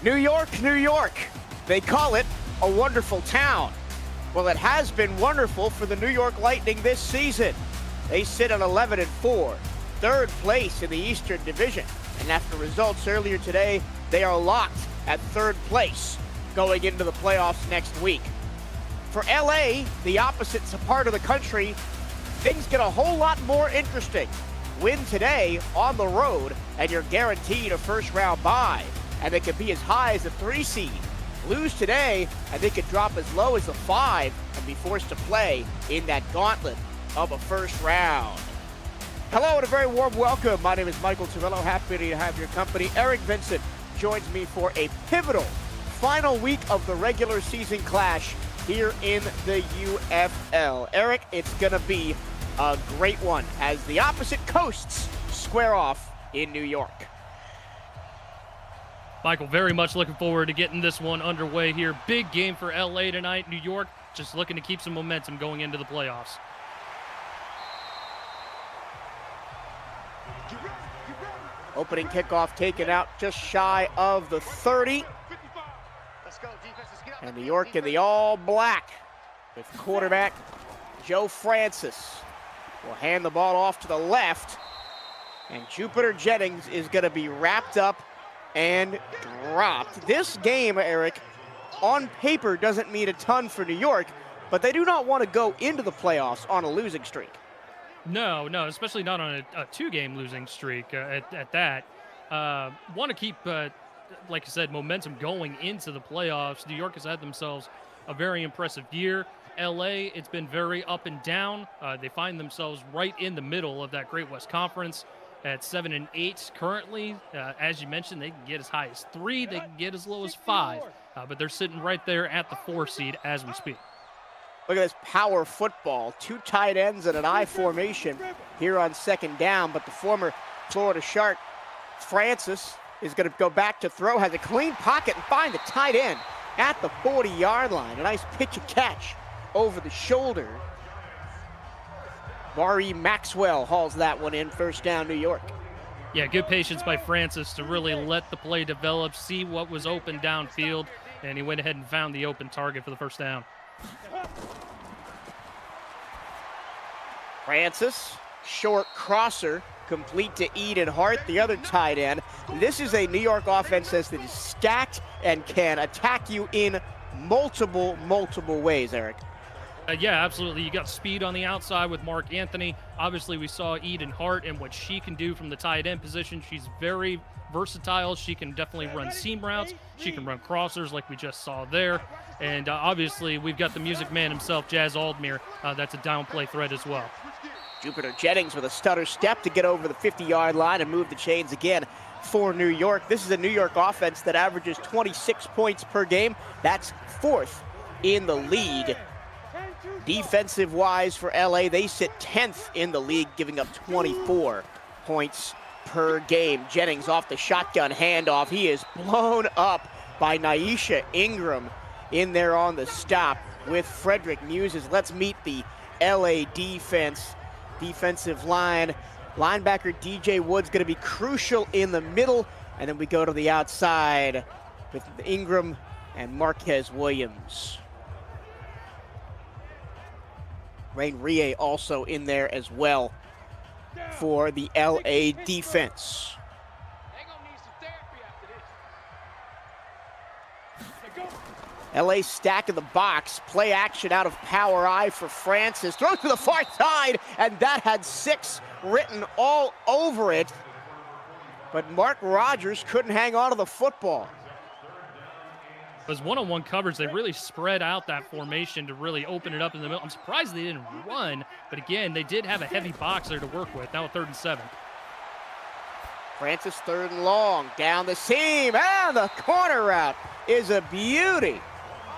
New York, New York. They call it a wonderful town. Well, it has been wonderful for the New York Lightning this season. They sit at 11-4, third place in the Eastern Division. And after results earlier today, they are locked at third place going into the playoffs next week. For LA, the opposite part of the country, things get a whole lot more interesting. Win today on the road, and you're guaranteed a first-round bye. And they could be as high as a 3 seed. Lose today, and they could drop as low as a 5 and be forced to play in that gauntlet of a first round. Hello and a very warm welcome. My name is Michael Tavillo. Happy to have your company. Eric Vincent joins me for a pivotal final week of the regular season clash here in the UFL. Eric, it's going to be a great one as the opposite coasts square off in New York. Michael, very much looking forward to getting this one underway here. Big game for LA tonight. New York just looking to keep some momentum going into the playoffs. Opening kickoff taken out just shy of the 30. And New York in the all black with quarterback Joe Francis will hand the ball off to the left. And Jupiter Jennings is going to be wrapped up and dropped. This game, Eric, on paper doesn't mean a ton for New York, but they do not want to go into the playoffs on a losing streak. No, especially not on a two-game losing streak at that. Want to keep, like I said, momentum going into the playoffs. New York has had themselves a very impressive year. LA, it's been very up and down. They find themselves right in the middle of that Great West Conference at 7-8 currently. As you mentioned, they can get as high as 3, they can get as low as 5, but they're sitting right there at the 4 seed as we speak. Look at this power football. 2 tight ends and an I formation here on second down, but the former Florida Shark, Francis, is going to go back to throw, has a clean pocket and find the tight end at the 40-yard line. A nice pitch and catch over the shoulder. Maury Maxwell hauls that one in, first down, New York. Yeah, good patience by Francis to really let the play develop, see what was open downfield, and he went ahead and found the open target for the first down. Francis, short crosser, complete to Eden Hart, the other tight end. This is a New York offense that is stacked and can attack you in multiple ways, Eric. Yeah, absolutely. You got speed on the outside with Mark Anthony. Obviously, we saw Eden Hart and what she can do from the tight end position. She's very versatile. She can definitely run seam routes. She can run crossers like we just saw there. And obviously, we've got the music man himself, Jazz Aldmere. That's a down play threat as well. Jupiter Jennings with a stutter step to get over the 50-yard line and move the chains again for New York. This is a New York offense that averages 26 points per game. That's 4th in the league. Defensive-wise for LA, they sit 10th in the league, giving up 24 points per game. Jennings off the shotgun handoff. He is blown up by Naisha Ingram in there on the stop with Frederick Muses. Let's meet the LA defense. Defensive line. Linebacker DJ Wood's going to be crucial in the middle. And then we go to the outside with Ingram and Marquez Williams. Rain Rie also in there as well for the LA defense. LA stack in the box, play action out of power I for Francis. Throws to the far side, and that had 6 written all over it. But Mark Rogers couldn't hang on to the football. It was one-on-one coverage. They really spread out that formation to really open it up in the middle. I'm surprised they didn't run, but again, they did have a heavy box there to work with. Now 3rd and 7. Francis 3rd and long, down the seam, and the corner route is a beauty.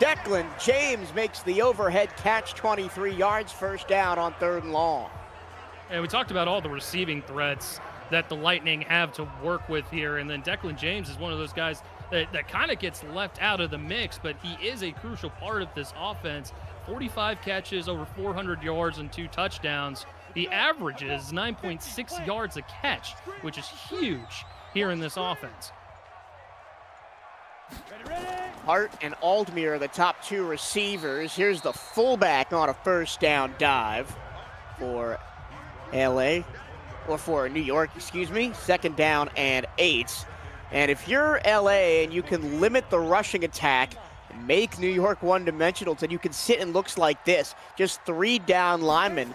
Declan James makes the overhead catch, 23 yards, first down on 3rd and long. And we talked about all the receiving threats that the Lightning have to work with here, and then Declan James is one of those guys that kind of gets left out of the mix, but he is a crucial part of this offense. 45 catches, over 400 yards, and 2 touchdowns. He averages 9.6 yards a catch, which is huge here in this offense. Hart and Aldmere are the top two receivers. Here's the fullback on a first down dive for LA, or for New York, excuse me. Second down and 8. And if you're LA and you can limit the rushing attack and make New York one-dimensional, then you can sit and looks like this. Just 3 down linemen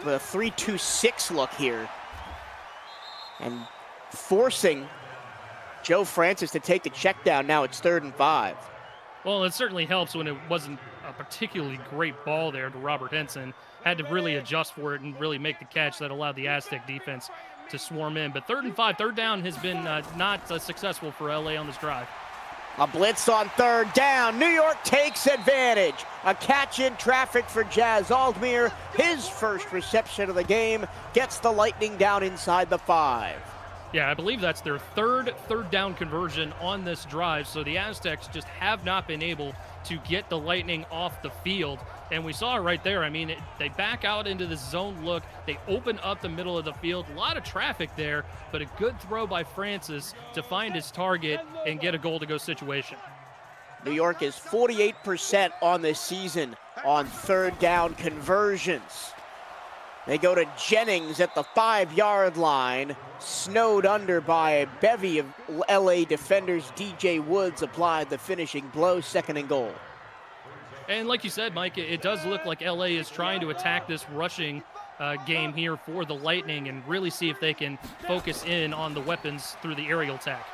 with a 3-2-6 look here. And forcing Joe Francis to take the check down. Now it's 3rd and 5. Well, it certainly helps when it wasn't a particularly great ball there to Robert Henson. Had to really adjust for it and really make the catch that allowed the Aztec defense to swarm in. But 3rd and 5, third down has been not successful for LA on this drive. A blitz on 3rd down. New York takes advantage. A catch in traffic for Jazz Aldmere. His first reception of the game gets the Lightning down inside the 5. Yeah, I believe that's their third down conversion on this drive. So the Aztecs just have not been able to get the Lightning off the field. And we saw it right there. I mean, they back out into the zone look. They open up the middle of the field. A lot of traffic there, but a good throw by Francis to find his target and get a goal-to-go situation. New York is 48% on this season on 3rd down conversions. They go to Jennings at the 5-yard line, snowed under by a bevy of LA defenders. DJ Woods applied the finishing blow, 2nd and goal. And like you said, Mike, it does look like LA is trying to attack this rushing game here for the Lightning and really see if they can focus in on the weapons through the aerial attack.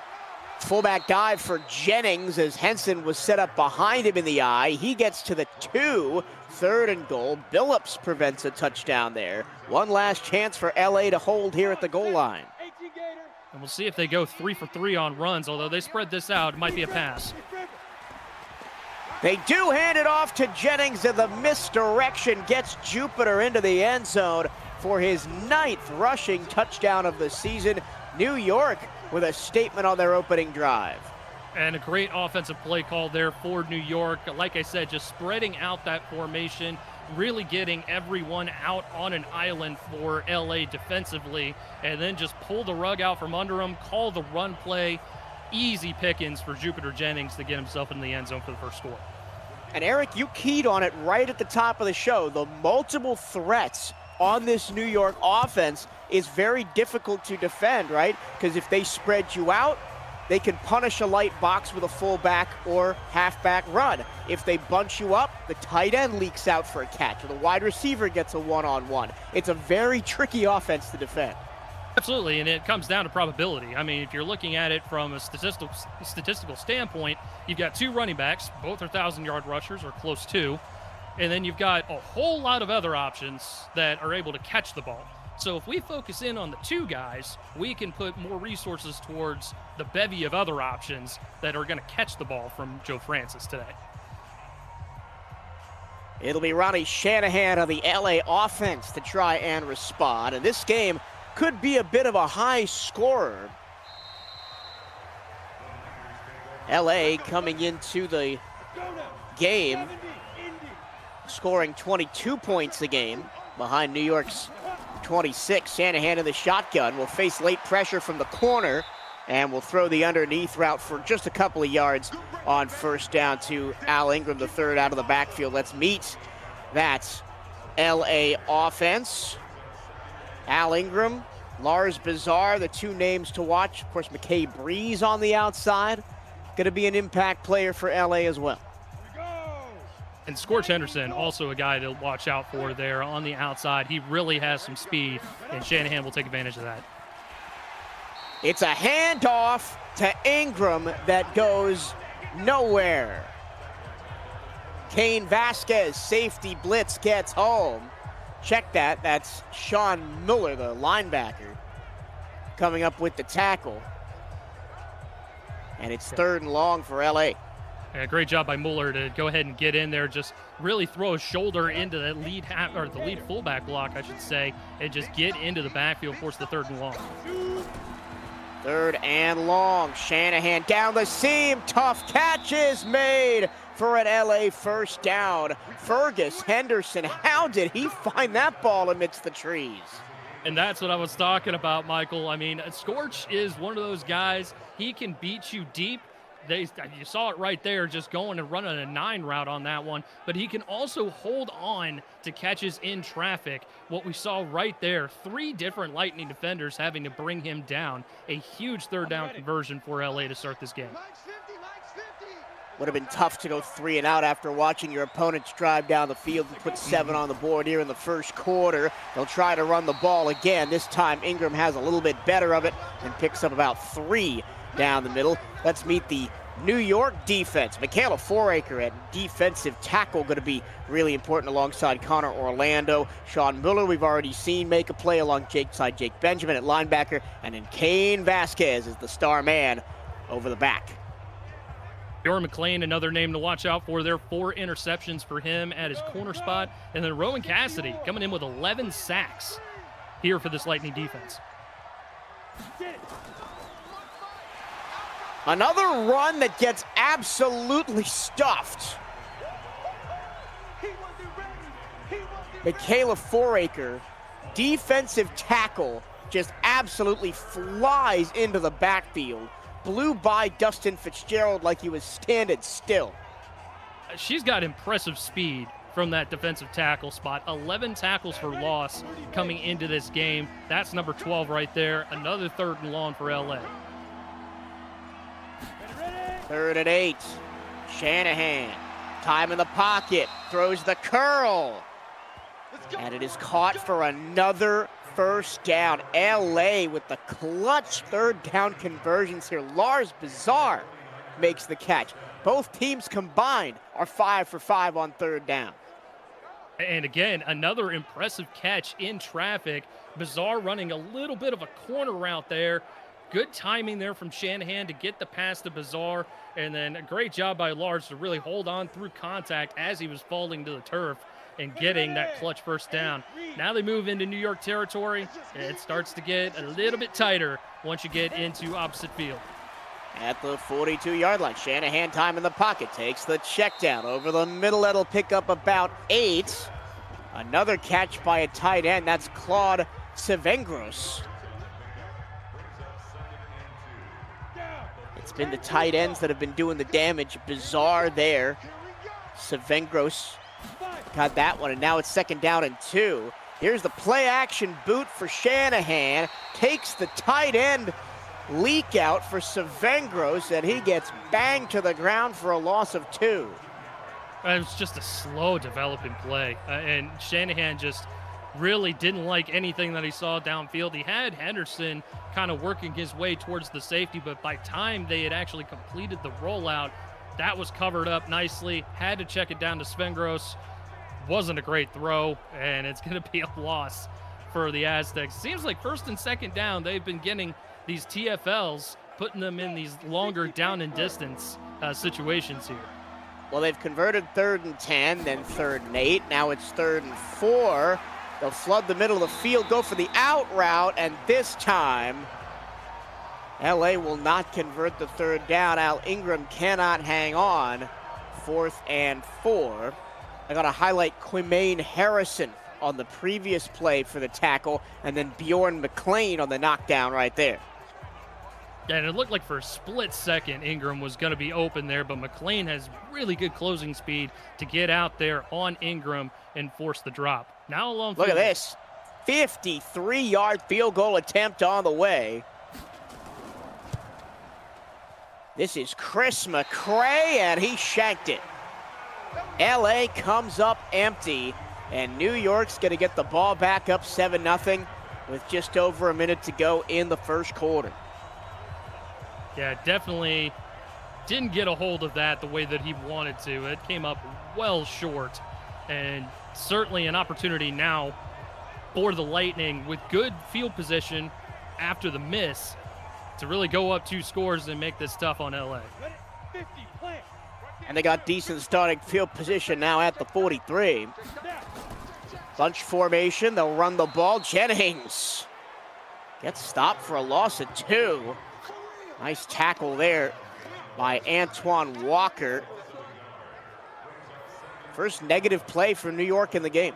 Fullback dive for Jennings as Henson was set up behind him in the eye. He gets to the 2, 3rd and goal. Billups prevents a touchdown there. One last chance for LA to hold here at the goal line. And we'll see if they go 3 for 3 on runs, although they spread this out. It might be a pass. They do hand it off to Jennings, and the misdirection gets Jupiter into the end zone for his 9th rushing touchdown of the season. New York with a statement on their opening drive. And a great offensive play call there for New York. Like I said, just spreading out that formation, really getting everyone out on an island for LA defensively, and then just pull the rug out from under them, call the run play. Easy pickings for Jupiter Jennings to get himself in the end zone for the first score. And Eric, you keyed on it right at the top of the show. The multiple threats on this New York offense is very difficult to defend, right? Because if they spread you out, they can punish a light box with a fullback or halfback run. If they bunch you up, the tight end leaks out for a catch, or the wide receiver gets a one-on-one. It's a very tricky offense to defend. Absolutely, and it comes down to probability. I mean, if you're looking at it from a statistical standpoint, you've got 2 running backs, both are 1,000-yard rushers or close to, and then you've got a whole lot of other options that are able to catch the ball. So if we focus in on the 2 guys, we can put more resources towards the bevy of other options that are going to catch the ball from Joe Francis today. It'll be Ronnie Shanahan of the LA offense to try and respond, and this game could be a bit of a high scorer. LA coming into the game scoring 22 points a game behind New York's 26. Shanahan in the shotgun will face late pressure from the corner and will throw the underneath route for just a couple of yards on first down to Al Ingram, the 3rd out of the backfield. Let's meet that LA offense. Al Ingram, Lars Bizarre, the 2 names to watch. Of course, McKay Breeze on the outside. Going to be an impact player for LA as well. And Scorch Henderson, also a guy to watch out for there on the outside. He really has some speed, and Shanahan will take advantage of that. It's a handoff to Ingram that goes nowhere. Kane Vasquez, safety blitz, gets home. Check that. That's Sean Miller, the linebacker, coming up with the tackle. And it's 3rd and long for LA. Yeah, great job by Mueller to go ahead and get in there, just really throw his shoulder into the lead the lead fullback block, I should say, and just get into the backfield, force the 3rd and long. 3rd and long. Shanahan down the seam. Tough catch is made for an LA first down. Fergus Henderson, how did he find that ball amidst the trees? And that's what I was talking about, Michael. I mean, Scorch is one of those guys, he can beat you deep, You saw it right there, just going and running a 9 route on that one. But he can also hold on to catches in traffic. What we saw right there, 3 different Lightning defenders having to bring him down. A huge third down conversion for LA to start this game. Would have been tough to go 3 and out after watching your opponents drive down the field and put 7 on the board here in the first quarter. They'll try to run the ball again. This time Ingram has a little bit better of it and picks up about 3 down the middle. Let's meet the New York defense. Michaela Foraker at defensive tackle, going to be really important alongside Connor Orlando. Sean Muller, we've already seen make a play alongside Jake Benjamin at linebacker. And then Kane Vasquez is the star man over the back. Bjorn McLean, another name to watch out for there. 4 interceptions for him at his corner spot. And then Rowan Cassidy coming in with 11 sacks here for this Lightning defense. Another run that gets absolutely stuffed. Michaela Foraker, defensive tackle, just absolutely flies into the backfield. Blew by Dustin Fitzgerald like he was standing still. She's got impressive speed from that defensive tackle spot. 11 tackles for loss coming into this game. That's number 12 right there. Another 3rd and long for LA. 3rd and 8. Shanahan, time in the pocket, throws the curl. And it is caught for another first down. LA with the clutch 3rd down conversions here. Lars Bizarre makes the catch. Both teams combined are 5 for 5 on 3rd down. And again, another impressive catch in traffic. Bizarre running a little bit of a corner route there. Good timing there from Shanahan to get the pass to Bizarre. And then a great job by Lars to really hold on through contact as he was falling to the turf and getting that clutch first down. Now they move into New York territory. It starts to get a little bit tighter once you get into opposite field. At the 42-yard line, Shanahan, time in the pocket, takes the check down over the middle. That'll pick up about 8. Another catch by a tight end. That's Claude Sevengros. It's been the tight ends that have been doing the damage. Bizarre there. Sevengros got that one, and now it's 2nd down and 2. Here's the play-action boot for Shanahan. Takes the tight end leak out for Sevengros, and he gets banged to the ground for a loss of 2. It was just a slow developing play, and Shanahan just really didn't like anything that he saw downfield. He had Henderson kind of working his way towards the safety, but by time they had actually completed the rollout, that was covered up nicely. Had to check it down to Svengros. Wasn't a great throw, and it's going to be a loss for the Aztecs. Seems like 1st and 2nd down, they've been getting these TFLs, putting them in these longer down and distance situations here. Well, they've converted 3rd and 10, then 3rd and 8. Now it's 3rd and 4. They'll flood the middle of the field, go for the out route, and this time, LA will not convert the 3rd down. Al Ingram cannot hang on. 4th and 4. I got to highlight Quimane Harrison on the previous play for the tackle, and then Bjorn McLean on the knockdown right there. Yeah, and it looked like for a split second Ingram was going to be open there, but McLean has really good closing speed to get out there on Ingram and force the drop. Now along. Look at this. 53-yard field goal attempt on the way. This is Chris McCray, and he shanked it. LA comes up empty, and New York's going to get the ball back up 7-0 with just over a minute to go in the first quarter. Yeah, definitely didn't get a hold of that the way that he wanted to. It came up well short, and certainly an opportunity now for the Lightning with good field position after the miss to really go up 2 scores and make this tough on LA. And they got decent starting field position now at the 43. Bunch formation, they'll run the ball. Jennings gets stopped for a loss of 2. Nice tackle there by Antoine Walker. First negative play for New York in the game.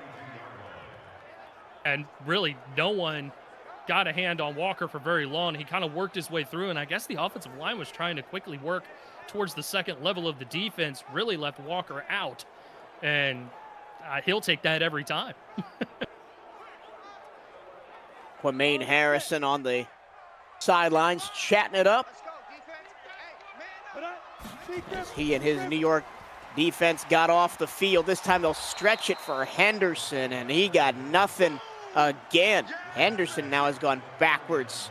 And really no one got a hand on Walker for very long. He kind of worked his way through, and I guess the offensive line was trying to quickly work towards the second level of the defense, really left Walker out, and he'll take that every time. Quamaine Harrison on the sidelines chatting it up as he and his New York defense got off the field. This time they'll stretch it for Henderson, and he got nothing again. Henderson now has gone backwards.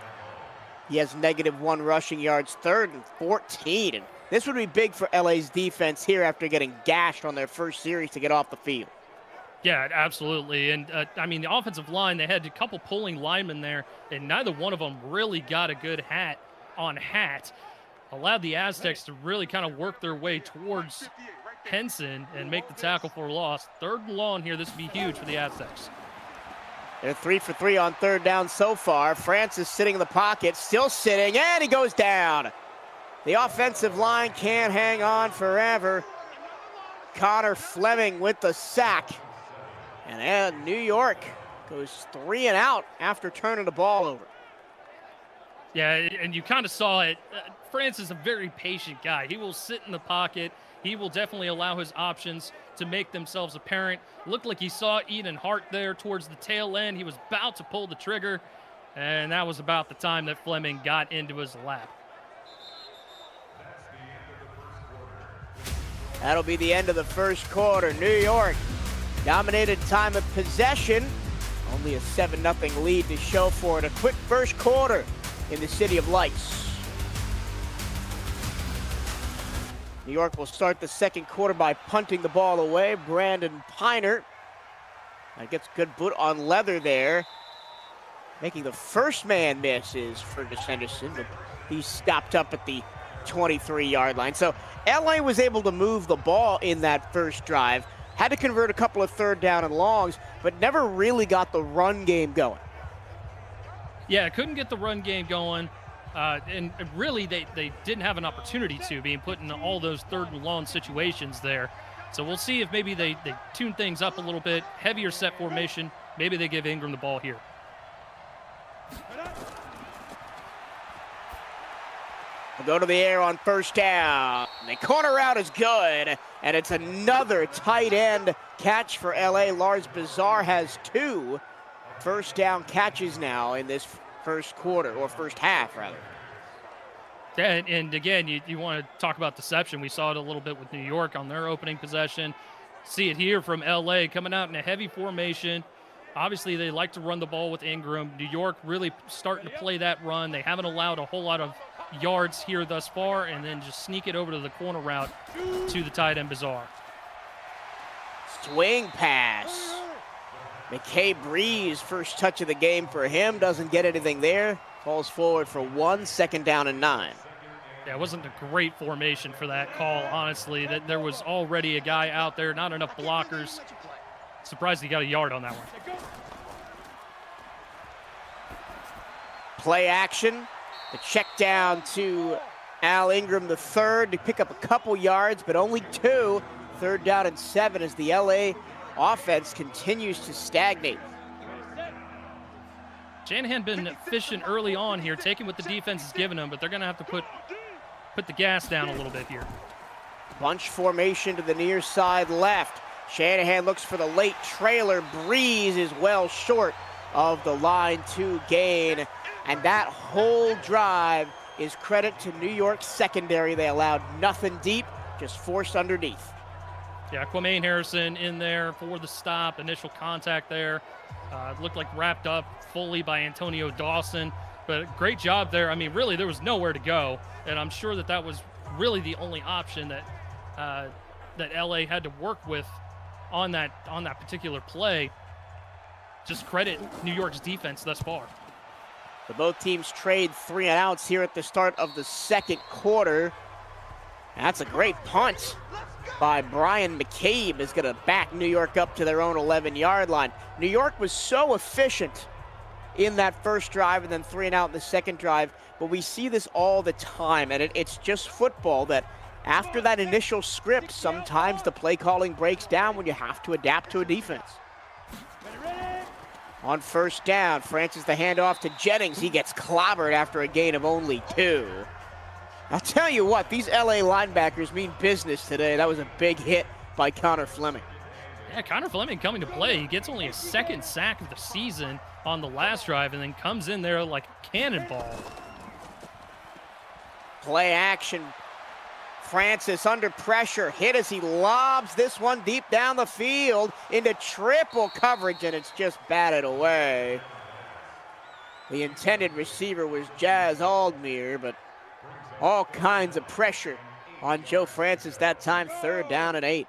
He has -1 rushing yards, 3rd and 14. And this would be big for LA's defense here after getting gashed on their first series to get off the field. Yeah, absolutely. And, I mean, the offensive line, they had a couple pulling linemen there, and neither one of them really got a good hat on hat. Allowed the Aztecs to really kind of work their way towards Henson and make the tackle for a loss. 3rd and long here. This would be huge for the Aztecs. They're 3 for 3 on 3rd down so far. Francis sitting in the pocket, still sitting, and he goes down. The offensive line can't hang on forever. Connor Fleming with the sack. And New York goes 3 and out after turning the ball over. Yeah, and you kind of saw it. Francis is a very patient guy. He will sit in the pocket. He will definitely allow his options to make themselves apparent. Looked like he saw Eden Hart there towards the tail end. He was about to pull the trigger, and that was about the time that Fleming got into his lap. That'll be the end of the first quarter. New York dominated time of possession. Only a 7-0 lead to show for it. A quick first quarter in the City of Lights. New York will start the second quarter by punting the ball away. Brandon Piner gets good boot on leather there. Making the first man miss is Fergus Henderson, but he's stopped up at the 23-yard line. So LA was able to move the ball in that first drive. Had to convert a couple of 3rd down and longs, but never really got the run game going. Yeah, couldn't get the run game going. And really, they didn't have an opportunity to, being put in all those 3rd and long situations there. So we'll see if maybe they tune things up a little bit, heavier set formation. Maybe they give Ingram the ball here. We'll go to the air on 1st down. The corner route is good, and it's another tight end catch for LA. Lars Bazar has 2 1st down catches now in this first quarter, or first half, rather. And again, you want to talk about deception. We saw it a little bit with New York on their opening possession. See it here from LA coming out in a heavy formation. Obviously, they like to run the ball with Ingram. New York really starting to play that run. They haven't allowed a whole lot of yards here thus far, and then just sneak it over to the corner route to the tight end Bazar. Swing pass. McKay Breeze, first touch of the game for him. Doesn't get anything there. Falls forward for 1, 2nd down and 9. Yeah, it wasn't a great formation for that call, honestly. That there was already a guy out there, not enough blockers. Surprised he got a yard on that one. Play action. The check down to Al Ingram III to pick up a couple yards, but only 2. 3rd down and 7 as the LA offense continues to stagnate. Shanahan been efficient early on here, taking what the defense is giving them, but they're going to have to put the gas down a little bit here. Bunch formation to the near side left. Shanahan looks for the late trailer. Breeze is well short of the line to gain. And that whole drive is credit to New York's secondary. They allowed nothing deep, just forced underneath. Yeah, Quamaine Harrison in there for the stop, initial contact there. Looked like wrapped up fully by Antonio Dawson, but great job there. I mean, really, there was nowhere to go, and I'm sure that was really the only option that that LA had to work with on that particular play. Just credit New York's defense thus far. So both teams trade 3 and outs here at the start of the second quarter. That's a great punt by Brian McCabe. Is going to back New York up to their own 11-yard line. New York was so efficient in that first drive and then 3 and out in the second drive, but we see this all the time, and it's just football that after that initial script, sometimes the play calling breaks down when you have to adapt to a defense. On first down, Francis the handoff to Jennings. He gets clobbered after a gain of only 2. I'll tell you what, these LA linebackers mean business today. That was a big hit by Connor Fleming. Yeah, Connor Fleming coming to play. He gets only a 2nd sack of the season on the last drive and then comes in there like a cannonball. Play action. Francis under pressure, hit as he lobs this one deep down the field into triple coverage, and it's just batted away. The intended receiver was Jazz Aldmere, but all kinds of pressure on Joe Francis that time. 3rd down and 8.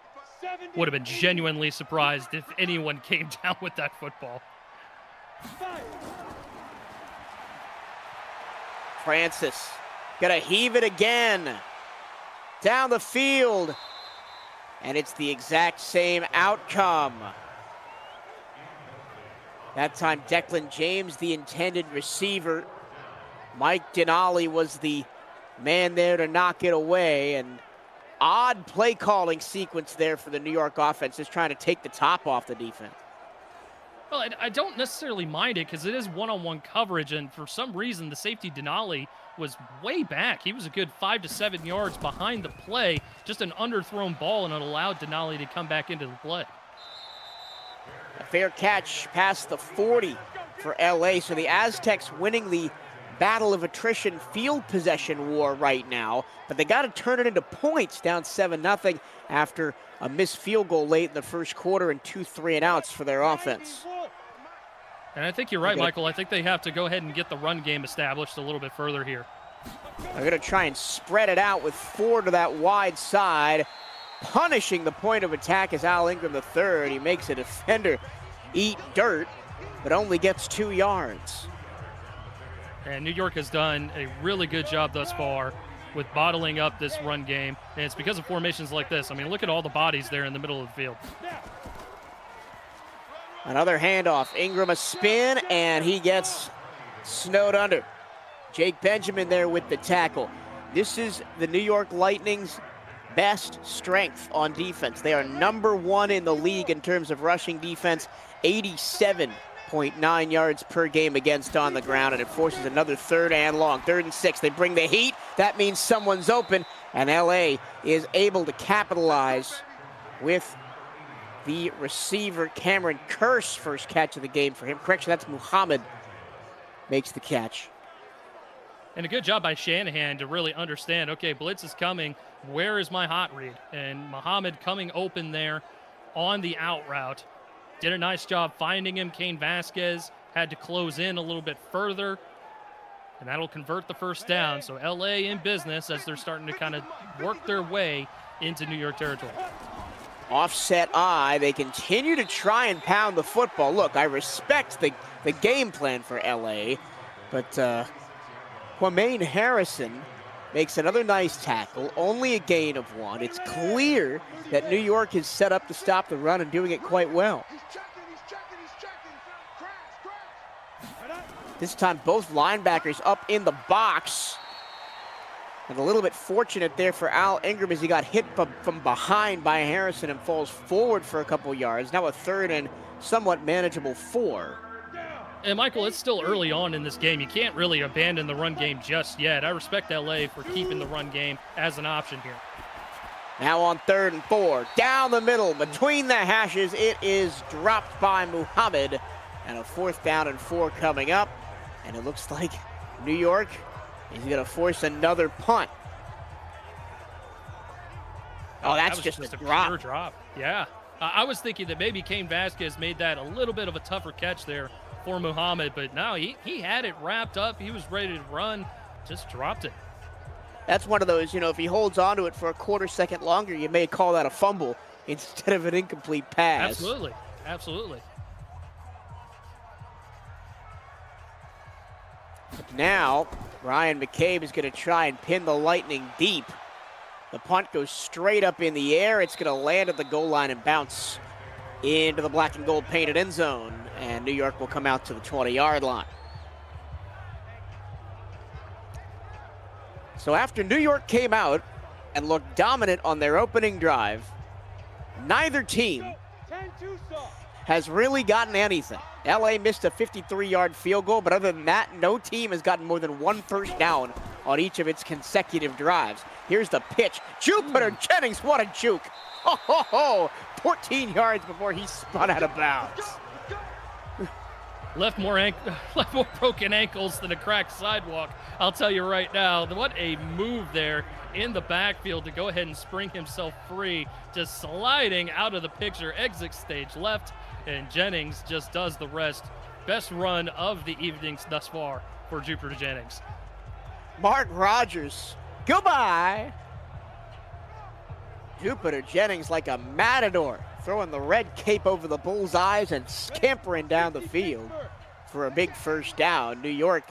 Would have been genuinely surprised if anyone came down with that football. Francis gonna heave it again. Down the field, and it's the exact same outcome. That time, Declan James, the intended receiver. Mike Denali was the man there to knock it away, and odd play calling sequence there for the New York offense, just trying to take the top off the defense. Well, I don't necessarily mind it because it is one-on-one coverage, and for some reason, the safety Denali was way back. He was a good 5 to 7 yards behind the play, just an underthrown ball, and it allowed Denali to come back into the play. A fair catch past the 40 for LA, so the Aztecs winning the battle of attrition field possession war right now, but they got to turn it into points, down 7-0 after a missed field goal late in the first quarter and 2 3-and-outs for their offense. And I think you're right, Michael. I think they have to go ahead and get the run game established a little bit further here. They're going to try and spread it out with 4 to that wide side. Punishing the point of attack is Al Ingram III. He makes a defender eat dirt, but only gets 2 yards. And New York has done a really good job thus far with bottling up this run game. And it's because of formations like this. I mean, look at all the bodies there in the middle of the field. Another handoff. Ingram a spin, and he gets snowed under. Jake Benjamin there with the tackle. This is the New York Lightning's best strength on defense. They are number 1 in the league in terms of rushing defense, 87.9 yards per game against on the ground, and it forces another 3rd and long. 3rd and 6. They bring the heat. That means someone's open, and LA is able to capitalize with the receiver, Cameron Curse, first catch of the game for him. Correction, that's Muhammad makes the catch. And a good job by Shanahan to really understand, okay, blitz is coming. Where is my hot read? And Muhammad coming open there on the out route. Did a nice job finding him. Kane Vasquez had to close in a little bit further, and that'll convert the first down. So LA in business as they're starting to kind of work their way into New York territory. Offset eye. They continue to try and pound the football. Look, I respect the game plan for LA, but Kwame Harrison makes another nice tackle, only a gain of 1. It's clear that New York is set up to stop the run and doing it quite well. This time both linebackers up in the box. And a little bit fortunate there for Al Ingram as he got hit from behind by Harrison and falls forward for a couple yards. Now a 3rd and somewhat manageable 4. And Michael, it's still early on in this game. You can't really abandon the run game just yet. I respect LA for keeping the run game as an option here. Now on 3rd and 4, down the middle, between the hashes, it is dropped by Muhammad. And a 4th down and 4 coming up. And it looks like New York is going to force another punt. Oh, that's just a drop. Pure drop. Yeah. I was thinking that maybe Kane Vasquez made that a little bit of a tougher catch there for Muhammad, but no, he had it wrapped up. He was ready to run, just dropped it. That's one of those, if he holds onto it for a quarter second longer, you may call that a fumble instead of an incomplete pass. Absolutely. Absolutely. Now, Ryan McCabe is going to try and pin the Lightning deep. The punt goes straight up in the air. It's going to land at the goal line and bounce into the black and gold painted end zone. And New York will come out to the 20-yard line. So after New York came out and looked dominant on their opening drive, neither team has really gotten anything. LA missed a 53-yard field goal, but other than that, no team has gotten more than one first down on each of its consecutive drives. Here's the pitch. Jupiter Jennings, what a juke. Ho, ho, ho. 14 yards before he spun out of bounds. Left more broken ankles than a cracked sidewalk. I'll tell you right now, what a move there in the backfield to go ahead and spring himself free, just sliding out of the picture, exit stage left, and Jennings just does the rest. Best run of the evenings thus far for Jupiter Jennings. Mark Rogers, goodbye. Jupiter Jennings like a matador, throwing the red cape over the Bulls' eyes and scampering down the field for a big first down. New York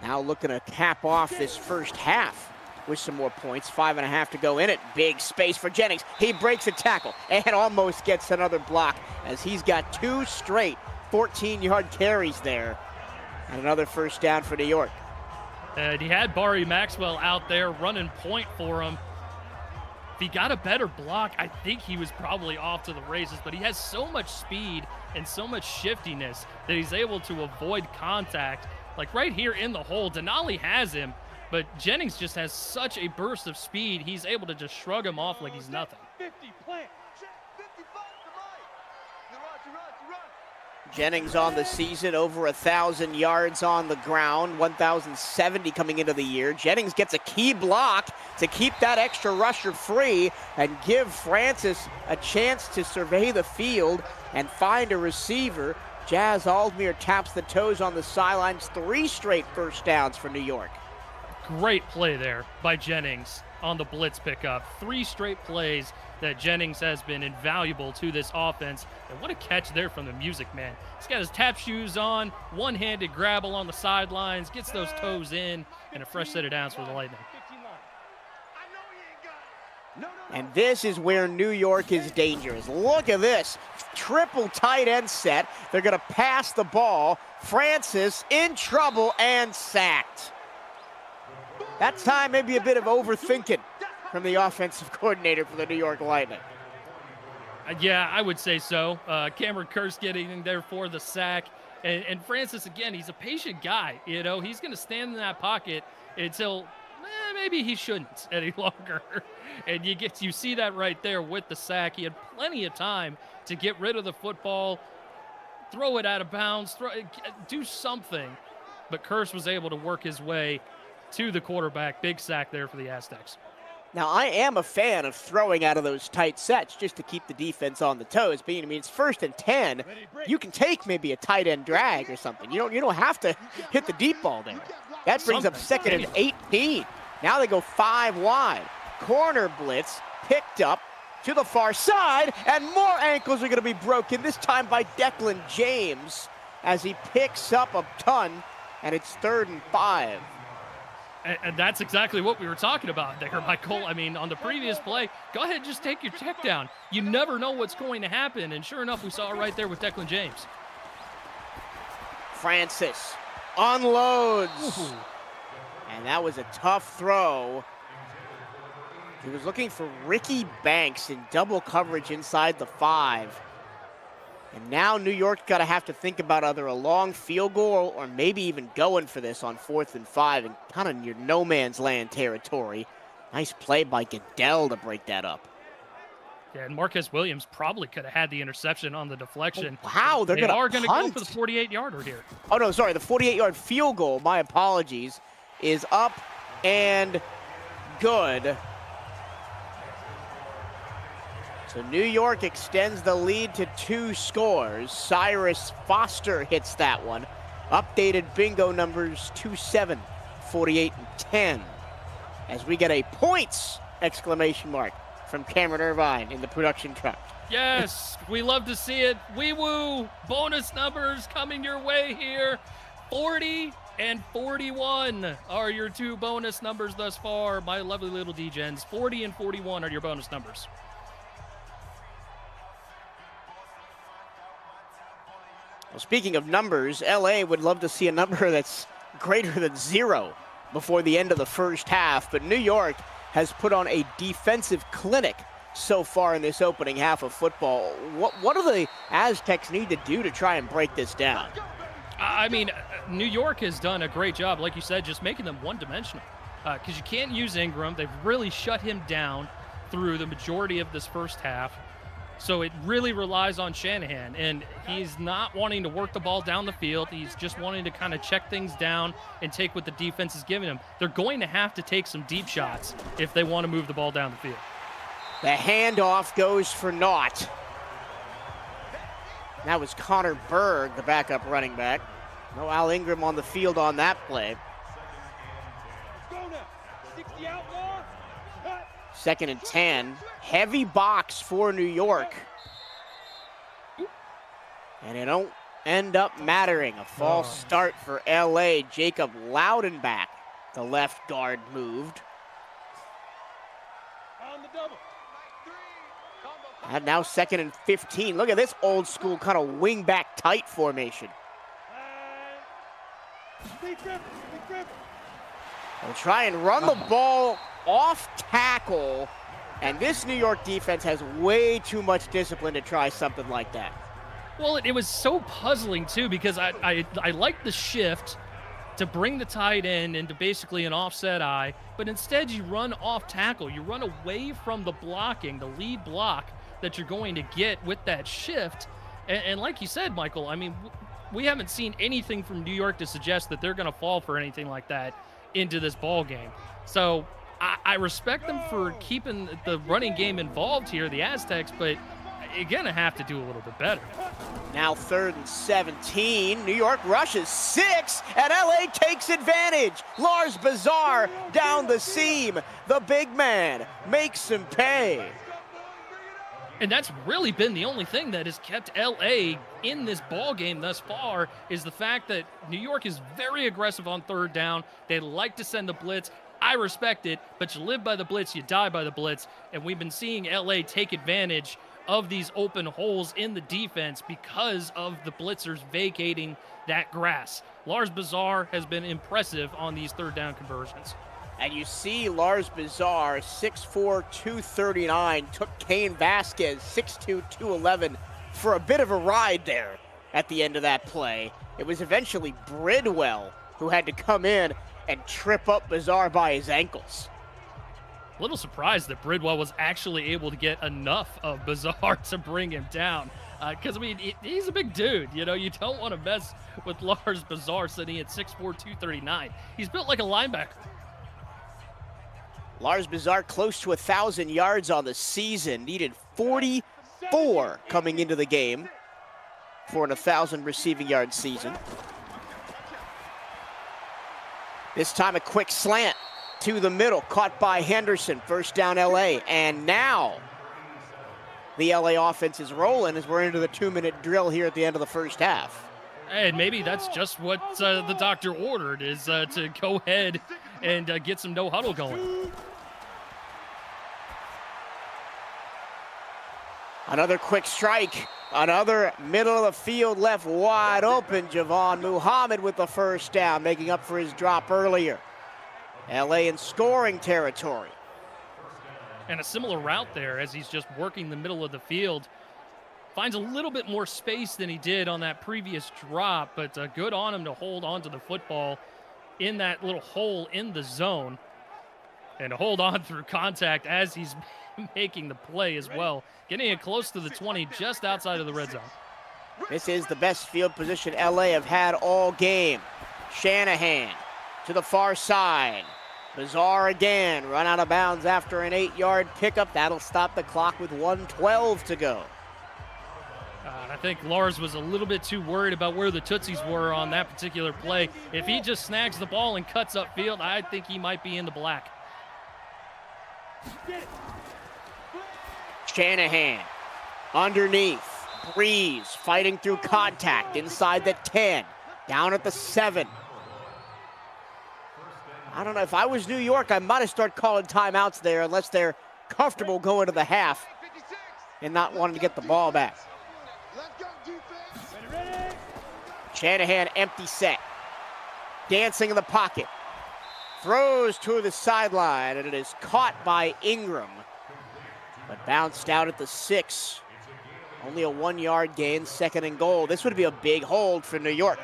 now looking to cap off this first half with some more points. 5.5 to go in it. Big space for Jennings. He breaks a tackle and almost gets another block as he's got 2 straight 14-yard carries there. And another first down for New York. And he had Barry Maxwell out there running point for him. If he got a better block, I think he was probably off to the races, but he has so much speed and so much shiftiness that he's able to avoid contact. Like right here in the hole, Denali has him, but Jennings just has such a burst of speed, he's able to just shrug him off like he's nothing. 50, plant, 55 to right. Jennings on the season, over 1,000 yards on the ground, 1,070 coming into the year. Jennings gets a key block to keep that extra rusher free and give Francis a chance to survey the field and find a receiver. Jazz Aldmere taps the toes on the sidelines. 3 straight first downs for New York. Great play there by Jennings on the blitz pickup. 3 straight plays that Jennings has been invaluable to this offense. And what a catch there from the Music Man. He's got his tap shoes on, one-handed grab along the sidelines, gets those toes in, and a fresh set of downs for the Lightning. And this is where New York is dangerous. Look at this. Triple tight end set. They're going to pass the ball. Francis in trouble and sacked. That time maybe a bit of overthinking from the offensive coordinator for the New York Lightning. Yeah, I would say so. Cameron Kurtz getting there for the sack. And Francis, again, he's a patient guy. You know, he's going to stand in that pocket until maybe he shouldn't any longer. And you see that right there with the sack. He had plenty of time to get rid of the football, throw it out of bounds, do something. But Kurtz was able to work his way to the quarterback. Big sack there for the Aztecs. Now, I am a fan of throwing out of those tight sets just to keep the defense on the toes. But, I mean, it's 1st and 10. You can take maybe a tight end drag or something. You don't have to hit the deep ball there. That brings up 2nd and 18. Now they go 5 wide. Corner blitz picked up to the far side, and more ankles are going to be broken, this time by Declan James as he picks up a ton, and it's 3rd and 5. And that's exactly what we were talking about there, Michael. I mean, on the previous play, go ahead and just take your check down. You never know what's going to happen. And sure enough, we saw it right there with Declan James. Francis unloads. Ooh. And that was a tough throw. He was looking for Ricky Banks in double coverage inside the 5. And now New York's got to have to think about either a long field goal or maybe even going for this on 4th and 5 and kind of near no man's land territory. Nice play by Goodell to break that up. Yeah, and Marquez Williams probably could have had the interception on the deflection. Oh, wow, they are going to go for the 48-yarder here. Oh, no, sorry, the 48-yard field goal, my apologies, is up and good. So New York extends the lead to 2 scores. Cyrus Foster hits that one. Updated bingo numbers 2-7, 48, and 10. As we get a points exclamation mark from Cameron Irvine in the production truck. Yes, we love to see it. Wee woo, bonus numbers coming your way here. 40 and 41 are your 2 bonus numbers thus far. My lovely little D-Gens, 40 and 41 are your bonus numbers. Well, speaking of numbers, LA would love to see a number that's greater than 0 before the end of the first half, but New York has put on a defensive clinic so far in this opening half of football. What do the Aztecs need to do to try and break this down? I mean, New York has done a great job, like you said, just making them one-dimensional. Because you can't use Ingram. They've really shut him down through the majority of this first half. So it really relies on Shanahan, and he's not wanting to work the ball down the field. He's just wanting to kind of check things down and take what the defense is giving him. They're going to have to take some deep shots if they want to move the ball down the field. The handoff goes for naught. That was Connor Berg, the backup running back. No Al Ingram on the field on that play. Second and 10. Heavy box for New York. And it don't end up mattering. A false start for LA. Jacob Loudenback, the left guard, moved. And now second and 15. Look at this old school kind of wing back tight formation. They'll try and run the ball off tackle, and this New York defense has way too much discipline to try something like that. Well, it was so puzzling, too, because I liked the shift to bring the tight end into basically an offset eye, but instead you run off tackle. You run away from the blocking, the lead block that you're going to get with that shift. And like you said, Michael, I mean, we haven't seen anything from New York to suggest that they're going to fall for anything like that into this ball game. So I respect them for keeping the running game involved here, the Aztecs, but you're going to have to do a little bit better. Now third and 17. New York rushes 6, and LA takes advantage. Lars Bazar down the seam. The big man makes him pay. And that's really been the only thing that has kept LA in this ball game thus far, is the fact that New York is very aggressive on third down. They like to send the blitz. I respect it, but you live by the blitz, you die by the blitz. And we've been seeing LA take advantage of these open holes in the defense because of the blitzers vacating that grass. Lars Bazar has been impressive on these third down conversions. And you see Lars Bazar, 6'4", 239, took Cain Vasquez, 6'2", 211, for a bit of a ride there at the end of that play. It was eventually Bridwell who had to come in and trip up Bazar by his ankles. A little surprised that Bridwell was actually able to get enough of Bazar to bring him down. Because, I mean, he's a big dude. You know, you don't want to mess with Lars Bazar sitting at 6'4", 239. He's built like a linebacker. Lars Bazar close to 1,000 yards on the season. Needed 44 coming into the game for an 1,000 receiving yard season. This time a quick slant to the middle, caught by Henderson. First down LA. And now the LA offense is rolling as we're into the 2-minute drill here at the end of the first half. And maybe that's just what the doctor ordered, is to go ahead and get some no huddle going. Another quick strike, another middle of the field left wide open. Javon Muhammad with the first down, making up for his drop earlier. LA in scoring territory. And a similar route there as he's just working the middle of the field. Finds a little bit more space than he did on that previous drop, but good on him to hold on to the football in that little hole in the zone and to hold on through contact as he's making the play as well. Getting it close to the 20, just outside of the red zone. This is the best field position LA have had all game. Shanahan to the far side. Bazar again, run out of bounds after an 8-yard pickup. That'll stop the clock with 1:12 to go. I think Lars was a little bit too worried about where the Tootsies were on that particular play. If he just snags the ball and cuts upfield, I think he might be in the black. Shanahan underneath. Breeze fighting through contact inside the 10. Down at the 7. I don't know, if I was New York, I might have started calling timeouts there unless they're comfortable going to the half and not wanting to get the ball back. Shanahan empty set. Dancing in the pocket. Throws to the sideline, and it is caught by Ingram. but bounced out at the 6. Only a 1-yard gain, 2nd and goal. This would be a big hold for New York.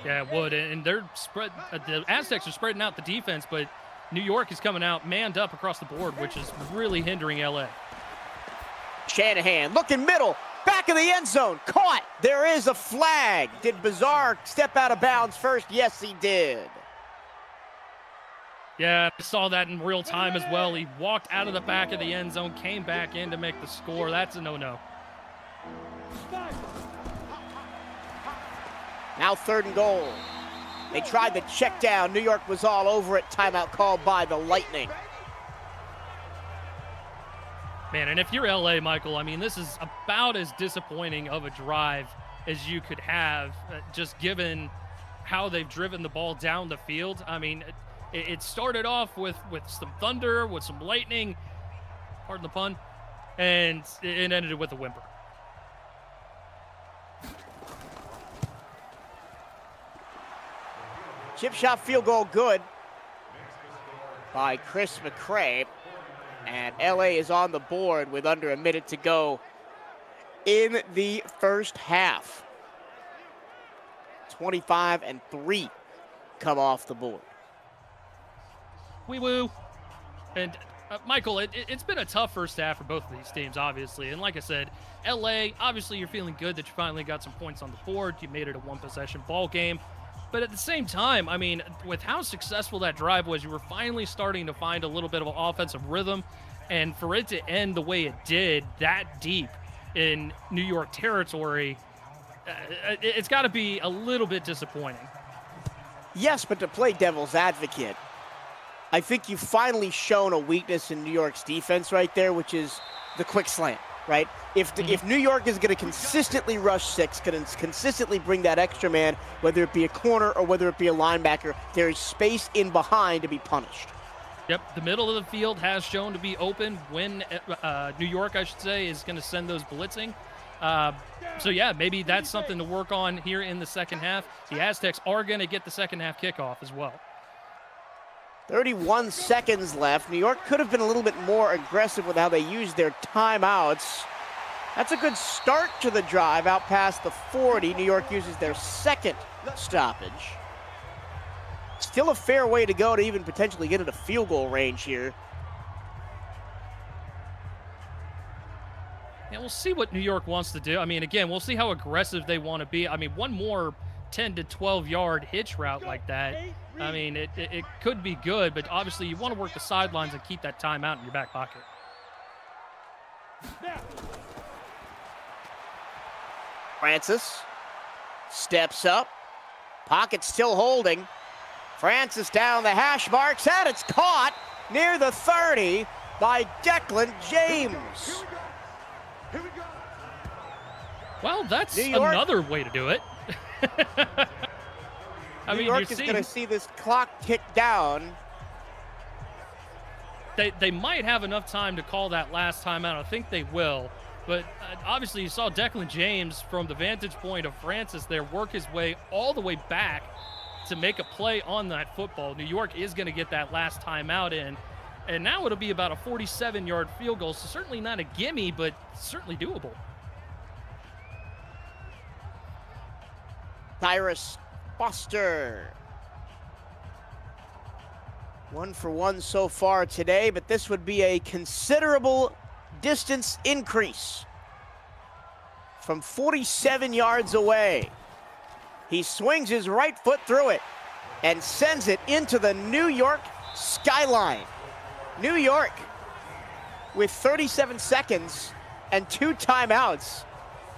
Yeah, it would, and they're spread. The Aztecs are spreading out the defense, but New York is coming out manned up across the board, which is really hindering LA. Shanahan looking middle, back of the end zone, caught. There is a flag. Did Bizarre step out of bounds first? Yes, he did. Yeah, I saw that in real time as well. He walked out of the back of the end zone, came back in to make the score. That's a no-no. Now 3rd and goal. They tried the check down. New York was all over it. Timeout called by the Lightning. Man, and if you're LA, Michael, I mean, this is about as disappointing of a drive as you could have, just given how they've driven the ball down the field. I mean, it started off with some thunder, with some lightning, pardon the pun, and it ended with a whimper. Chip shot field goal good by Chris McCray. And LA is on the board with under a minute to go in the first half. 25-3 come off the board. Wee woo. And Michael, it's been a tough first half for both of these teams, obviously. And like I said, LA, obviously you're feeling good that you finally got some points on the board. You made it a 1-possession ball game. But at the same time, I mean, with how successful that drive was, you were finally starting to find a little bit of an offensive rhythm. And for it to end the way it did, that deep in New York territory, it's got to be a little bit disappointing. Yes, but to play devil's advocate, I think you've finally shown a weakness in New York's defense right there, which is the quick slant, right? If New York is going to consistently rush 6, going to consistently bring that extra man, whether it be a corner or whether it be a linebacker, there is space in behind to be punished. Yep, the middle of the field has shown to be open when New York, I should say, is going to send those blitzing. So, yeah, maybe that's something to work on here in the second half. The Aztecs are going to get the second half kickoff as well. 31 seconds left. New York could have been a little bit more aggressive with how they used their timeouts. That's a good start to the drive out past the 40. New York uses their second stoppage. Still a fair way to go to even potentially get into field goal range here. Yeah, we'll see what New York wants to do. I mean, again, we'll see how aggressive they want to be. I mean, one more 10 to 12-yard hitch route like that, I mean, it could be good, but obviously you want to work the sidelines and keep that timeout in your back pocket. Francis steps up. Pocket still holding. Francis down the hash marks, and it's caught near the 30 by Declan James. Well, that's another way to do it. I mean, New York is going to see this clock tick down. They might have enough time to call that last timeout. I think they will. But obviously you saw Declan James from the vantage point of Francis there work his way all the way back to make a play on that football. New York is going to get that last timeout in. And now it'll be about a 47-yard field goal. So certainly not a gimme, but certainly doable. Cyrus Foster. 1 for 1 so far today, but this would be a considerable distance increase from 47 yards away. He swings his right foot through it and sends it into the New York skyline. New York, with 37 seconds and 2 timeouts,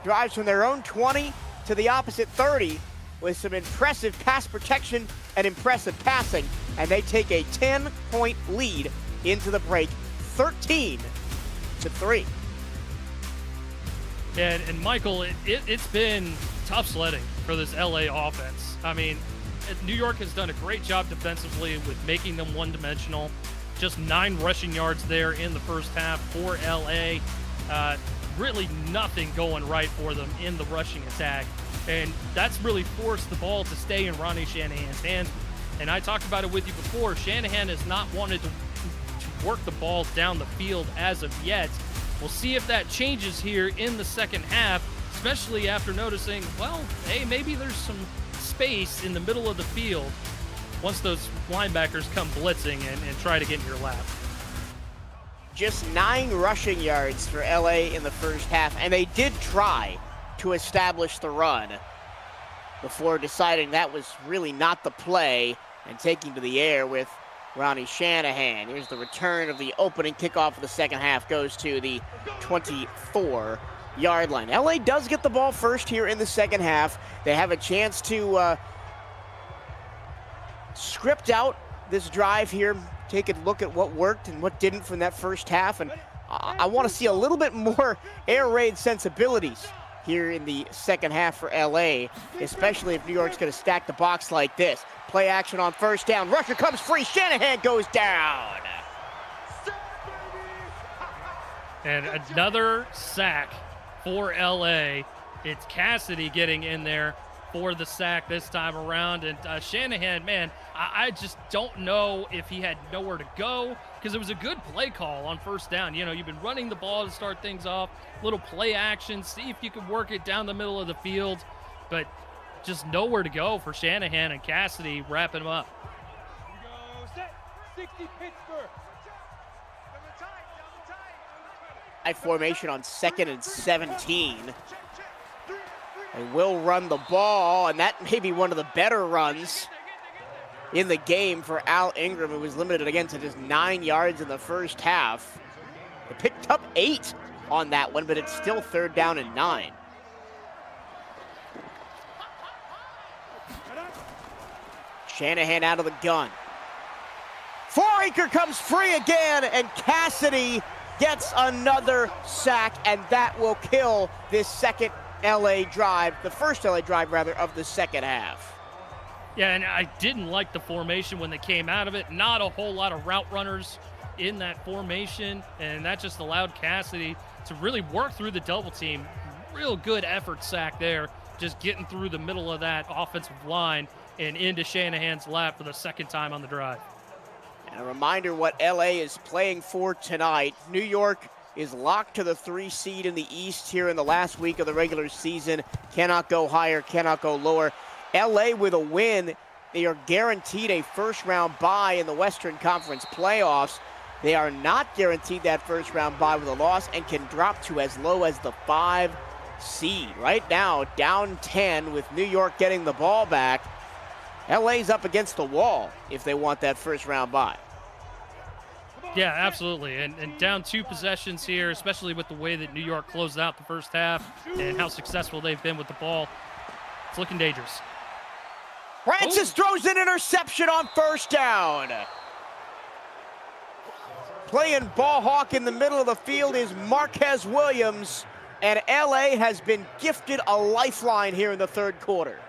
drives from their own 20 to the opposite 30 with some impressive pass protection and impressive passing, and they take a 10-point lead into the break, 13-3. And Michael, it's been tough sledding for this LA offense. I mean, New York has done a great job defensively with making them one-dimensional. Just 9 rushing yards there in the first half for LA. Really nothing going right for them in the rushing attack. And that's really forced the ball to stay in Ronnie Shanahan's hands. And I talked about it with you before. Shanahan has not wanted to work the ball down the field as of yet. We'll see if that changes here in the second half, especially after noticing, well, hey, maybe there's some space in the middle of the field once those linebackers come blitzing and try to get in your lap. Just 9 rushing yards for LA in the first half, and they did try to establish the run before deciding that was really not the play and taking to the air with Ronnie Shanahan. Here's the return of the opening kickoff of the second half, goes to the 24-yard line. LA does get the ball first here in the second half. They have a chance to script out this drive here, take a look at what worked and what didn't from that first half, and I want to see a little bit more air raid sensibilities here in the second half for LA, especially if New York's going to stack the box like this. Play action on first down. Rusher comes free. Shanahan goes down. And another sack for LA. It's Cassidy getting in there for the sack this time around. And Shanahan, man, I just don't know if he had nowhere to go, because it was a good play call on first down. You know, you've been running the ball to start things off, little play action, see if you can work it down the middle of the field, but just nowhere to go for Shanahan, and Cassidy wrapping him up. High formation on 2nd and 17. They will run the ball, and that may be one of the better runs in the game for Al Ingram, who was limited again to just 9 yards in the first half. They picked up 8 on that one, but it's still 3rd down and 9. Shanahan out of the gun. Foraker comes free again, and Cassidy gets another sack, and that will kill this second LA drive, the first LA drive rather, of the second half. Yeah, and I didn't like the formation when they came out of it. Not a whole lot of route runners in that formation, and that just allowed Cassidy to really work through the double team. Real good effort sack there, just getting through the middle of that offensive line and into Shanahan's lap for the second time on the drive. And a reminder what LA is playing for tonight. New York is locked to the 3 seed in the East here in the last week of the regular season. Cannot go higher, cannot go lower. LA with a win, they are guaranteed a first-round bye in the Western Conference playoffs. They are not guaranteed that first-round bye with a loss and can drop to as low as the 5 seed. Right now, down 10 with New York getting the ball back. LA's up against the wall if they want that first-round bye. Yeah, absolutely. And down 2 possessions here, especially with the way that New York closed out the first half and how successful they've been with the ball. It's looking dangerous. Francis throws an interception on first down. Playing ball hawk in the middle of the field is Marquez Williams, and LA has been gifted a lifeline here in the third quarter.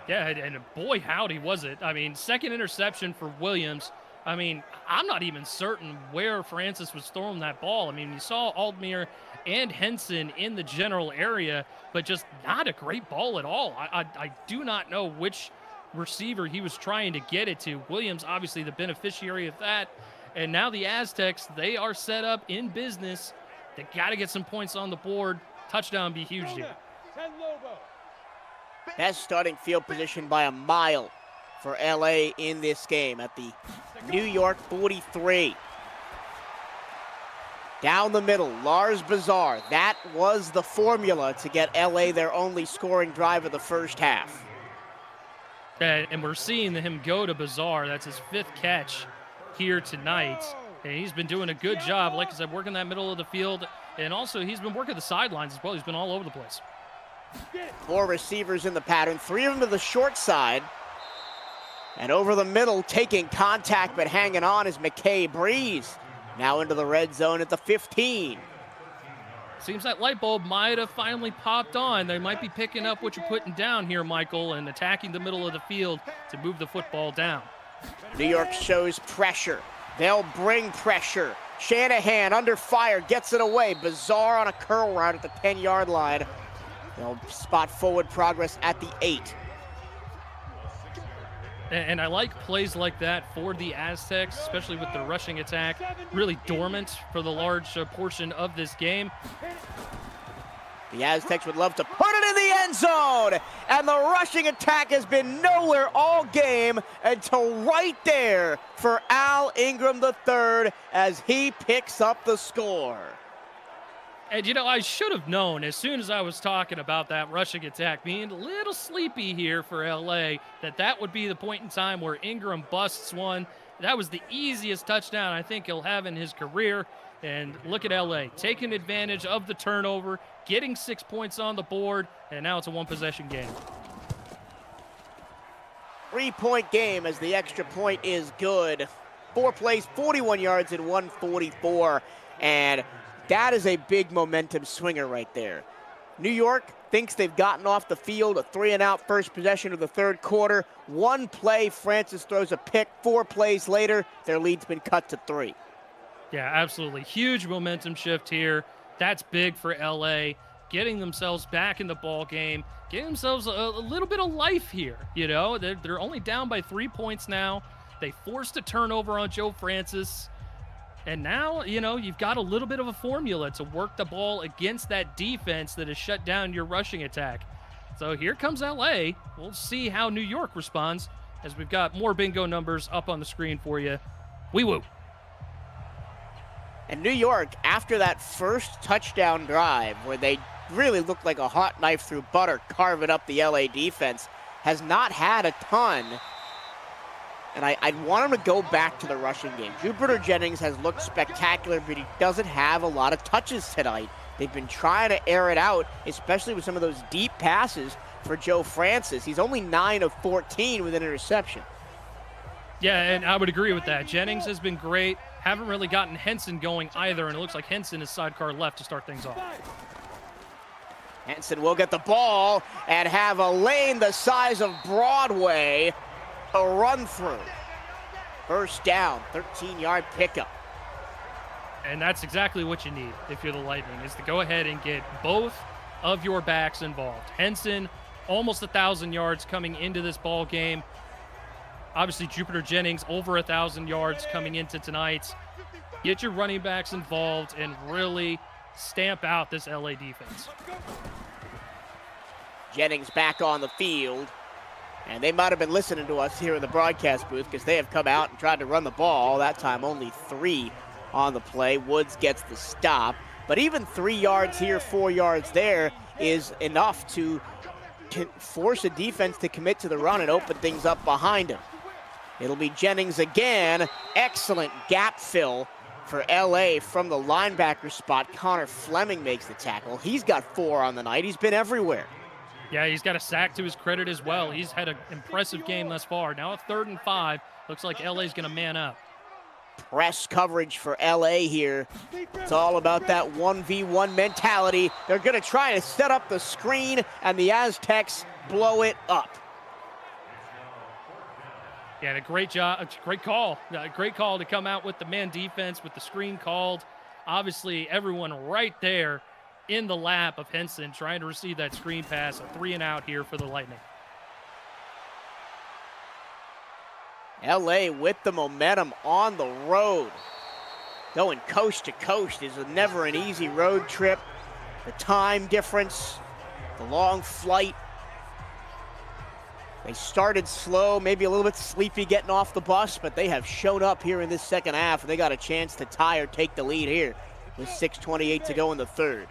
Yeah, and boy, howdy was it. I mean, second interception for Williams. I mean, I'm not even certain where Francis was throwing that ball. I mean, you saw Aldmere and Henson in the general area, but just not a great ball at all. I do not know which receiver he was trying to get it to. Williams, obviously the beneficiary of that. And now the Aztecs, they are set up in business. They got to get some points on the board. Touchdown be huge here. Best starting field position by a mile for LA in this game at the New York 43. Down the middle, Lars Bazar. That was the formula to get LA their only scoring drive of the first half. And we're seeing him go to Bazar. That's his 5th catch here tonight. And he's been doing a good job, like I said, working that middle of the field. And also, he's been working the sidelines as well. He's been all over the place. 4 receivers in the pattern, 3 of them to the short side. And over the middle, taking contact but hanging on is McKay Breeze. Now into the red zone at the 15. Seems that light bulb might have finally popped on. They might be picking up what you're putting down here, Michael, and attacking the middle of the field to move the football down. New York shows pressure. They'll bring pressure. Shanahan under fire, gets it away. Bazar on a curl route at the 10-yard line. They'll spot forward progress at the 8. And I like plays like that for the Aztecs, especially with the rushing attack really dormant for the large portion of this game. The Aztecs would love to put it in the end zone, and the rushing attack has been nowhere all game until right there for Al Ingram III as he picks up the score. And, you know, I should have known as soon as I was talking about that rushing attack being a little sleepy here for LA, that would be the point in time where Ingram busts one. That was the easiest touchdown I think he'll have in his career. And look at LA taking advantage of the turnover, getting 6 points on the board, and now it's a one-possession game. 3-point game as the extra point is good. 4 plays, 41 yards and 144, and that is a big momentum swinger right there. New York thinks they've gotten off the field, a 3-and-out first possession of the third quarter. 1 play, Francis throws a pick. 4 plays later, their lead's been cut to 3. Yeah, absolutely. Huge momentum shift here. That's big for LA, getting themselves back in the ball game, getting themselves a little bit of life here. You know, they're only down by 3 points now. They forced a turnover on Joe Francis. And now, you know, you've got a little bit of a formula to work the ball against that defense that has shut down your rushing attack. So here comes LA. We'll see how New York responds as we've got more bingo numbers up on the screen for you. Wee woo. And New York, after that first touchdown drive where they really looked like a hot knife through butter carving up the LA defense, has not had a ton. And I'd want him to go back to the rushing game. Jupiter Jennings has looked spectacular, but he doesn't have a lot of touches tonight. They've been trying to air it out, especially with some of those deep passes for Joe Francis. He's only 9 of 14 with an interception. Yeah, and I would agree with that. Jennings has been great. Haven't really gotten Henson going either, and it looks like Henson is sidecar left to start things off. Henson will get the ball and have a lane the size of Broadway to run through. First down, 13-yard pickup. And that's exactly what you need if you're the Lightning, is to go ahead and get both of your backs involved. Henson, almost 1,000 yards coming into this ball game. Obviously, Jupiter Jennings, over 1,000 yards coming into tonight. Get your running backs involved and really stamp out this LA defense. Jennings back on the field. And they might have been listening to us here in the broadcast booth because they have come out and tried to run the ball. That time only 3 on the play. Woods gets the stop. But even 3 yards here, 4 yards there is enough to force a defense to commit to the run and open things up behind him. It'll be Jennings again. Excellent gap fill for LA from the linebacker spot. Connor Fleming makes the tackle. He's got 4 on the night. He's been everywhere. Yeah, he's got a sack to his credit as well. He's had an impressive game thus far. Now a 3rd and 5. Looks like LA's going to man up. Press coverage for LA here. It's all about that 1v1 mentality. They're going to try to set up the screen, and the Aztecs blow it up. Yeah, a great job, a great call. A great call to come out with the man defense, with the screen called. Obviously, everyone right there in the lap of Henson trying to receive that screen pass. A 3-and-out here for the Lightning. LA with the momentum on the road. Going coast to coast is never an easy road trip. The time difference, the long flight. They started slow, maybe a little bit sleepy getting off the bus, but they have shown up here in this second half, and they got a chance to tie or take the lead here with 6:28 to go in the third.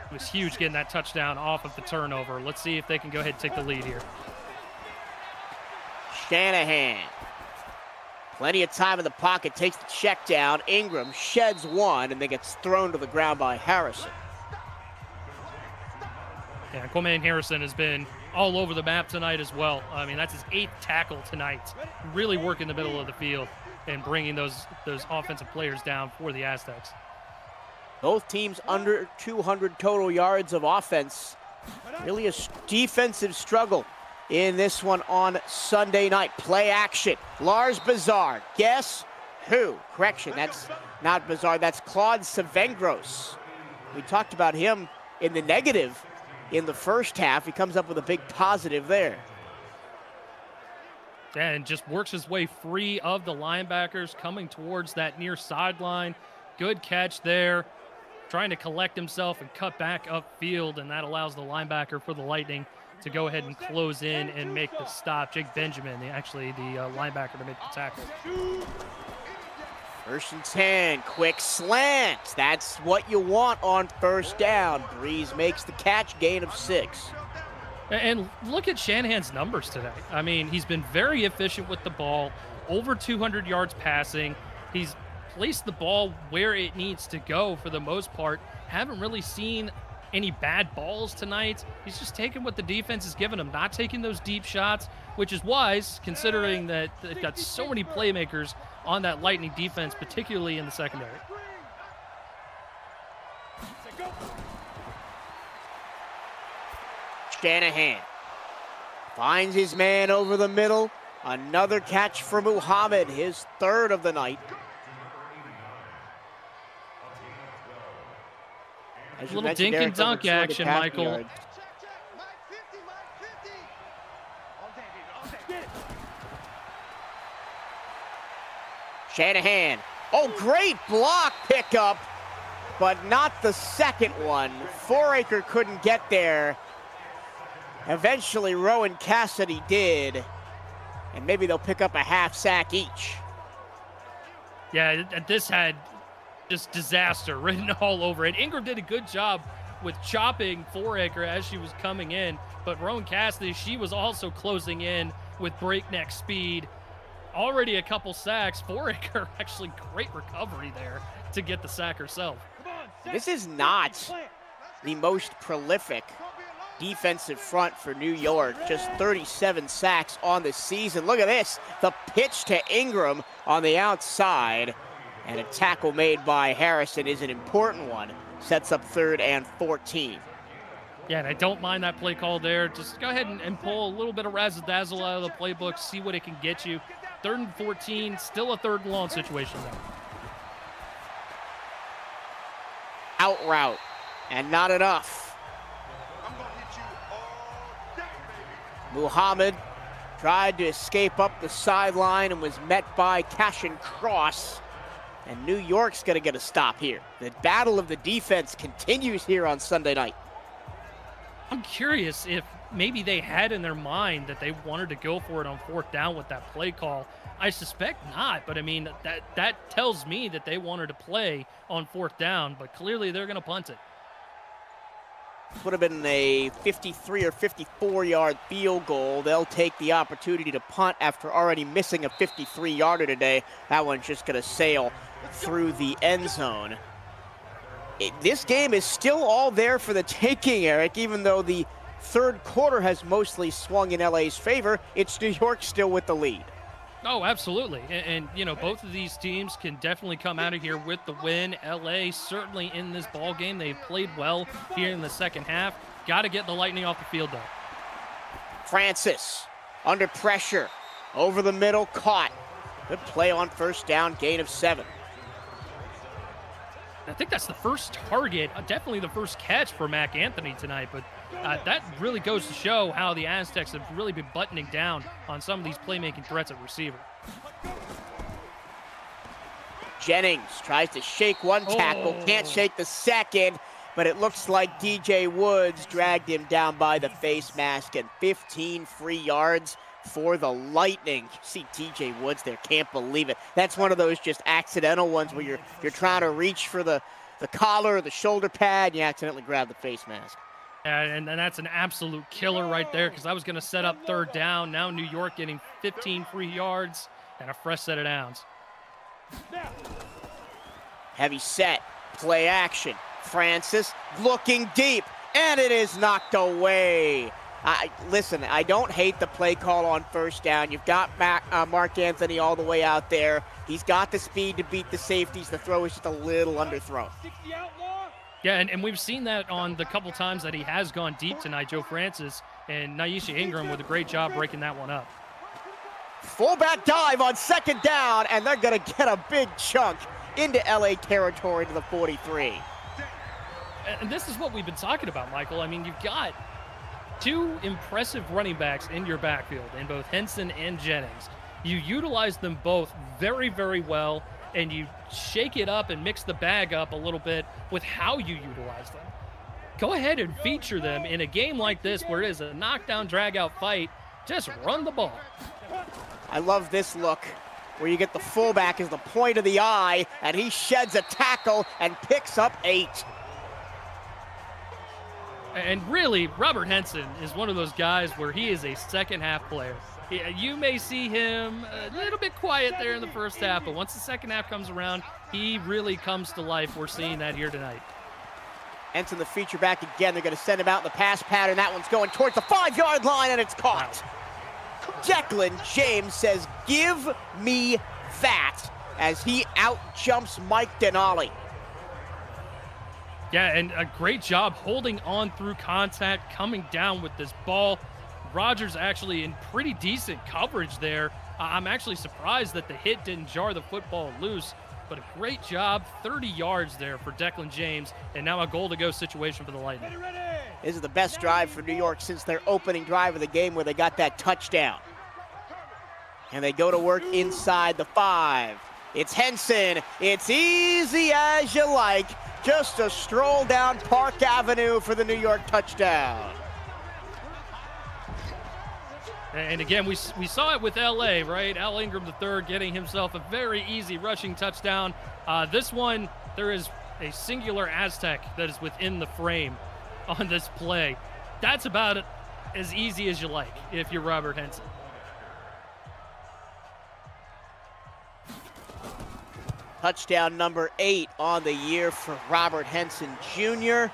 It was huge getting that touchdown off of the turnover. Let's see if they can go ahead and take the lead here. Shanahan. Plenty of time in the pocket, takes the check down. Ingram sheds one and then gets thrown to the ground by Harrison. Yeah, Quamaine Harrison has been all over the map tonight as well. I mean, that's his 8th tackle tonight. Really working the middle of the field and bringing those offensive players down for the Aztecs. Both teams under 200 total yards of offense. Really a defensive struggle in this one on Sunday night. Play action. Lars Bazar. Guess who? Correction, that's not Bazar. That's Claude Savengros. We talked about him in the negative in the first half. He comes up with a big positive there. And just works his way free of the linebackers coming towards that near sideline. Good catch there. Trying to collect himself and cut back upfield, and that allows the linebacker for the Lightning to go ahead and close in and make the stop. Jake Benjamin, the linebacker, to make the tackle. 1st and 10, quick slant. That's what you want on 1st down. Breeze makes the catch, gain of 6. And look at Shanahan's numbers today. I mean, he's been very efficient with the ball, over 200 yards passing. He's placed the ball where it needs to go for the most part. Haven't really seen any bad balls tonight. He's just taking what the defense is giving him, not taking those deep shots, which is wise considering that they've got so many playmakers on that Lightning defense, particularly in the secondary. Shanahan finds his man over the middle. Another catch for Muhammad, his 3rd of the night. A little dink and dunk action, Michael. Shanahan, oh, great block pickup, but not the second one. Foraker couldn't get there. Eventually, Rowan Cassidy did, and maybe they'll pick up a half sack each. Yeah, this had just disaster written all over it. Ingram did a good job with chopping Foraker as she was coming in, but Rowan Cassidy, she was also closing in with breakneck speed. Already a couple sacks. Foraker, actually great recovery there to get the sack herself. This is not the most prolific defensive front for New York. Just 37 sacks on the season. Look at this. The pitch to Ingram on the outside. And a tackle made by Harrison is an important one. Sets up 3rd and 14. Yeah, and I don't mind that play call there. Just go ahead and pull a little bit of razzle-dazzle out of the playbook, see what it can get you. 3rd and 14, still a 3rd and long situation though. Out route, and not enough. Muhammad tried to escape up the sideline and was met by Cashin Cross. And New York's going to get a stop here. The battle of the defense continues here on Sunday night. I'm curious if maybe they had in their mind that they wanted to go for it on 4th down with that play call. I suspect not, but I mean, that tells me that they wanted to play on 4th down, but clearly they're going to punt it. This would have been a 53 or 54-yard field goal. They'll take the opportunity to punt after already missing a 53-yarder today. That one's just going to sail through the end zone. This game is still all there for the taking, Eric, even though the 3rd quarter has mostly swung in LA's favor. It's New York still with the lead. Oh, absolutely. And you know, both of these teams can definitely come out of here with the win. LA certainly in this ball game. They played well here in the second half. Got to get the Lightning off the field, though. Francis under pressure. Over the middle, caught. Good play on 1st down, gain of 7. I think that's the first target, definitely the first catch for Mac Anthony tonight, but that really goes to show how the Aztecs have really been buttoning down on some of these playmaking threats at receiver. Jennings tries to shake one tackle, can't shake the second, but it looks like DJ Woods dragged him down by the face mask, and 15 free yards for the Lightning. You see DJ Woods there, can't believe it. That's one of those just accidental ones where you're trying to reach for the collar or the shoulder pad, and you accidentally grab the face mask. And that's an absolute killer right there, because I was going to set up 3rd down. Now New York getting 15 free yards and a fresh set of downs. Heavy set, play action. Francis looking deep, and it is knocked away. Listen, I don't hate the play call on 1st down. You've got Mark Anthony all the way out there. He's got the speed to beat the safeties. The throw is just a little underthrown. Yeah, and we've seen that on the couple times that he has gone deep tonight, Joe Francis, and Naisha Ingram with a great job breaking that one up. Fullback dive on 2nd down, and they're going to get a big chunk into LA territory to the 43. And this is what we've been talking about, Michael. I mean, you've got two impressive running backs in your backfield, in both Henson and Jennings. You utilize them both very, very well, and you shake it up and mix the bag up a little bit with how you utilize them. Go ahead and feature them in a game like this where it is a knockdown, drag-out fight. Just run the ball. I love this look where you get the fullback as the point of the eye, and he sheds a tackle and picks up 8. And really, Robert Henson is one of those guys where he is a second-half player. You may see him a little bit quiet there in the first half, but once the second half comes around, he really comes to life. We're seeing that here tonight. Henson, the feature back again. They're going to send him out in the pass pattern. That one's going towards the 5-yard line, and it's caught. Declan James says, "Give me that," as he out-jumps Mike Denali. Yeah, and a great job holding on through contact, coming down with this ball. Rodgers actually in pretty decent coverage there. I'm actually surprised that the hit didn't jar the football loose, but a great job, 30 yards there for Declan James, and now a goal-to-go situation for the Lightning. This is the best drive for New York since their opening drive of the game where they got that touchdown. And they go to work inside the 5. It's Henson. It's easy as you like. Just a stroll down Park Avenue for the New York touchdown. And again, we saw it with LA, right? Al Ingram III getting himself a very easy rushing touchdown. This one, there is a singular Aztec that is within the frame on this play. That's about as easy as you like if you're Robert Henson. Touchdown number 8 on the year for Robert Henson Jr.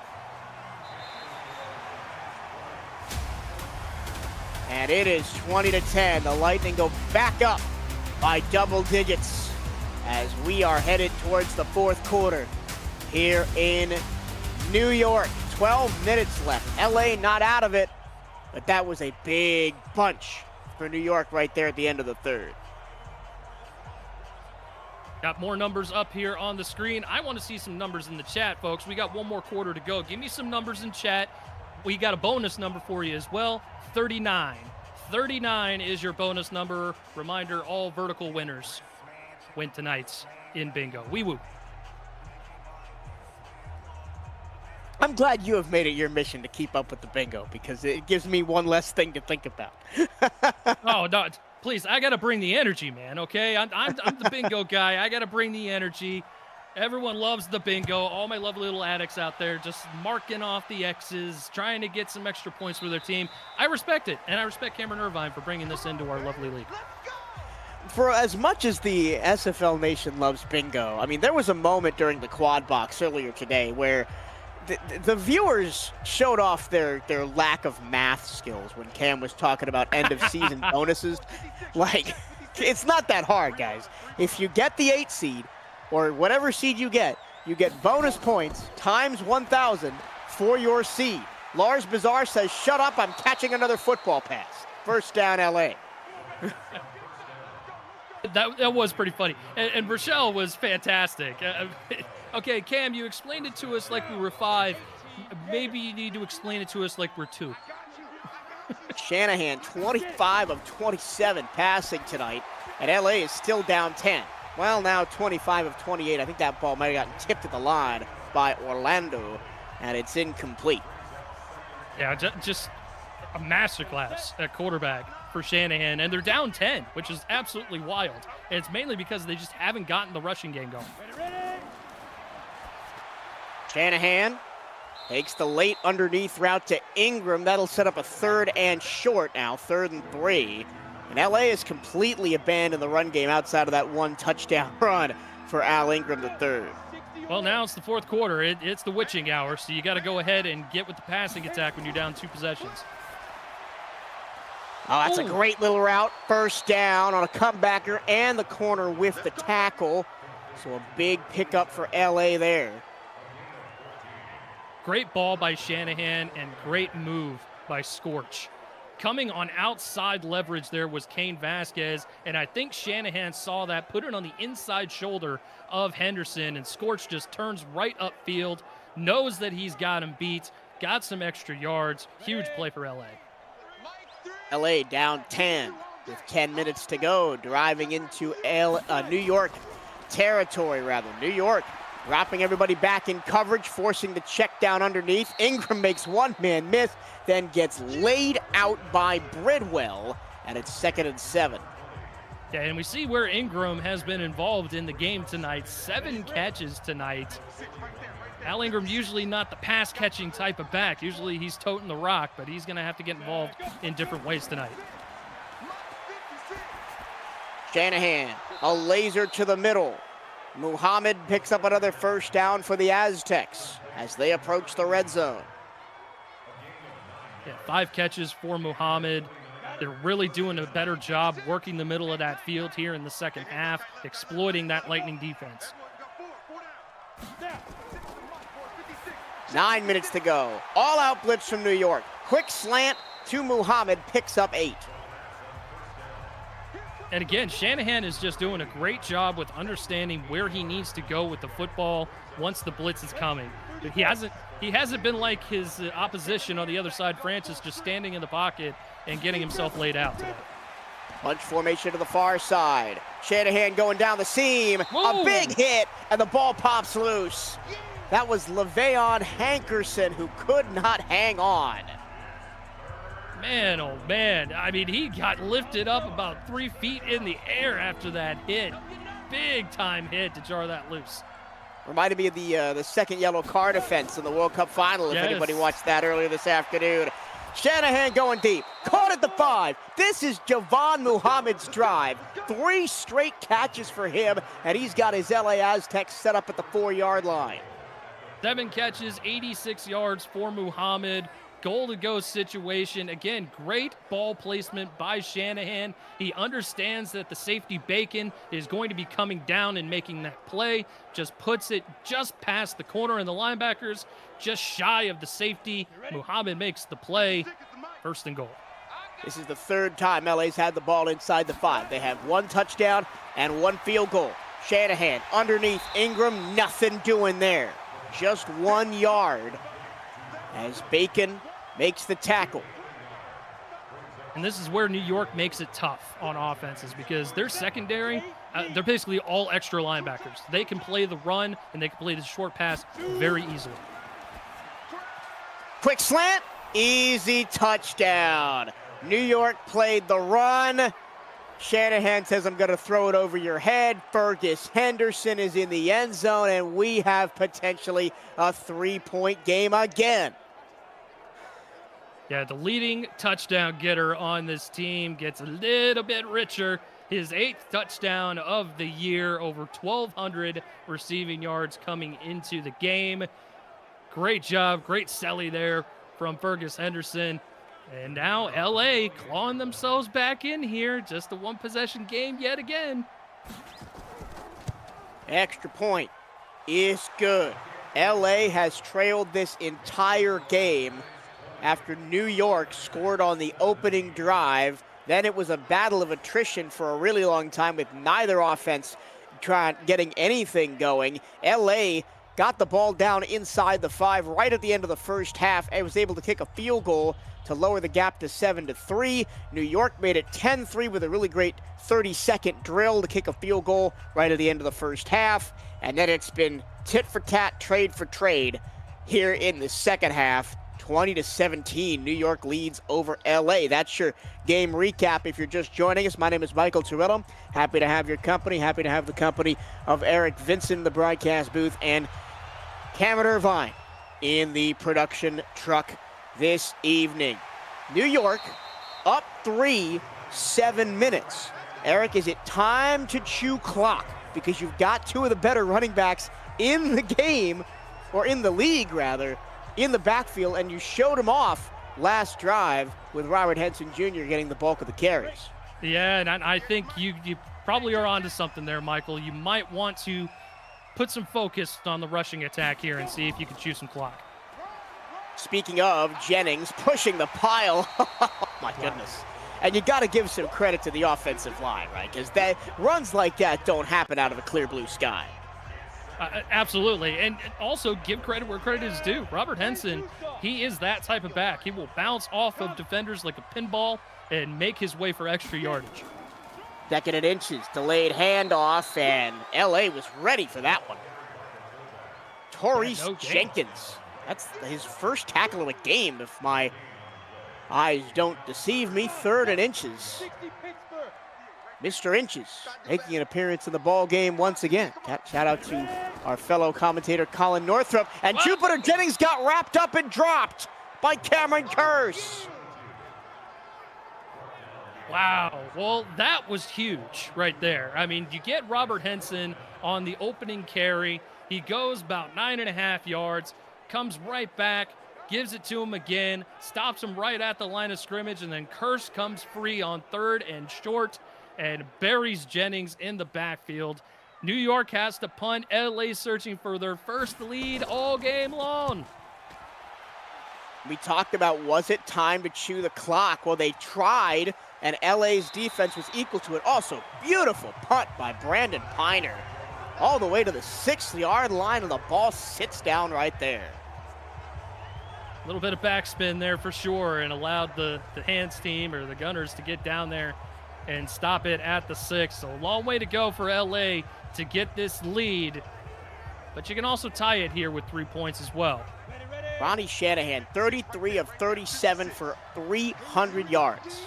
And it is 20-10. The Lightning go back up by double digits as we are headed towards the fourth quarter here in New York. 12 minutes left. LA not out of it, but that was a big bunch for New York right there at the end of the third. Got more numbers up here on the screen. I want to see some numbers in the chat, folks. We got one more quarter to go. Give me some numbers in chat. We got a bonus number for you as well, 39. 39 is your bonus number. Reminder, all vertical winners win tonight's in bingo. Wee woo. I'm glad you have made it your mission to keep up with the bingo because it gives me one less thing to think about. Oh, no. Please, I got to bring the energy, man, okay? I'm the bingo guy. I got to bring the energy. Everyone loves the bingo. All my lovely little addicts out there just marking off the X's, trying to get some extra points for their team. I respect it, and I respect Cameron Irvine for bringing this into our lovely league. For as much as the SFL Nation loves bingo, I mean, there was a moment during the quad box earlier today where the viewers showed off their lack of math skills when Cam was talking about end-of-season bonuses. Like, it's not that hard, guys. If you get the 8 seed, or whatever seed you get bonus points times 1,000 for your seed. Lars Bizarre says, "Shut up, I'm catching another football pass." First down, LA. That was pretty funny. And Rochelle was fantastic. Okay, Cam, you explained it to us like we were 5. Maybe you need to explain it to us like we're 2. Shanahan, 25 of 27 passing tonight, and LA is still down 10. Well, now 25 of 28. I think that ball might have gotten tipped at the line by Orlando, and it's incomplete. Yeah, just a masterclass at quarterback for Shanahan, and they're down 10, which is absolutely wild. And it's mainly because they just haven't gotten the rushing game going. Shanahan takes the late underneath route to Ingram. That'll set up a 3rd and short now, 3rd and 3. And LA has completely abandoned the run game outside of that one touchdown run for Al Ingram III. Well, now it's the fourth quarter. It's the witching hour, so you got to go ahead and get with the passing attack when you're down 2 possessions. Oh, that's a great little route. First down on a comebacker, and the corner with the tackle. So a big pickup for LA there. Great ball by Shanahan and great move by Scorch. Coming on outside leverage there was Kane Vasquez, and I think Shanahan saw that, put it on the inside shoulder of Henderson, and Scorch just turns right upfield, knows that he's got him beat, got some extra yards. Huge play for LA. LA down 10 with 10 minutes to go, driving into New York territory, rather. New York dropping everybody back in coverage, forcing the check down underneath. Ingram makes one-man miss, then gets laid out by Bridwell, and it's 2nd and 7. Yeah, and we see where Ingram has been involved in the game tonight. 7 catches tonight. Al Ingram usually not the pass-catching type of back. Usually he's toting the rock, but he's going to have to get involved in different ways tonight. Shanahan, a laser to the middle. Muhammad picks up another first down for the Aztecs as they approach the red zone. Yeah, 5 catches for Muhammad. They're really doing a better job working the middle of that field here in the second half, exploiting that Lightning defense. 9 minutes to go. All-out blitz from New York. Quick slant to Muhammad, picks up 8. And again, Shanahan is just doing a great job with understanding where he needs to go with the football once the blitz is coming. He hasn't been like his opposition on the other side, Francis, just standing in the pocket and getting himself laid out today. Bunch formation to the far side. Shanahan going down the seam. Whoa. A big hit, and the ball pops loose. That was LeVeon Hankerson, who could not hang on. Man, oh man. I mean, he got lifted up about 3 feet in the air after that hit. Big time hit to jar that loose. Reminded me of the second yellow card offense in the World Cup final, if anybody watched that earlier this afternoon. Shanahan going deep, caught at the 5. This is Javon Muhammad's drive. 3 straight catches for him, and he's got his LA Aztecs set up at the 4-yard line. 7 catches, 86 yards for Muhammad. Goal to go situation. Again, great ball placement by Shanahan. He understands that the safety Bacon is going to be coming down and making that play. Just puts it just past the corner, and the linebackers just shy of the safety. Muhammad makes the play. 1st and goal. This is the 3rd time LA's had the ball inside the 5. They have 1 touchdown and 1 field goal. Shanahan underneath Ingram, nothing doing there. Just 1 yard as Bacon makes the tackle. And this is where New York makes it tough on offenses because their secondary, they're basically all extra linebackers. They can play the run and they can play the short pass very easily. Quick slant, easy touchdown. New York played the run. Shanahan says, I'm going to throw it over your head. Fergus Henderson is in the end zone, and we have potentially a 3-point game again. Yeah, the leading touchdown getter on this team gets a little bit richer. His 8th touchdown of the year, over 1,200 receiving yards coming into the game. Great job, great celly there from Fergus Henderson. And now LA clawing themselves back in here. Just a 1-possession game yet again. Extra point is good. LA has trailed this entire game after New York scored on the opening drive. Then it was a battle of attrition for a really long time with neither offense getting anything going. LA got the ball down inside the 5 right at the end of the first half and was able to kick a field goal to lower the gap to 7-3. New York made it 10-3 with a really great 30-second drill to kick a field goal right at the end of the first half. And then it's been tit for tat, trade for trade here in the second half. 20-17, New York leads over LA. That's your game recap. If you're just joining us, my name is Michael Torello. Happy to have your company. Happy to have the company of Eric Vincent in the broadcast booth and Cameron Irvine in the production truck this evening. New York up 3, 7 minutes. Eric, is it time to chew clock? Because you've got 2 of the better running backs in the game, or in the league rather, in the backfield, and you showed him off last drive with Robert Henson Jr. getting the bulk of the carries. Yeah, and I think you probably are onto something there, Michael. You might want to put some focus on the rushing attack here and see if you can chew some clock. Speaking of, Jennings pushing the pile. Oh, my goodness. And you got to give some credit to the offensive line, right? Because runs like that don't happen out of a clear blue sky. Absolutely. And also give credit where credit is due. Robert Henson, he is that type of back. He will bounce off of defenders like a pinball and make his way for extra yardage. Second and inches, delayed handoff, and LA was ready for that one. Maurice Jenkins. That's his first tackle of the game, if my eyes don't deceive me. Third and inches. Mr. Inches making an appearance in the ball game once again. Shout out to our fellow commentator Colin Northrup. And Jupiter Jennings got wrapped up and dropped by Cameron Curse. Wow, well, that was huge right there. I mean, you get Robert Henson on the opening carry. He goes about 9.5 yards, comes right back, gives it to him again, stops him right at the line of scrimmage, and then Curse comes free on third and short and buries Jennings in the backfield. New York has to punt. LA searching for their first lead all game long. We talked about, was it time to chew the clock? Well, they tried, and LA's defense was equal to it. Also, beautiful punt by Brandon Piner. All the way to the 6-yard line, and the ball sits down right there. A little bit of backspin there for sure, and allowed the hands team or the Gunners to get down there and stop it at the 6. So a long way to go for LA to get this lead, but you can also tie it here with 3 points as well. Ronnie Shanahan, 33 of 37 for 300 yards.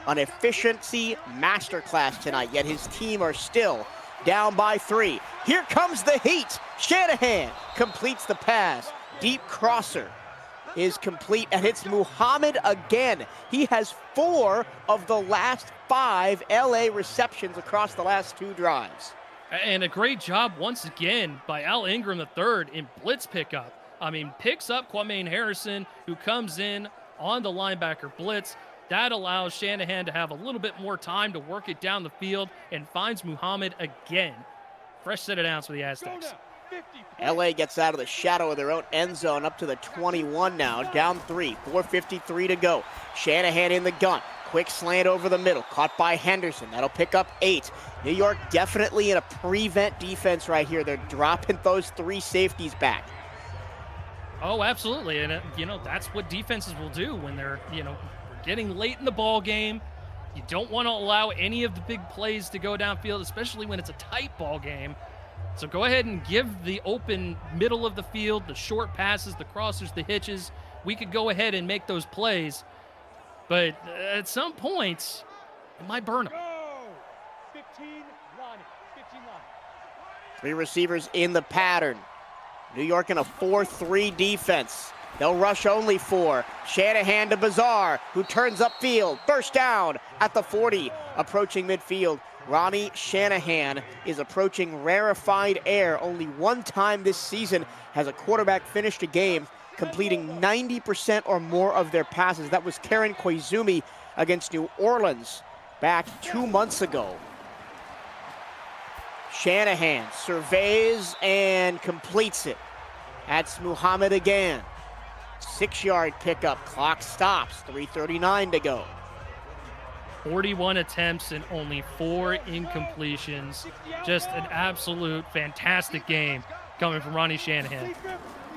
An efficiency masterclass tonight, yet his team are still down by 3. Here comes the heat. Shanahan completes the pass. Deep crosser is complete, and it's Muhammad again. He has 4 of the last 5 LA receptions across the last 2 drives. And a great job once again by Al Ingram III in blitz pickup. I mean, picks up Kwame Harrison, who comes in on the linebacker blitz. That allows Shanahan to have a little bit more time to work it down the field and finds Muhammad again. Fresh set of downs for the Aztecs. LA gets out of the shadow of their own end zone up to the 21 now, down 3, 4:53 to go. Shanahan in the gun, quick slant over the middle, caught by Henderson. That'll pick up 8. New York definitely in a prevent defense right here. They're dropping those 3 safeties back. Oh, absolutely, and that's what defenses will do when they're, we're getting late in the ball game. You don't want to allow any of the big plays to go downfield, especially when it's a tight ball game. So go ahead and give the open middle of the field, the short passes, the crossers, the hitches. We could go ahead and make those plays, but at some point, it might burn them. 15 line, 15 line. 3 receivers in the pattern. New York in a 4-3 defense. They'll rush only 4. Shanahan to Bazaar, who turns upfield. First down at the 40, approaching midfield. Ronnie Shanahan is approaching rarefied air. Only one time this season has a quarterback finished a game completing 90% or more of their passes. That was Karen Koizumi against New Orleans back 2 months ago. Shanahan surveys and completes it. That's Muhammad again. 6-yard pickup, clock stops, 3:39 to go. 41 attempts and only 4 incompletions. Just an absolute fantastic game coming from Ronnie Shanahan.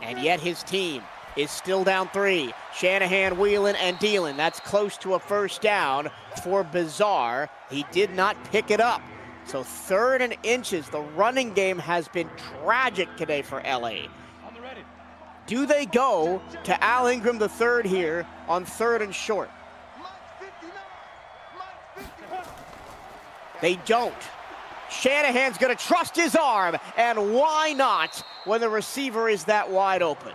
And yet his team is still down 3. Shanahan wheeling and dealing. That's close to a first down for Bazaar. He did not pick it up. So 3rd and inches. The running game has been tragic today for LA. Do they go to Al Ingram III here on 3rd and short? They don't. Shanahan's going to trust his arm, and why not when the receiver is that wide open?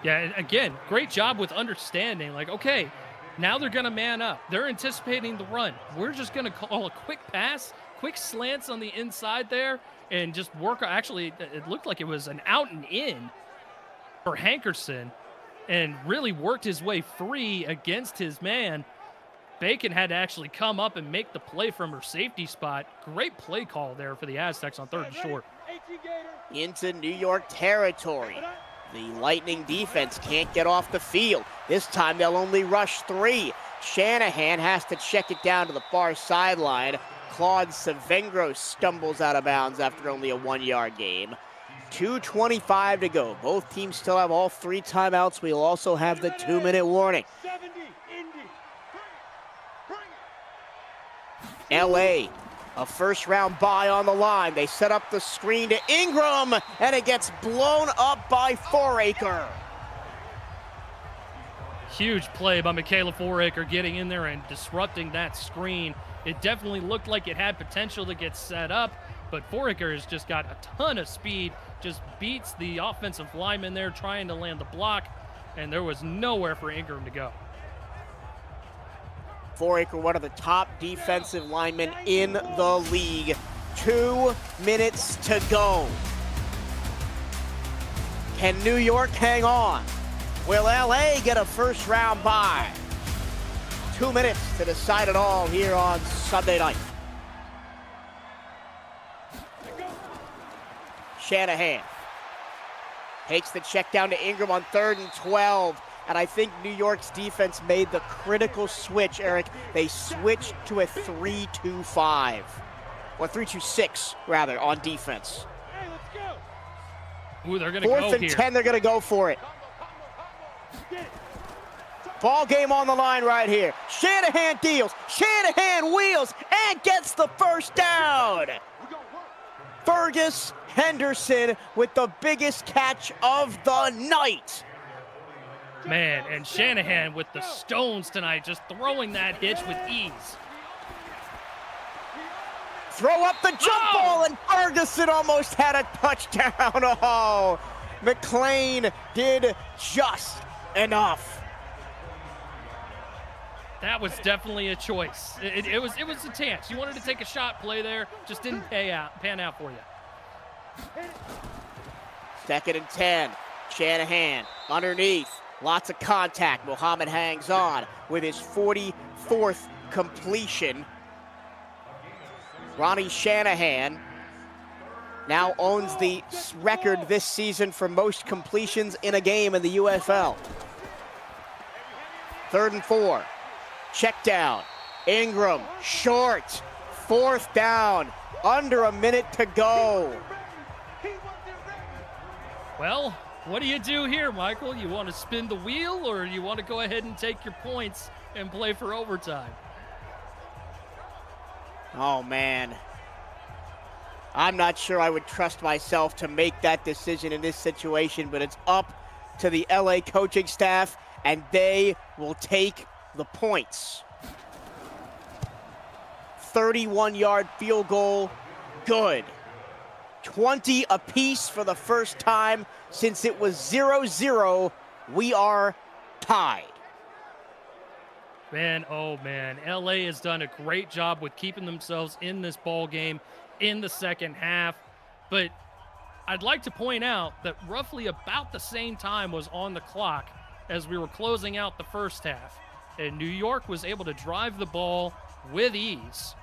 Yeah, and again, great job with understanding. Like, okay, now they're going to man up. They're anticipating the run. We're just going to call a quick pass, quick slants on the inside there, and just work. Actually, it looked like it was an out and in for Hankerson, and really worked his way free against his man. Bacon had to actually come up and make the play from her safety spot. Great play call there for the Aztecs on 3rd and short. Into New York territory. The Lightning defense can't get off the field. This time they'll only rush 3. Shanahan has to check it down to the far sideline. Claude Savengro stumbles out of bounds after only a 1-yard game. 2:25 to go. Both teams still have all 3 timeouts. We'll also have the 2-minute warning. 70, Indy. LA, a first-round bye on the line. They set up the screen to Ingram, and it gets blown up by Foraker. Huge play by Michaela Foraker getting in there and disrupting that screen. It definitely looked like it had potential to get set up, but Foraker has just got a ton of speed, just beats the offensive lineman there trying to land the block, and there was nowhere for Ingram to go. Foraker, one of the top defensive linemen in the league. 2 minutes to go. Can New York hang on? Will LA get a first-round bye? 2 minutes to decide it all here on Sunday night. Shanahan takes the check down to Ingram on 3rd and 12. And I think New York's defense made the critical switch, Eric. They switched to a 3-2-5. Or 3-2-6, rather, on defense. Hey, let's go. Ooh, they're going to go here. 4th and 10, they're going to go for it. Ball game on the line right here. Shanahan deals. Shanahan wheels and gets the first down. Fergus Henderson with the biggest catch of the night. Man, and Shanahan with the stones tonight, just throwing that hitch with ease. Throw up the jump ball, and Ferguson almost had a touchdown. Oh, McLean did just enough. That was definitely a choice. It was a chance. You wanted to take a shot play there, just didn't pan out for you. 2nd and 10. Shanahan underneath. Lots of contact. Muhammad hangs on with his 44th completion. Ronnie Shanahan now owns the record this season for most completions in a game in the UFL. 3rd and 4. Check down. Ingram short. 4th down. Under a minute to go. Well, what do you do here, Michael? You want to spin the wheel, or you want to go ahead and take your points and play for overtime? Oh, man. I'm not sure I would trust myself to make that decision in this situation, but it's up to the LA coaching staff, and they will take the points. 31-yard field goal, good. 20 apiece for the first time since it was 0-0. We are tied. Man, oh man, LA has done a great job with keeping themselves in this ball game in the second half. But I'd like to point out that roughly about the same time was on the clock as we were closing out the first half. And New York was able to drive the ball with ease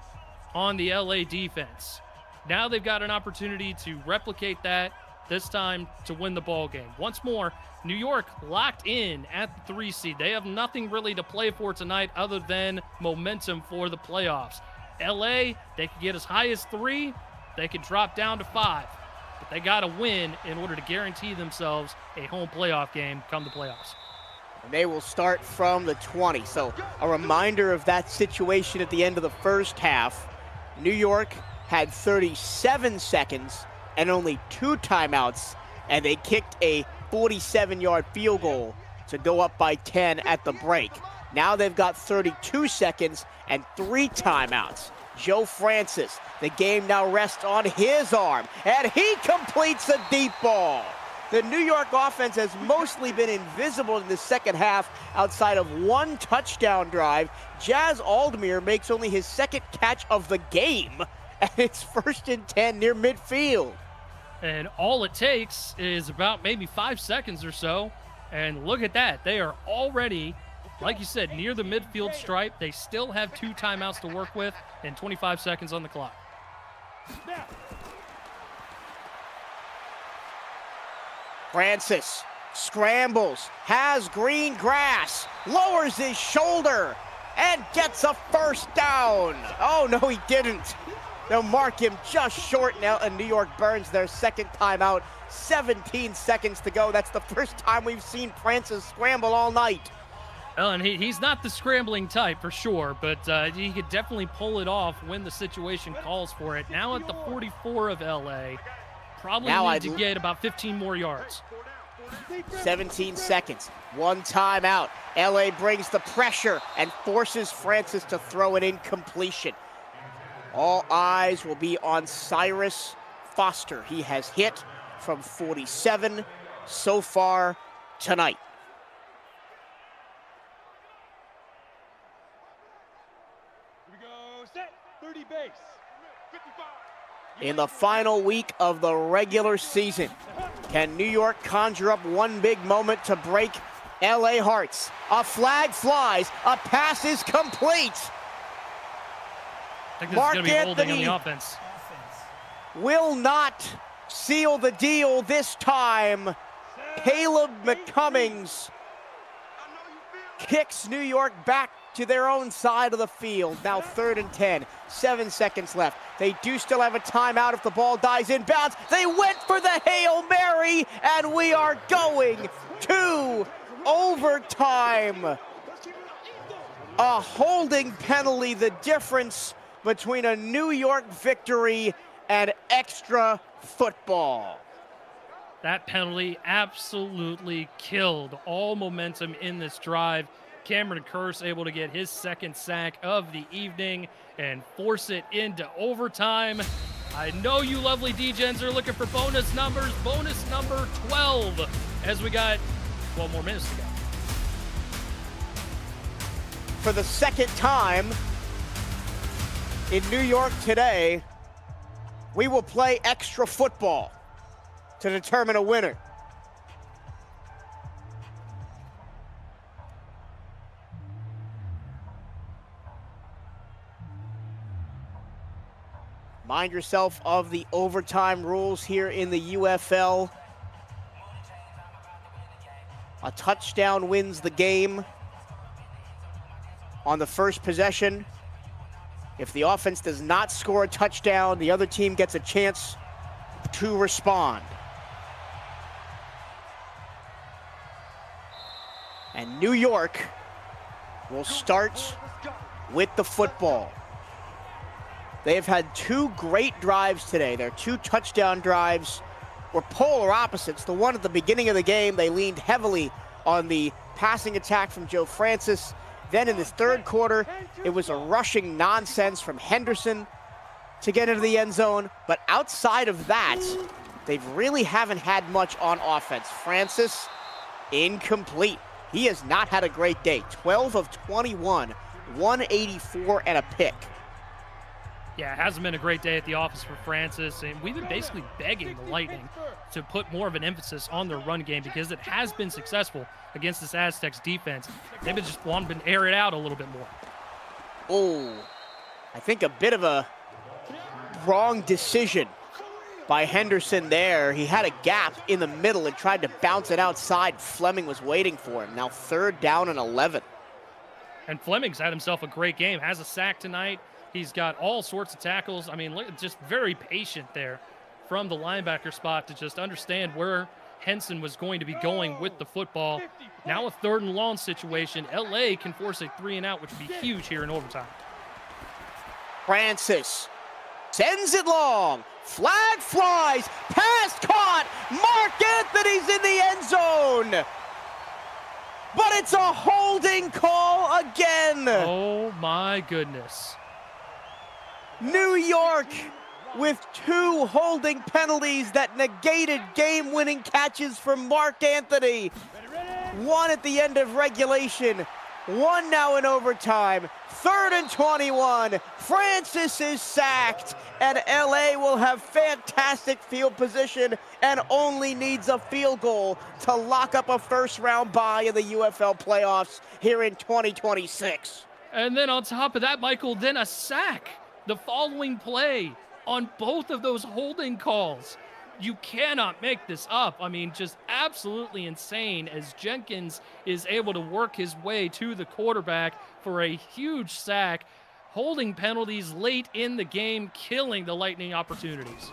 on the LA defense. Now they've got an opportunity to replicate that, this time to win the ball game. Once more, New York locked in at the 3 seed. They have nothing really to play for tonight other than momentum for the playoffs. LA, they could get as high as 3. They could drop down to 5. But they got to win in order to guarantee themselves a home playoff game come the playoffs. And they will start from the 20. So a reminder of that situation at the end of the first half. New York had 37 seconds and only 2 timeouts, and they kicked a 47-yard field goal to go up by 10 at the break. Now they've got 32 seconds and 3 timeouts. Joe Francis, the game now rests on his arm, and he completes a deep ball. The New York offense has mostly been invisible in the second half outside of 1 touchdown drive. Jazz Aldmere makes only his 2nd catch of the game, and it's 1st and 10 near midfield. And all it takes is about maybe 5 seconds or so. And look at that. They are already, like you said, near the midfield stripe. They still have 2 timeouts to work with and 25 seconds on the clock. Francis scrambles, has green grass, lowers his shoulder, and gets a first down. Oh, no, he didn't. They'll mark him just short now, and New York burns their second timeout. 17 seconds to go. That's the first time we've seen Francis scramble all night. Well, and he's not the scrambling type for sure, but he could definitely pull it off when the situation calls for it. Now at the 44 of LA, probably need to get about 15 more yards. 17 seconds, one timeout. LA brings the pressure and forces Francis to throw an incompletion. All eyes will be on Cyrus Foster. He has hit from 47 so far tonight. Here we go, set, 30 base. 55. In the final week of the regular season, can New York conjure up one big moment to break LA hearts? A flag flies, a pass is complete. I think this Mark is going to be holding on Anthony the offense. Will not seal the deal this time. Caleb McCummings kicks New York back to their own side of the field. Now 3rd and 10, 7 seconds left. They do still have a timeout if the ball dies in bounds. They went for the Hail Mary, and we are going to overtime. A holding penalty, the difference between a New York victory and extra football. That penalty absolutely killed all momentum in this drive. Cameron Curse able to get his second sack of the evening and force it into overtime. I know you lovely D-Gens are looking for bonus numbers. Bonus number 12 as we got 12 more minutes to go. For the second time in New York today, we will play extra football to determine a winner. Mind yourself of the overtime rules here in the UFL. A touchdown wins the game on the first possession. If the offense does not score a touchdown, the other team gets a chance to respond. And New York will start with the football. They have had two great drives today. Their two touchdown drives were polar opposites. The one at the beginning of the game, they leaned heavily on the passing attack from Joe Francis. Then in this third quarter, it was a rushing nonsense from Henderson to get into the end zone. But outside of that, they really haven't had much on offense. Francis, incomplete. He has not had a great day. 12 of 21, 184 and a pick. Yeah, it hasn't been a great day at the office for Francis, and we've been basically begging the Lightning to put more of an emphasis on their run game because it has been successful against this Aztecs defense. They've been just wanting to air it out a little bit more. Oh, I think a bit of a wrong decision by Henderson there. He had a gap in the middle and tried to bounce it outside. Fleming was waiting for him. Now 3rd down and 11. And Fleming's had himself a great game, has a sack tonight. He's got all sorts of tackles. I mean, just very patient there from the linebacker spot to just understand where Henson was going to be going with the football. Now a 3rd and long situation. LA can force a 3-and-out, which would be huge here in overtime. Francis sends it long. Flag flies. Pass caught. Mark Anthony's in the end zone. But it's a holding call again. Oh, my goodness. New York with 2 holding penalties that negated game-winning catches from Mark Anthony. One at the end of regulation, one now in overtime. 3rd and 21. Francis is sacked, and LA will have fantastic field position and only needs a field goal to lock up a first-round bye in the UFL playoffs here in 2026. And then on top of that, Michael, then a sack the following play on both of those holding calls. you cannot make this up. I mean, just absolutely insane as Jenkins is able to work his way to the quarterback for a huge sack, holding penalties late in the game, killing the Lightning opportunities.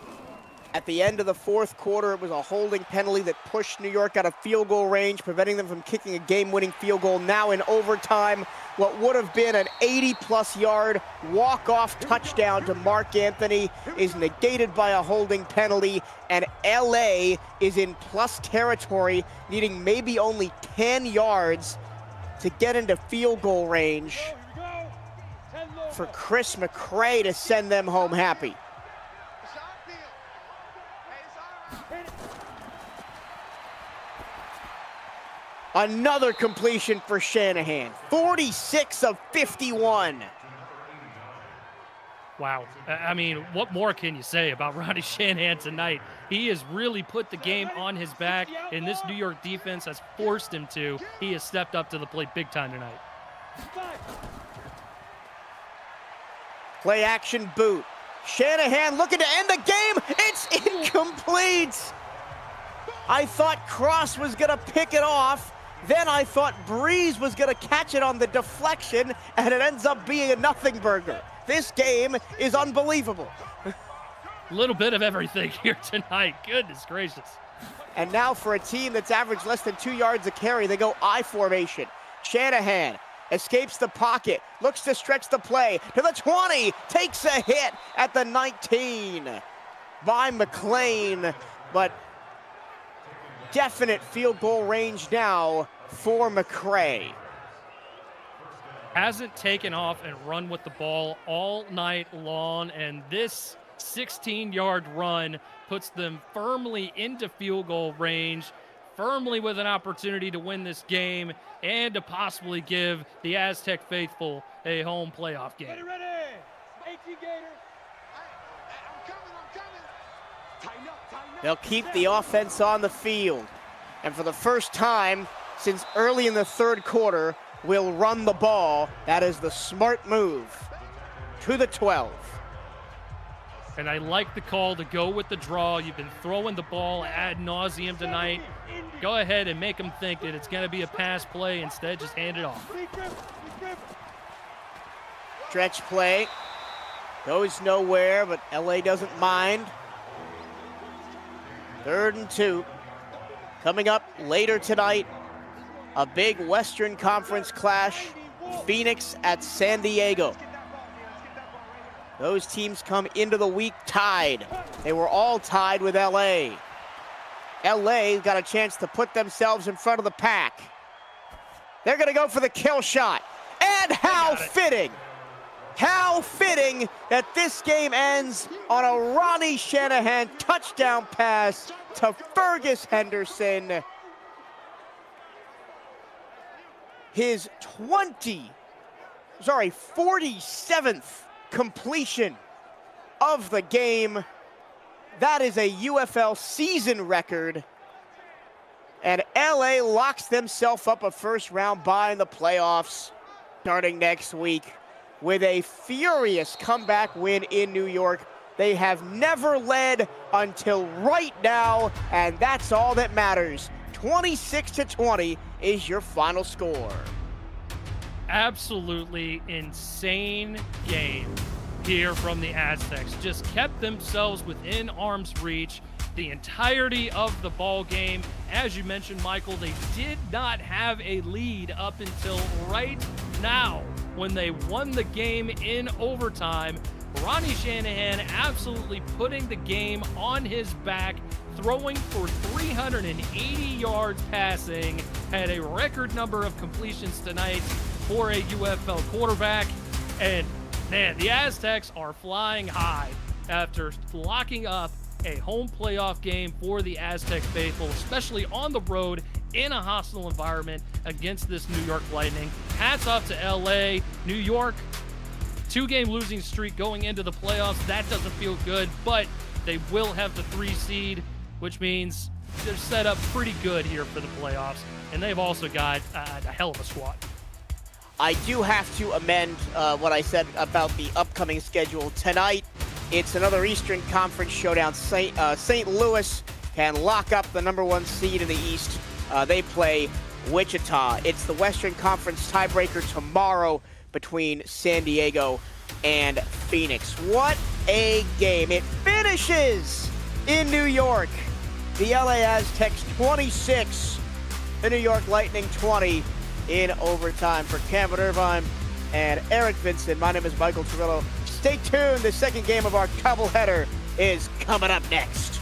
At the end of the fourth quarter, it was a holding penalty that pushed New York out of field goal range, preventing them from kicking a game-winning field goal. Now in overtime, what would have been an 80-plus yard walk-off touchdown to Mark Anthony is negated by a holding penalty, and LA is in plus territory, needing maybe only 10 yards to get into field goal range for Chris McCray to send them home happy. Another completion for Shanahan, 46 of 51. Wow. I mean, what more can you say about Ronnie Shanahan tonight? He has really put the game on his back, and this New York defense has forced him to. He has stepped up to the plate big time tonight. Play action boot. Shanahan looking to end the game. It's incomplete. I thought Cross was going to pick it off. Then I thought Breeze was going to catch it on the deflection, and it ends up being a nothing burger. This game is unbelievable. A little bit of everything here tonight. Goodness gracious. And now for a team that's averaged less than 2 yards a carry, they go I formation. Shanahan escapes the pocket, looks to stretch the play to the 20, takes a hit at the 19 by McLean, but definite field goal range now for McCray. Hasn't taken off and run with the ball all night long, and this 16-yard run puts them firmly into field goal range, firmly with an opportunity to win this game and to possibly give the Aztec faithful a home playoff game. Ready, ready. 18 Gators. I'm coming. Tighten up. They'll keep the offense on the field. And for the first time since early in the third quarter, will run the ball. That is the smart move to the 12. And I like the call to go with the draw. You've been throwing the ball ad nauseum tonight. Go ahead and make them think that it's going to be a pass play. Instead, just hand it off. Stretch play. Goes nowhere, but LA doesn't mind. 3rd and 2. Coming up later tonight, a big Western Conference clash. Phoenix at San Diego. Those teams come into the week tied. They were all tied with LA. LA got a chance to put themselves in front of the pack. They're gonna go for the kill shot. And how fitting! How fitting that this game ends on a Ronnie Shanahan touchdown pass to Fergus Henderson. His 47th completion of the game. That is a UFL season record. And LA locks themselves up a first-round bye in the playoffs starting next week with a furious comeback win in New York. They have never led until right now, and that's all that matters. 26-20 is your final score. Absolutely insane game here from the Aztecs. Just kept themselves within arm's reach the entirety of the ball game. As you mentioned, Michael, they did not have a lead up until right now when they won the game in overtime. Ronnie Shanahan absolutely putting the game on his back, throwing for 380 yards passing, had a record number of completions tonight for a UFL quarterback. And man, the Aztecs are flying high after locking up a home playoff game for the Aztec faithful, especially on the road in a hostile environment against this New York Lightning. Hats off to LA. New York, 2-game losing streak going into the playoffs. That doesn't feel good, but they will have the 3 seed, which means they're set up pretty good here for the playoffs. And they've also got a hell of a squad. I do have to amend what I said about the upcoming schedule. Tonight, It's another Eastern Conference showdown. St. Louis can lock up the #1 seed in the East. They play Wichita. It's the Western Conference tiebreaker tomorrow between San Diego and Phoenix. What a game. It finishes in New York. The LA Aztecs 26, the New York Lightning 20 in overtime. For Cameron Irvine and Eric Vincent, my name is Michael Torillo. Stay tuned. The second game of our doubleheader is coming up next.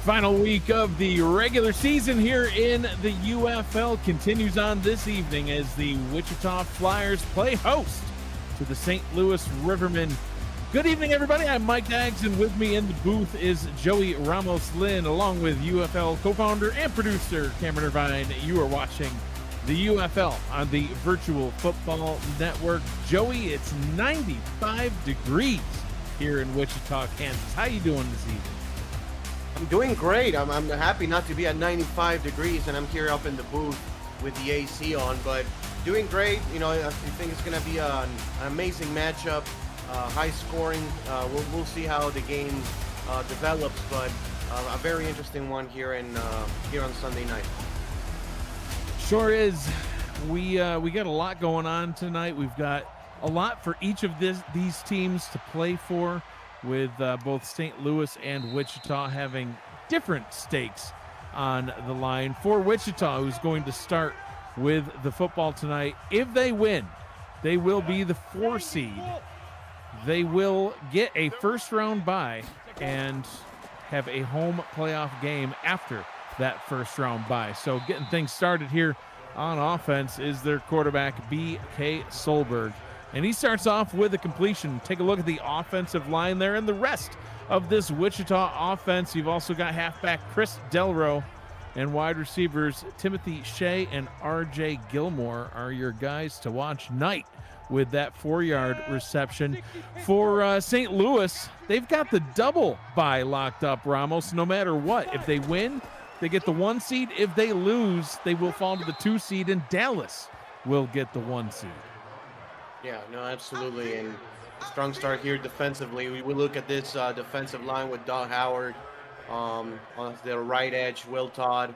Final week of the regular season here in the UFL continues on this evening as the Wichita Flyers play host to the St. Louis Rivermen. Good evening, everybody. I'm Mike Daggs, and with me in the booth is Joey Ramos-Lynn, along with UFL co-founder and producer Cameron Irvine. You are watching the UFL on the Virtual Football Network. Joey, it's 95 degrees here in Wichita, Kansas. How you doing this evening? I'm doing great. I'm happy not to be at 95 degrees, and I'm here up in the booth with the AC on, but doing great. You know, I think it's going to be an amazing matchup, high scoring. We'll see how the game develops, but a very interesting one here on Sunday night. Sure is. We got a lot going on tonight. We've got a lot for each of these teams to play for, with both St. Louis and Wichita having different stakes on the line. For Wichita, who's going to start with the football tonight, if they win, they will be the 4 seed. They will get a first-round bye and have a home playoff game after that first-round bye. So getting things started here on offense is their quarterback, B.K. Solberg. And he starts off with a completion. Take a look at the offensive line there and the rest of this Wichita offense. You've also got halfback Chris Delro and wide receivers Timothy Shea and R.J. Gilmore are your guys to watch night with that 4-yard reception. For St. Louis, they've got the double bye locked up, Ramos. No matter what, if they win, they get the 1 seed. If they lose, they will fall to the 2 seed, and Dallas will get the 1 seed. Yeah, no, absolutely. And strong start here defensively. We look at this defensive line with Doug Howard on the right edge, Will Todd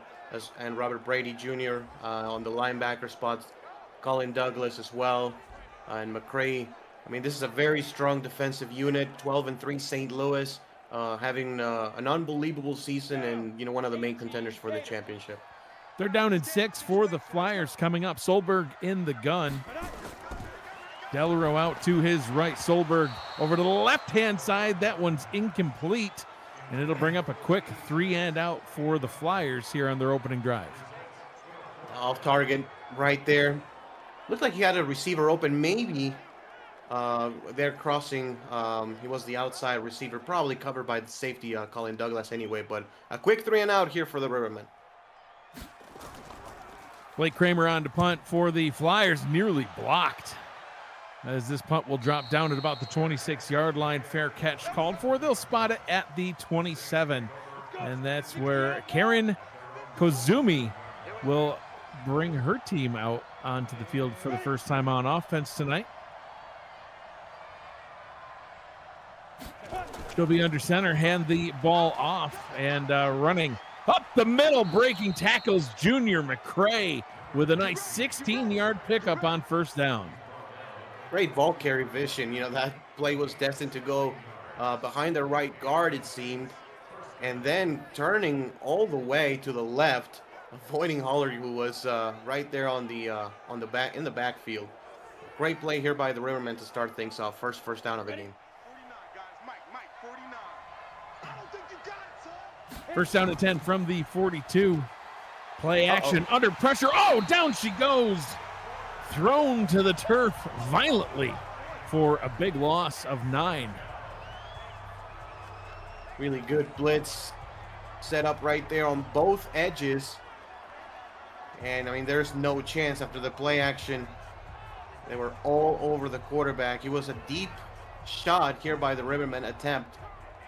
and Robert Brady Jr. On the linebacker spots, Colin Douglas as well, and McCray. I mean, this is a very strong defensive unit. 12-3 St. Louis, having an unbelievable season, and one of the main contenders for the championship. They're down in 6 for the Flyers coming up. Solberg in the gun. Delro out to his right. Solberg over to the left-hand side. That one's incomplete, and it'll bring up a quick 3-and-out for the Flyers here on their opening drive. Off target right there. Looked like he had a receiver open. Maybe they're crossing. He was the outside receiver, probably covered by the safety, Colin Douglas anyway. But a quick 3-and-out here for the Rivermen. Blake Kramer on to punt for the Flyers, nearly blocked, as this punt will drop down at about the 26-yard line. Fair catch called for. They'll spot it at the 27. And that's where Karen Kozumi will bring her team out onto the field for the first time on offense tonight. She'll be under center, hand the ball off, and running up the middle, breaking tackles, Junior McCray with a nice 16-yard pickup on first down. Great ball carry vision. That play was destined to go behind the right guard, it seemed, and then turning all the way to the left, avoiding Holler, who was right there in the backfield. Great play here by the Rivermen to start things off. First down of the game. First down at 10 from the 42. Play action under pressure. Oh, down she goes. Thrown to the turf violently for a big loss of 9. Really good blitz set up right there on both edges. And, I mean, there's no chance after the play action. They were all over the quarterback. It was a deep shot here by the Rivermen attempt,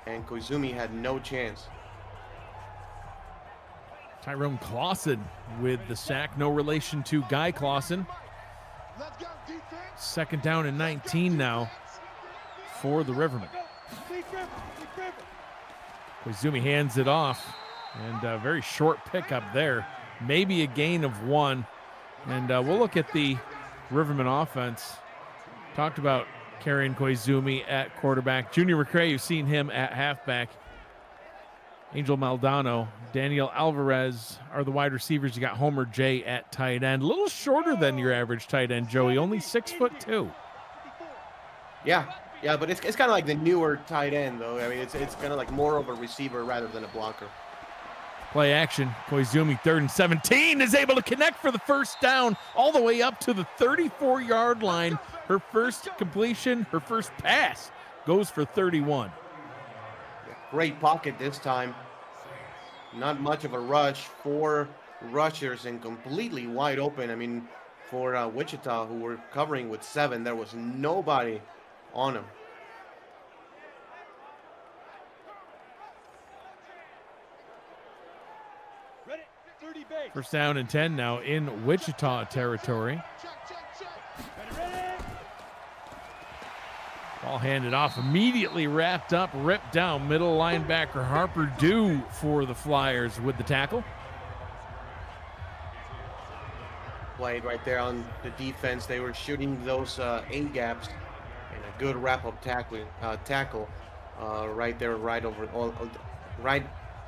and Koizumi had no chance. Tyrone Clausen with the sack. No relation to Guy Clausen. Second down and 19 now for the Rivermen. Koizumi hands it off, and a very short pickup there. Maybe a gain of 1. And we'll look at the Rivermen offense. Talked about Karen Koizumi at quarterback. Junior McCray, you've seen him at halfback. Angel Maldonado, Daniel Alvarez are the wide receivers. You got Homer J at tight end. A little shorter than your average tight end, Joey. Only 6'2". Yeah, but it's kind of like the newer tight end, though. I mean, it's kind of like more of a receiver rather than a blocker. Play action. Koizumi, 3rd and 17, is able to connect for the first down all the way up to the 34-yard line. Her first completion, her first pass goes for 31. Great pocket this time. Not much of a rush. 4 rushers and completely wide open. I mean, for Wichita, who were covering with 7, there was nobody on them. Ready, 30 base. First down and 10 now in Wichita territory. Ready. Ball handed off, immediately wrapped up, ripped down. Middle linebacker Harper Dew for the Flyers with the tackle. Played right there on the defense. They were shooting those A gaps, and a good wrap-up tackle right there, right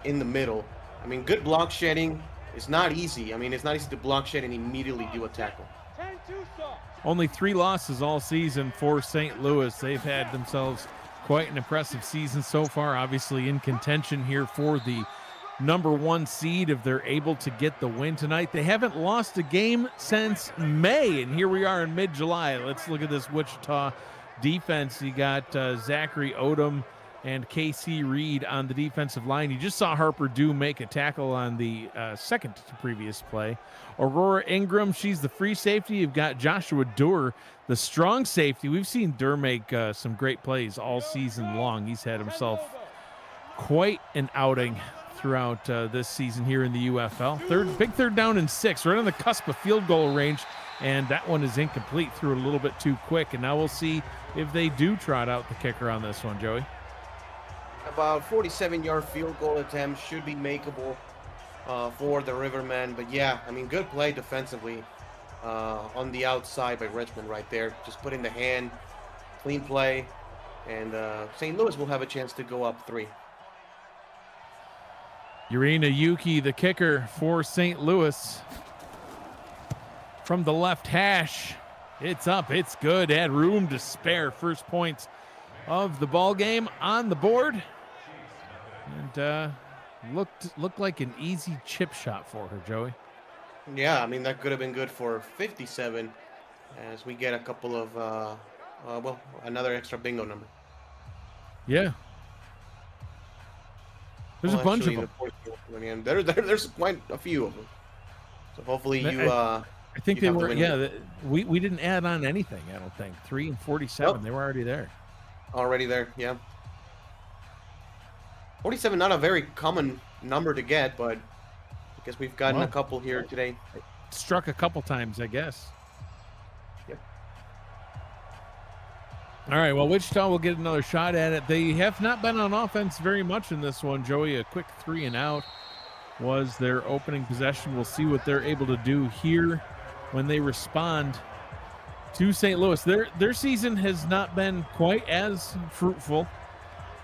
in the middle. I mean, good block shedding. It's not easy. I mean, it's not easy to block shed and immediately do a tackle. 10-2 soft. Only 3 losses all season for St. Louis. They've had themselves quite an impressive season so far. Obviously in contention here for the number 1 seed if they're able to get the win tonight. They haven't lost a game since May, and here we are in mid-July. Let's look at this Wichita defense. You got Zachary Odom and KC Reed on the defensive line. You just saw Harper Dew make a tackle on the second to previous play. Aurora Ingram, she's the free safety. You've got Joshua Durr, the strong safety. We've seen Durr make some great plays all season long. He's had himself quite an outing throughout this season here in the UFL. Big third down and 6, right on the cusp of field goal range, and that one is incomplete, threw it a little bit too quick, and now we'll see if they do trot out the kicker on this one, Joey. About 47-yard field goal attempt should be makeable for the Rivermen. But yeah, I mean, good play defensively on the outside by Richmond right there. Just put in the hand, clean play, and St. Louis will have a chance to go up 3. Urena Yuki, the kicker for St. Louis. From the left hash, it's up, it's good. Had room to spare. First points of the ball game on the board, and looked like an easy chip shot for her, Joey. Yeah, I mean, that could have been good for 57 as we get a couple of well, another extra bingo number. Yeah, there's a bunch of them. I mean, there's quite a few of them, so hopefully I think they were, yeah, we didn't add on anything, I don't think. 3 and 47, They were already there. Already there, yeah. 47, not a very common number to get, but I guess we've gotten a couple here today. Struck a couple times, I guess. Yep. All right, well, Wichita will get another shot at it. They have not been on offense very much in this one, Joey. A quick 3 and out was their opening possession. We'll see what they're able to do here when they respond to St. Louis. Their season has not been quite as fruitful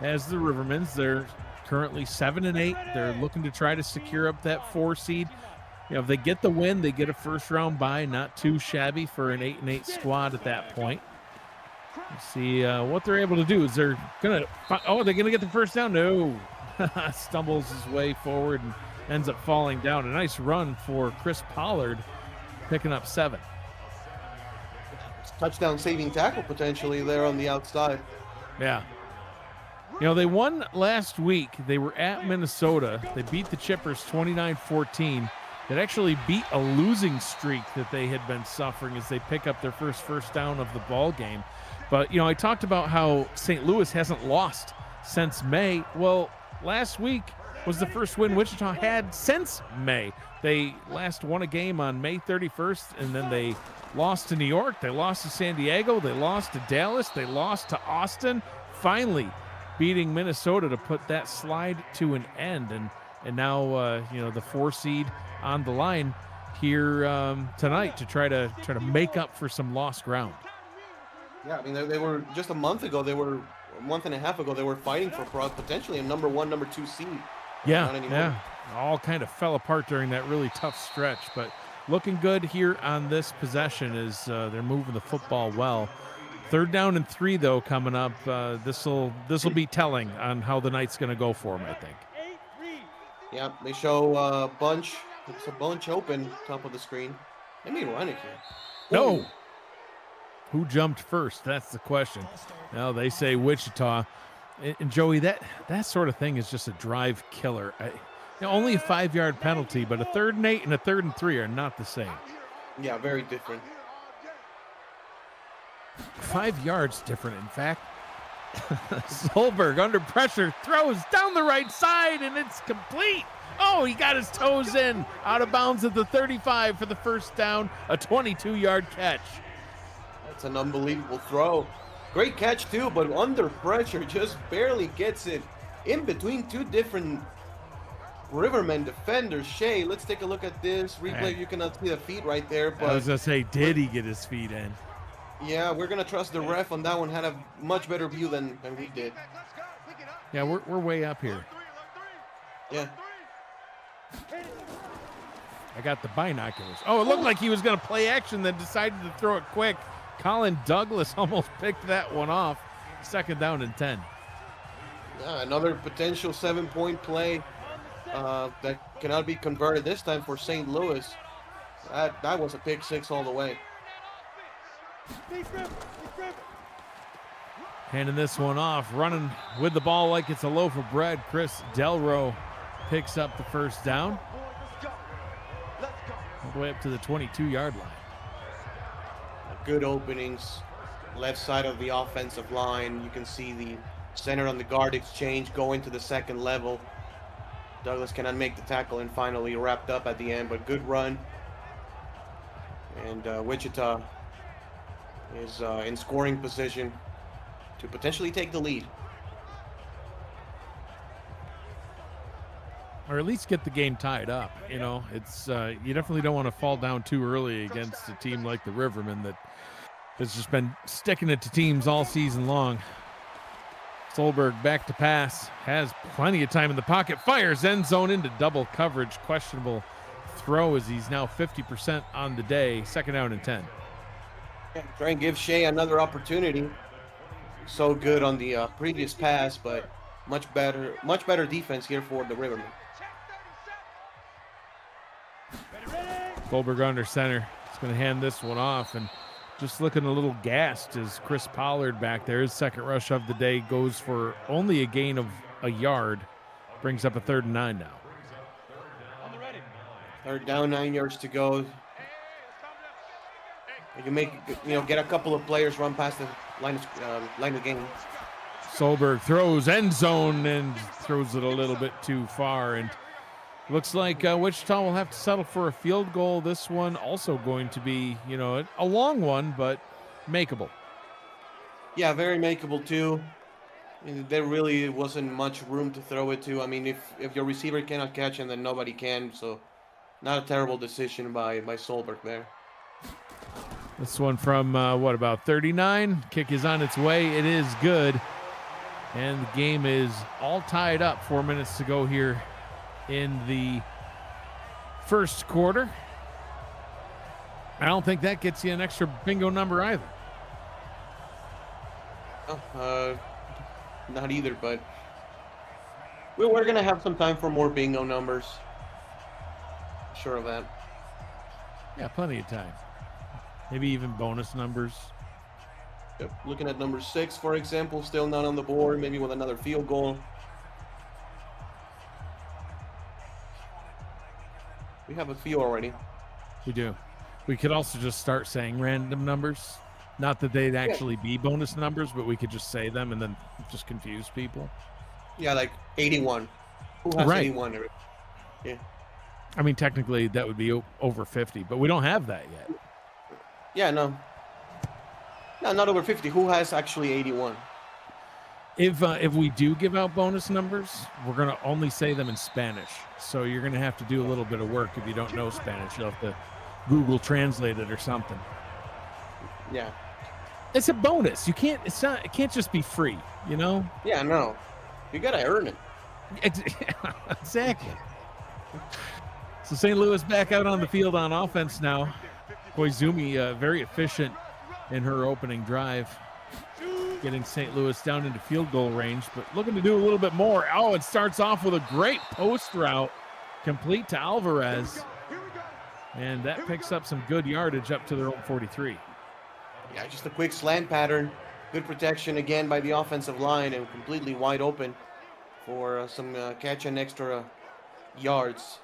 as the Rivermen's. They're currently 7 and 8. They're looking to try to secure up that 4 seed. You know, if they get the win, they get a first round bye. Not too shabby for an 8 and 8 squad at that point. Let's see what they're able to do. Is they're gonna get the first down? No. Stumbles his way forward and ends up falling down. A nice run for Chris Pollard, picking up 7. Touchdown saving tackle potentially there on the outside. Yeah. You know, they won last week. They were at Minnesota. They beat the Chippers 29-14. That actually beat a losing streak that they had been suffering as they pick up their first down of the ball game. But, you know, I talked about how St. Louis hasn't lost since May. Well, last week was the first win Wichita had since May. They last won a game on May 31st, and then they lost to New York. They lost to San Diego. They lost to Dallas. They lost to Austin. Finally beating Minnesota to put that slide to an end. And now, you know, the 4 seed on the line here tonight to try to make up for some lost ground. Yeah, I mean, they were just a month and a half ago, they were fighting for potentially a number 1, number 2 seed. Yeah. All kind of fell apart during that really tough stretch, but looking good here on this possession as they're moving the football well. 3rd down and 3, though, coming up. This'll be telling on how the night's going to go for them, I think. Yeah, they show a bunch. It's a bunch open top of the screen. Let me run it here. No. Who jumped first? That's the question. Now they say Wichita. And Joey, that sort of thing is just a drive killer. Only a 5-yard penalty, but a 3rd and 8 and a 3rd and 3 are not the same. Yeah, very different. 5 yards different, in fact. Solberg under pressure throws down the right side, and it's complete. Oh, he got his toes in, out of bounds at the 35 for the first down, a 22-yard catch. That's an unbelievable throw. Great catch too, but under pressure, just barely gets it in between two different Rivermen defenders. Shay, let's take a look at this replay. You cannot see the feet right there, but I was gonna say, did he get his feet in? Yeah, we're gonna trust the ref on that one. Had a much better view than we did. Yeah, we're way up here. Yeah. I got the binoculars. Oh, it looked like he was gonna play action, then decided to throw it quick. Colin Douglas almost picked that one off. 2nd down and 10. Yeah, another potential 7-point play that cannot be converted this time for St. Louis. That was a pick 6 all the way. Handing this one off, running with the ball like it's a loaf of bread. Chris Delro picks up the first down. All the way up to the 22-yard line. Good openings, left side of the offensive line. You can see the center on the guard exchange going to the 2nd level. Douglas cannot make the tackle and finally wrapped up at the end, but good run. And Wichita is in scoring position to potentially take the lead. Or at least get the game tied up. It's you definitely don't want to fall down too early against a team like the Rivermen that has just been sticking it to teams all season long. Solberg back to pass, has plenty of time in the pocket, fires end zone into double coverage. Questionable throw as he's now 50% on the day. 2nd down and 10. Yeah, try and give Shea another opportunity. So good on the previous pass, but much better defense here for the Rivermen. Solberg under center. He's going to hand this one off and just looking a little gassed as Chris Pollard back there. His 2nd rush of the day goes for only a gain of a yard. Brings up a 3rd and 9 now. 3rd down, 9 yards to go. You can get a couple of players run past the line of game. Solberg throws end zone and throws it a little bit too far. And looks like Wichita will have to settle for a field goal. This one also going to be, a long one, but makeable. Yeah, very makeable too. There really wasn't much room to throw it to. I mean, if your receiver cannot catch him, then nobody can. So not a terrible decision by Solberg there. This one from, about 39? Kick is on its way. It is good. And the game is all tied up. 4 minutes to go here in the first quarter. I don't think that gets you an extra bingo number either. Not either, but we're going to have some time for more bingo numbers. Sure of that. Yeah, plenty of time. Maybe even bonus numbers. Yep. Looking at number 6, for example, still not on the board, maybe with another field goal. We have a few already. We do. We could also just start saying random numbers. Not that they'd actually be bonus numbers, but we could just say them and then just confuse people. Yeah, like 81. Who has 81? Yeah. I mean, technically that would be over 50, but we don't have that yet. Yeah, no. No, not over 50. Who has actually 81? If we do give out bonus numbers, we're going to only say them in Spanish. So you're going to have to do a little bit of work if you don't know Spanish. You'll have to Google Translate it or something. Yeah. It's a bonus. It can't just be free, Yeah, no. You got to earn it. Exactly. So St. Louis back out on the field on offense now. Koizumi very efficient in her opening drive. getting St. Louis down into field goal range, but looking to do a little bit more. Oh, it starts off with a great post route, complete to Alvarez. And that picks up some good yardage up to their own 43. Yeah, just a quick slant pattern. Good protection again by the offensive line and completely wide open for some catch and extra yards.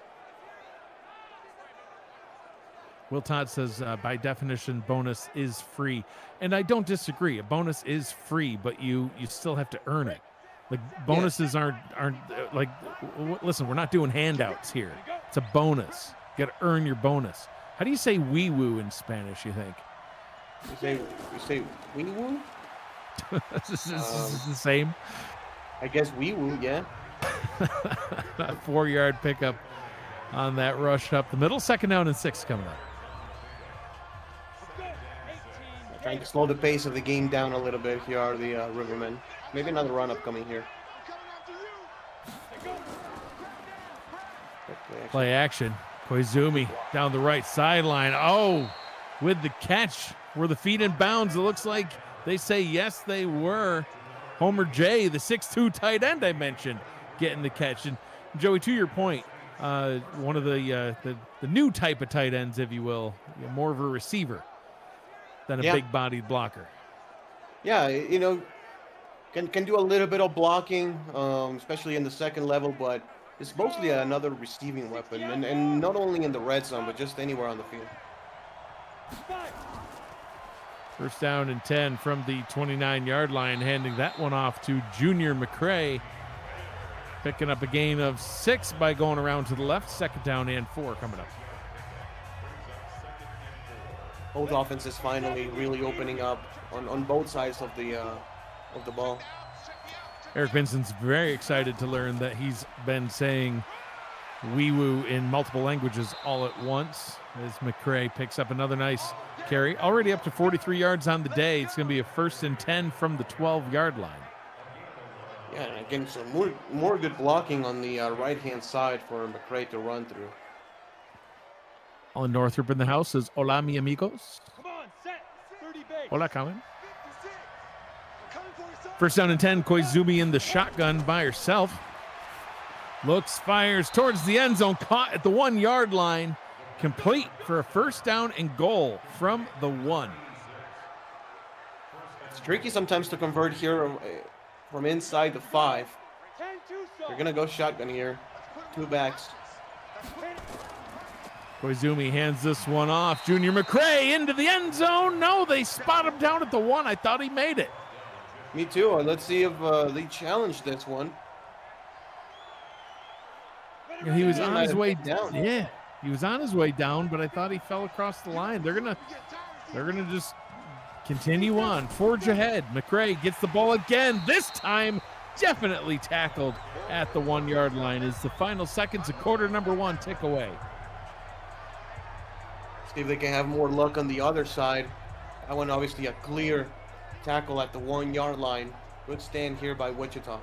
Will Todd says, by definition, bonus is free. And I don't disagree. A bonus is free, but you still have to earn it. Like, bonuses aren't like, listen, we're not doing handouts here. It's a bonus. You got to earn your bonus. How do you say wee woo in Spanish, you think? You say wee woo? This is the same. I guess wee woo, yeah. 4-yard pickup on that rush up the middle. 2nd down and 6 coming up. Trying to slow the pace of the game down a little bit. Here are the Rivermen. Maybe another run up coming here. Play action. Koizumi down the right sideline. Oh, with the catch. Were the feet in bounds? It looks like they say yes, they were. Homer J, the 6'2" tight end I mentioned, getting the catch. And Joey, to your point, one of the new type of tight ends, if you will, more of a receiver than a big-bodied blocker. Yeah, you know, can do a little bit of blocking, especially in the second level, but it's mostly another receiving weapon, and not only in the red zone, but just anywhere on the field. 1st down and 10 from the 29-yard line, handing that one off to Junior McCray. Picking up a gain of 6 by going around to the left. 2nd down and 4 coming up. Both offenses finally really opening up on both sides of the ball. Eric Vinson's very excited to learn that he's been saying wee woo in multiple languages all at once as McCray picks up another nice carry. Already up to 43 yards on the day. It's going to be a 1st and 10 from the 12-yard line. Yeah, and again, some more good blocking on the right-hand side for McCray to run through. Alan Northrup in the house says, hola, mi amigos. Come on, set, 30 base. Hola, Colin. 1st down and 10, Koizumi in the shotgun by herself. Looks, fires towards the end zone, caught at the 1-yard line. Complete for a 1st down and goal from the 1. It's tricky sometimes to convert here from inside the 5. They're going to go shotgun here. 2 backs. Koizumi hands this one off. Junior McCray into the end zone. No, they spot him down at the 1. I thought he made it. Me too. Let's see if they challenge this one. Yeah, he was on his way down. Yeah, he was on his way down, but I thought he fell across the line. They're gonna just continue on, forge ahead. McCray gets the ball again. This time, definitely tackled at the 1-yard line. As the final seconds of quarter number 1 tick away. See if they can have more luck on the other side. That one obviously a clear tackle at the 1-yard line. Good stand here by Wichita.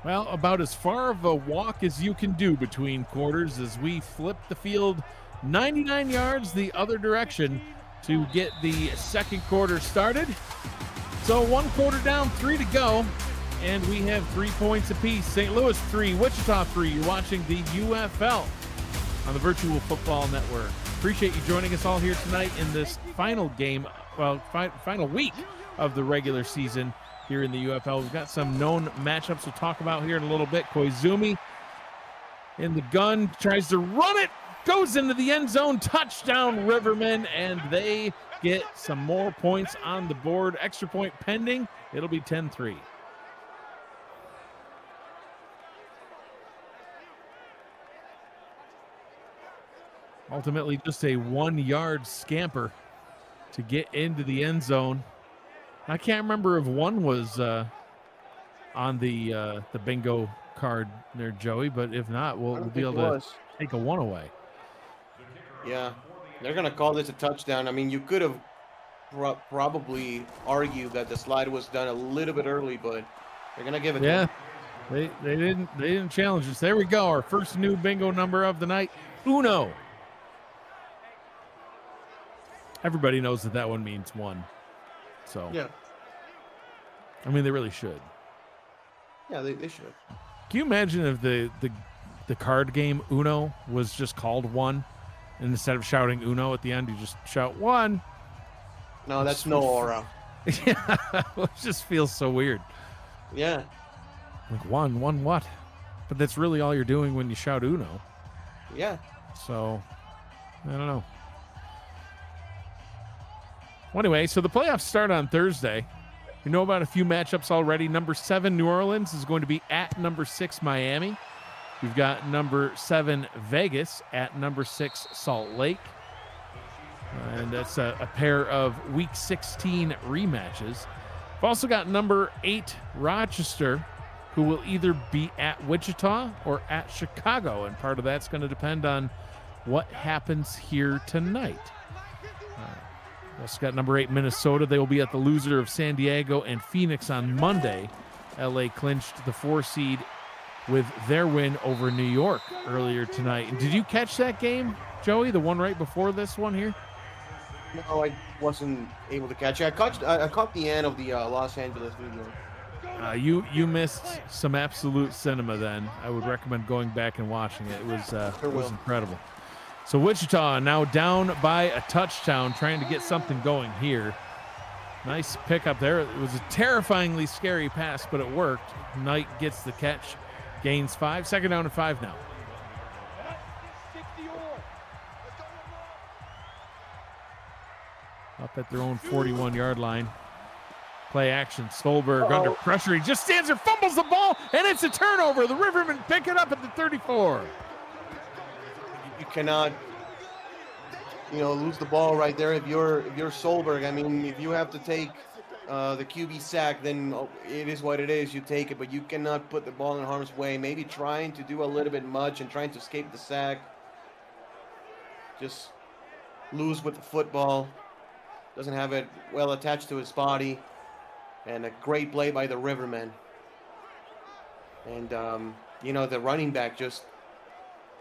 Well, about as far of a walk as you can do between quarters as we flip the field 99 yards the other direction to get the 2nd quarter started. So 1 quarter down, 3 to go, and we have 3 points apiece. St. Louis 3, Wichita 3. You're watching the UFL on the Virtual Football Network. Appreciate you joining us all here tonight in this final game, well, final week of the regular season here in the UFL. We've got some known matchups we'll talk about here in a little bit. Koizumi in the gun, tries to run it, goes into the end zone, touchdown Rivermen, and they get some more points on the board. Extra point pending. It'll be 10-3. Ultimately, just a 1-yard scamper to get into the end zone. I can't remember if 1 was on the bingo card there, Joey, but if not, we'll be able to take a 1 away. Yeah, they're going to call this a touchdown. I mean, you could have probably argued that the slide was done a little bit early, but they're going to give it to them. They didn't challenge us. There we go, our first new bingo number of the night, Uno. Everybody knows that one means 1. So yeah. I mean, they really should. Yeah, they should. Can you imagine if the card game Uno was just called one, and instead of shouting Uno at the end, you just shout one? No, that's no aura. Yeah, it just feels so weird. Yeah. Like one what? But that's really all you're doing when you shout Uno. Yeah. So, I don't know. Well, anyway, so the playoffs start on Thursday. You know about a few matchups already. Number 7, New Orleans, is going to be at number 6, Miami. We've got number 7, Vegas, at number 6, Salt Lake. And that's a pair of Week 16 rematches. We've also got number 8, Rochester, who will either be at Wichita or at Chicago. And part of that's going to depend on what happens here tonight. We've also got number 8, Minnesota. They will be at the loser of San Diego and Phoenix on Monday. LA clinched the 4 seed with their win over New York earlier tonight. Did you catch that game, Joey, the one right before this one here? No, I wasn't able to catch it. I caught the end of the Los Angeles video. You missed some absolute cinema then. I would recommend going back and watching it. It was incredible. So Wichita now down by a touchdown, trying to get something going here. Nice pickup there. It was a terrifyingly scary pass, but it worked. Knight gets the catch, gains 5. Second down and 5 now. Up at their own 41-yard line. Play action. Stolberg under pressure. He just stands there, fumbles the ball, and it's a turnover. The Rivermen pick it up at the 34. You cannot, lose the ball right there if you're Solberg. I mean, if you have to take the QB sack, then it is what it is. You take it, but you cannot put the ball in harm's way. Maybe trying to do a little bit much and trying to escape the sack. Just lose with the football. Doesn't have it well attached to his body. And a great play by the Rivermen. And, the running back just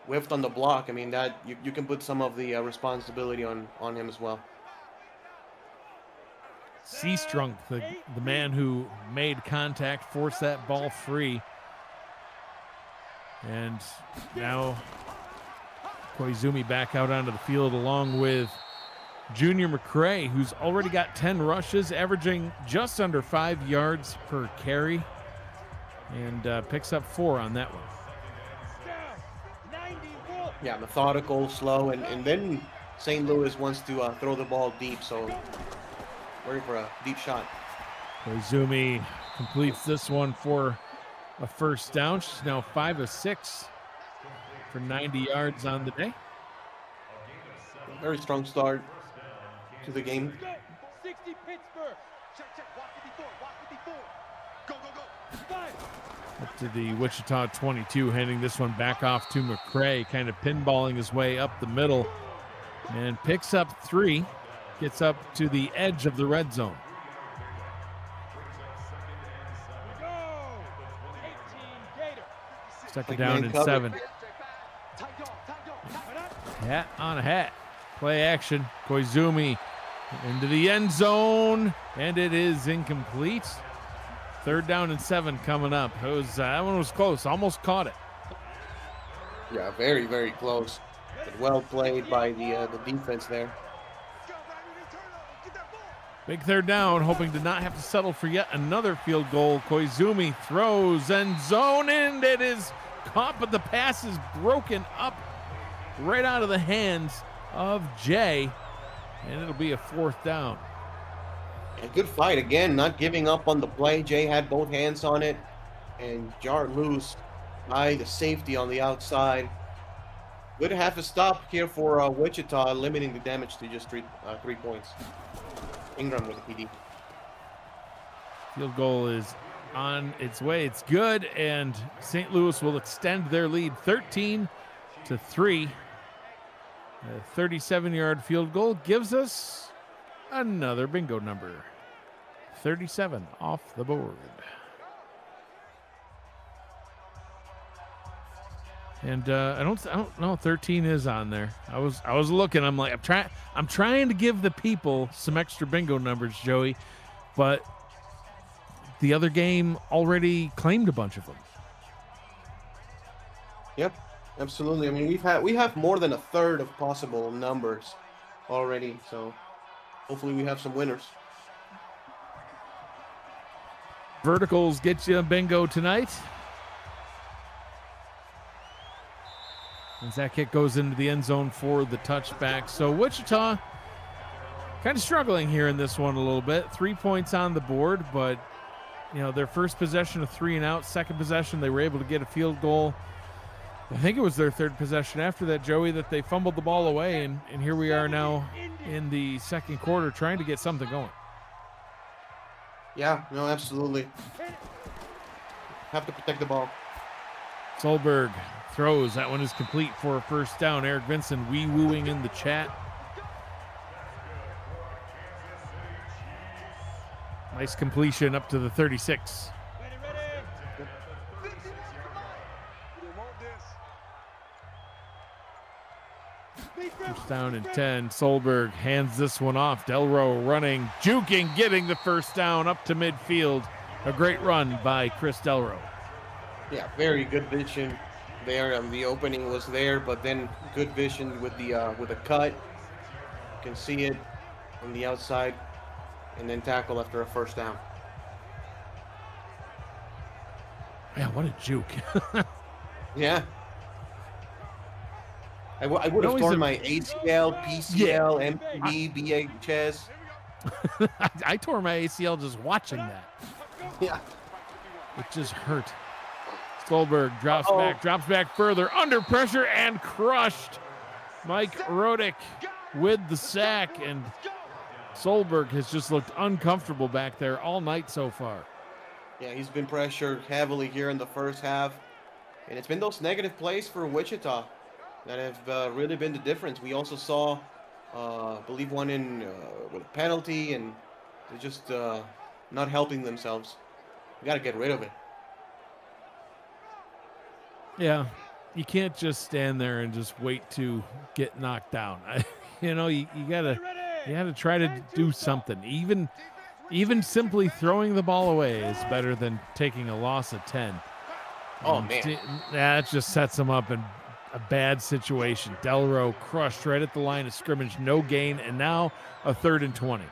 whiffed on the block. I mean, that you can put some of the responsibility on him as well. Seastrunk, the man who made contact, forced that ball free. And now Koizumi back out onto the field along with Junior McCray, who's already got 10 rushes, averaging just under 5 yards per carry, and picks up 4 on that one. Yeah, methodical, slow, and then St. Louis wants to throw the ball deep, so waiting for a deep shot. Koizumi completes this one for a first down. She's now 5 of 6 for 90 yards on the day. Very strong start to the game. 60 Pittsburgh. Check. Walk 54. Go. 5. Up to the Wichita 22, handing this one back off to McCray, kind of pinballing his way up the middle, and picks up 3, gets up to the edge of the red zone. Second down and 7. Hat on a hat. Play action. Koizumi into the end zone, and it is incomplete. Third down and 7 coming up. That one was close. Almost caught it. Yeah, very, very close. But well played by the defense there. Big third down, hoping to not have to settle for yet another field goal. Koizumi throws end zone, and it is caught, but the pass is broken up right out of the hands of Jay, and it'll be a 4th down. A good fight again, not giving up on the play. Jay had both hands on it and jarred loose by the safety on the outside. Good half a stop here for Wichita, limiting the damage to just 3 points. Ingram with the PD. Field goal is on its way. It's good, and St. Louis will extend their lead 13-3. A 37-yard field goal gives us another bingo number. 37 off the board. And I don't know. 13 is on there. I was looking. I'm like, I'm trying to give the people some extra bingo numbers, Joey, but the other game already claimed a bunch of them. Yep, absolutely. I mean, we have more than a third of possible numbers already, so hopefully we have some winners. Verticals get you a bingo tonight. As that kick goes into the end zone for the touchback. So Wichita kind of struggling here in this one a little bit. 3 points on the board, but their first possession of 3 and out. Second possession, they were able to get a field goal. I think it was their third possession after that, Joey, that they fumbled the ball away, and here we are now in the second quarter trying to get something going. Yeah, no, absolutely. Have to protect the ball. Solberg throws. That one is complete for a first down. Eric Vincent wee-wooing in the chat. Nice completion up to the 36. First down and 10. Solberg hands this one off. Delro running, juking, getting the first down up to midfield. A great run by Chris Delro. Yeah, very good vision there. The opening was there, but then good vision with a cut. You can see it on the outside, and then tackle after a first down. Yeah, what a juke. Yeah. I would have torn my ACL, PCL, MPD, BHS. I tore my ACL just watching that. Yeah. It just hurt. Stolberg drops back further, under pressure and crushed. Mike Rodick with the sack, and Solberg has just looked uncomfortable back there all night so far. Yeah, he's been pressured heavily here in the first half, and it's been those negative plays for Wichita that have really been the difference. We also saw, I believe, one in with a penalty, and they're just not helping themselves. We got to get rid of it. Yeah, you can't just stand there and just wait to get knocked down. You gotta try to do something. Even simply throwing the ball away is better than taking a loss of 10. Oh, man. That just sets them up in a bad situation. Delro crushed right at the line of scrimmage, no gain, and now a 3rd and 20.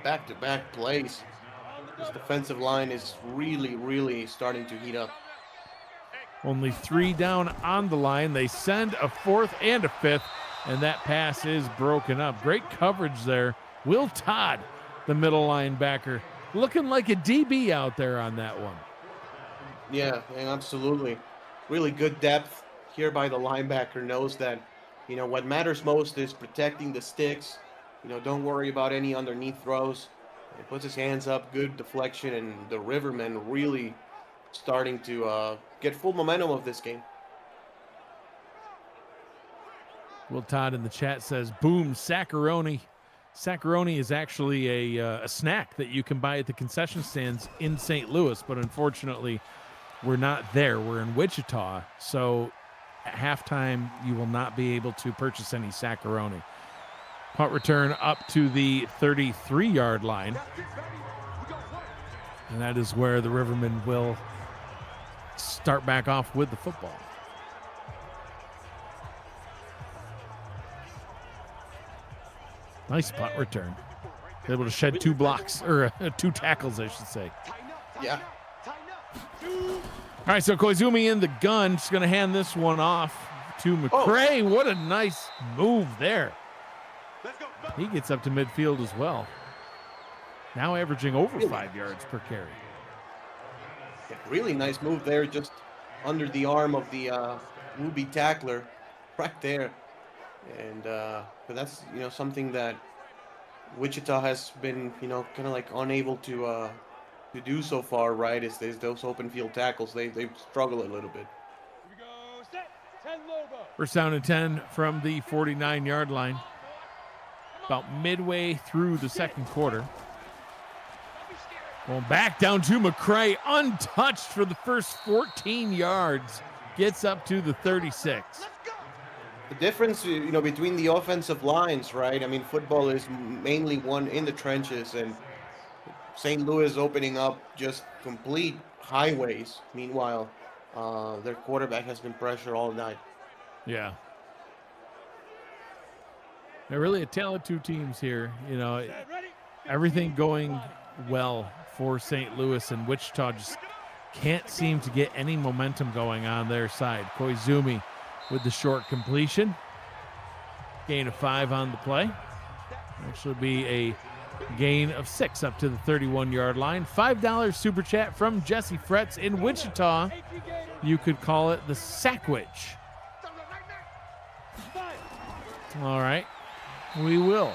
Back-to-back plays. This defensive line is really, really starting to heat up. Only 3 down on the line. They send a 4th and a 5th, and that pass is broken up. Great coverage there. Will Todd, the middle linebacker, looking like a DB out there on that one. Yeah, absolutely. Really good depth here by the linebacker. Knows that, what matters most is protecting the sticks. Don't worry about any underneath throws. He puts his hands up, good deflection, and the Rivermen really starting to get full momentum of this game. Will Todd in the chat says, boom, Saccaroni. Saccaroni is actually a snack that you can buy at the concession stands in St. Louis, but unfortunately, we're not there. We're in Wichita, so at halftime, you will not be able to purchase any Saccaroni. Punt return up to the 33-yard line, and that is where the Rivermen will start back off with the football. Nice punt return. Able to shed 2 blocks, or 2 tackles, I should say. Yeah. All right, so Koizumi in the gun. Just going to hand this one off to McCray. What a nice move there. He gets up to midfield as well. Now averaging over 5 yards per carry. Yeah, really nice move there, just under the arm of the would-be tackler right there. And but that's something that Wichita has been kind of like unable to do so far, right? Is those open field tackles? They struggle a little bit. Here we go. Set. 10 Lobo. First down and 10 from the 49-yard line. About midway through the second quarter. Going back down to McCray, untouched for the first 14 yards. Gets up to the 36. The difference, between the offensive lines, right? I mean, football is mainly won in the trenches, and St. Louis opening up just complete highways. Meanwhile, their quarterback has been pressured all night. Yeah. They're really a tale of two teams here. You know, everything going well for St. Louis, and Wichita just can't seem to get any momentum going on their side. Koizumi with the short completion. Gain of 5 on the play. Actually be a gain of 6 up to the 31-yard line. $5 super chat from Jesse Fretz in Wichita. You could call it the Sackwich. All right, we will.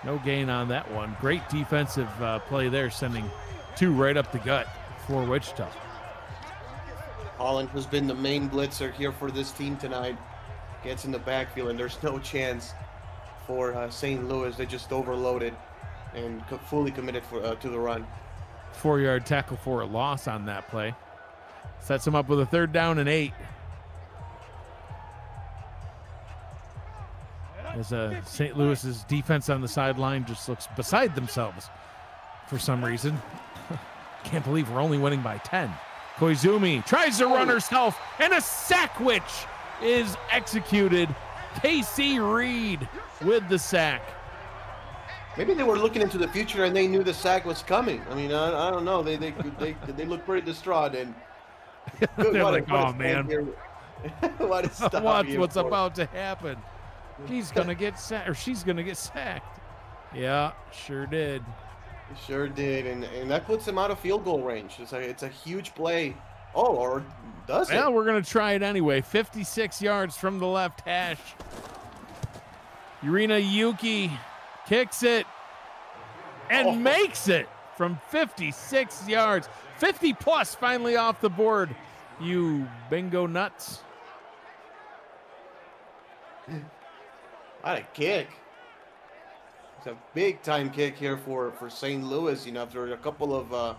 No gain on that one. Great defensive play there, sending 2 right up the gut for Wichita. Holland, who's been the main blitzer here for this team tonight, gets in the backfield, and there's no chance for St. Louis. They just overloaded and fully committed to the run. 4-yard tackle for a loss on that play. Sets him up with a 3rd down and 8. As St. Louis's defense on the sideline just looks beside themselves for some reason. Can't believe we're only winning by 10. Koizumi tries to run herself, and a Sackwich is executed. KC Reed with the sack. Maybe they were looking into the future and they knew the sack was coming. I mean, I don't know. They look pretty distraught, and they're like, oh man, what's about to happen? He's gonna get sacked, or she's gonna get sacked. Yeah, sure did. Sure did, and that puts him out of field goal range. It's a huge play. Oh, or does it? Well, we're gonna try it anyway. 56 yards from the left hash. Yurina Yuki kicks it and makes it from 56 yards. 50 plus finally off the board. You bingo nuts. What a kick. It's a big time kick here for St. Louis. You know, after a couple of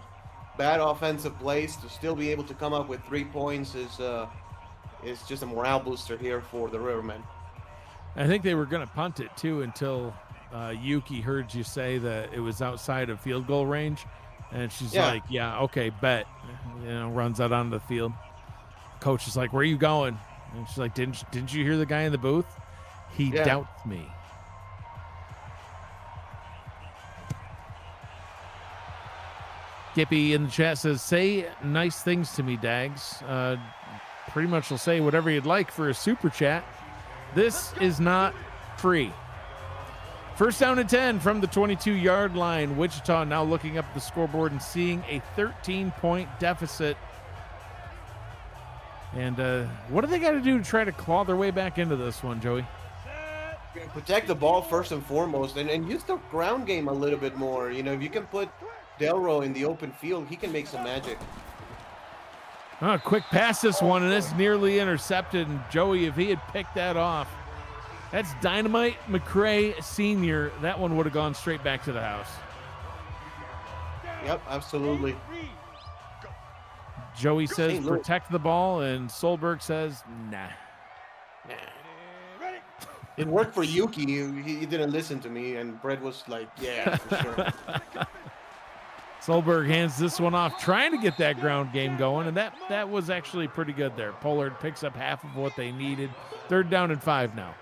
bad offensive plays, to still be able to come up with 3 points is just a morale booster here for the Rivermen. I think they were going to punt it too until Yuki heard you say that it was outside of field goal range, and she's like, "Yeah, okay, bet." You know, runs out onto the field. Coach is like, "Where are you going?" And she's like, "Didn't you hear the guy in the booth? He doubts me." Gippy in the chat says, "Say nice things to me, Dags." Pretty much will say whatever you'd like for a super chat. This is not free. 1st down and 10 from the 22-yard line. Wichita now looking up the scoreboard and seeing a 13-point deficit. And what do they got to do to try to claw their way back into this one, Joey? Protect the ball first and foremost, and use the ground game a little bit more. You know, if you can put Delro in the open field, he can make some magic. Oh, quick pass this one, and it's nearly intercepted. And Joey, if he had picked that off, that's Dynamite McCray Sr. That one would have gone straight back to the house. Yep, absolutely. Joey says protect the ball, and Solberg says nah. It worked for Yuki. He didn't listen to me, and Brett was like, yeah, for sure. Solberg hands this one off, trying to get that ground game going, and that was actually pretty good there. Pollard picks up half of what they needed. 3rd down and 5 now.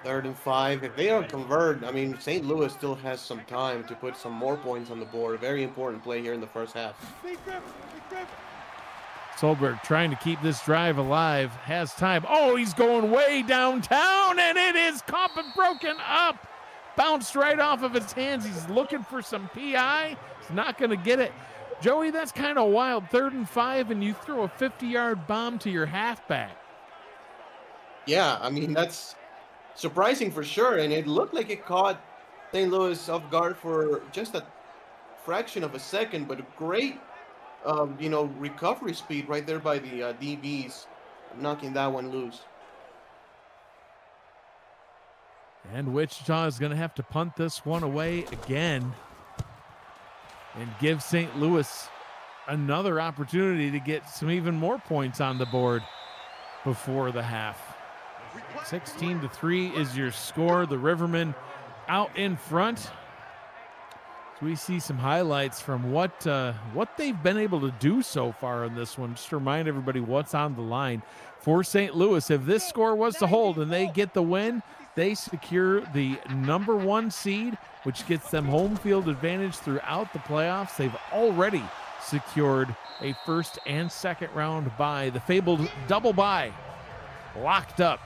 3rd and 5. If they don't convert, I mean, St. Louis still has some time to put some more points on the board. A very important play here in the first half. Solberg trying to keep this drive alive, has time. Oh, he's going way downtown, and it is caught and broken up. Bounced right off of his hands. He's looking for some PI. He's not going to get it. Joey, that's kind of wild. 3rd and 5, and you throw a 50-yard bomb to your halfback. Yeah, I mean, that's surprising for sure, and it looked like it caught St. Louis off guard for just a fraction of a second, but a great, recovery speed right there by the DBs, knocking that one loose. And Wichita is going to have to punt this one away again and give St. Louis another opportunity to get some even more points on the board before the half. 16-3 is your score. The Rivermen out in front. we see some highlights from what they've been able to do so far in this one. Just to remind everybody what's on the line for St. Louis. If this score was to hold and they get the win, they secure the #1 seed, which gets them home field advantage throughout the playoffs. They've already secured a first and second round bye, the fabled double bye, locked up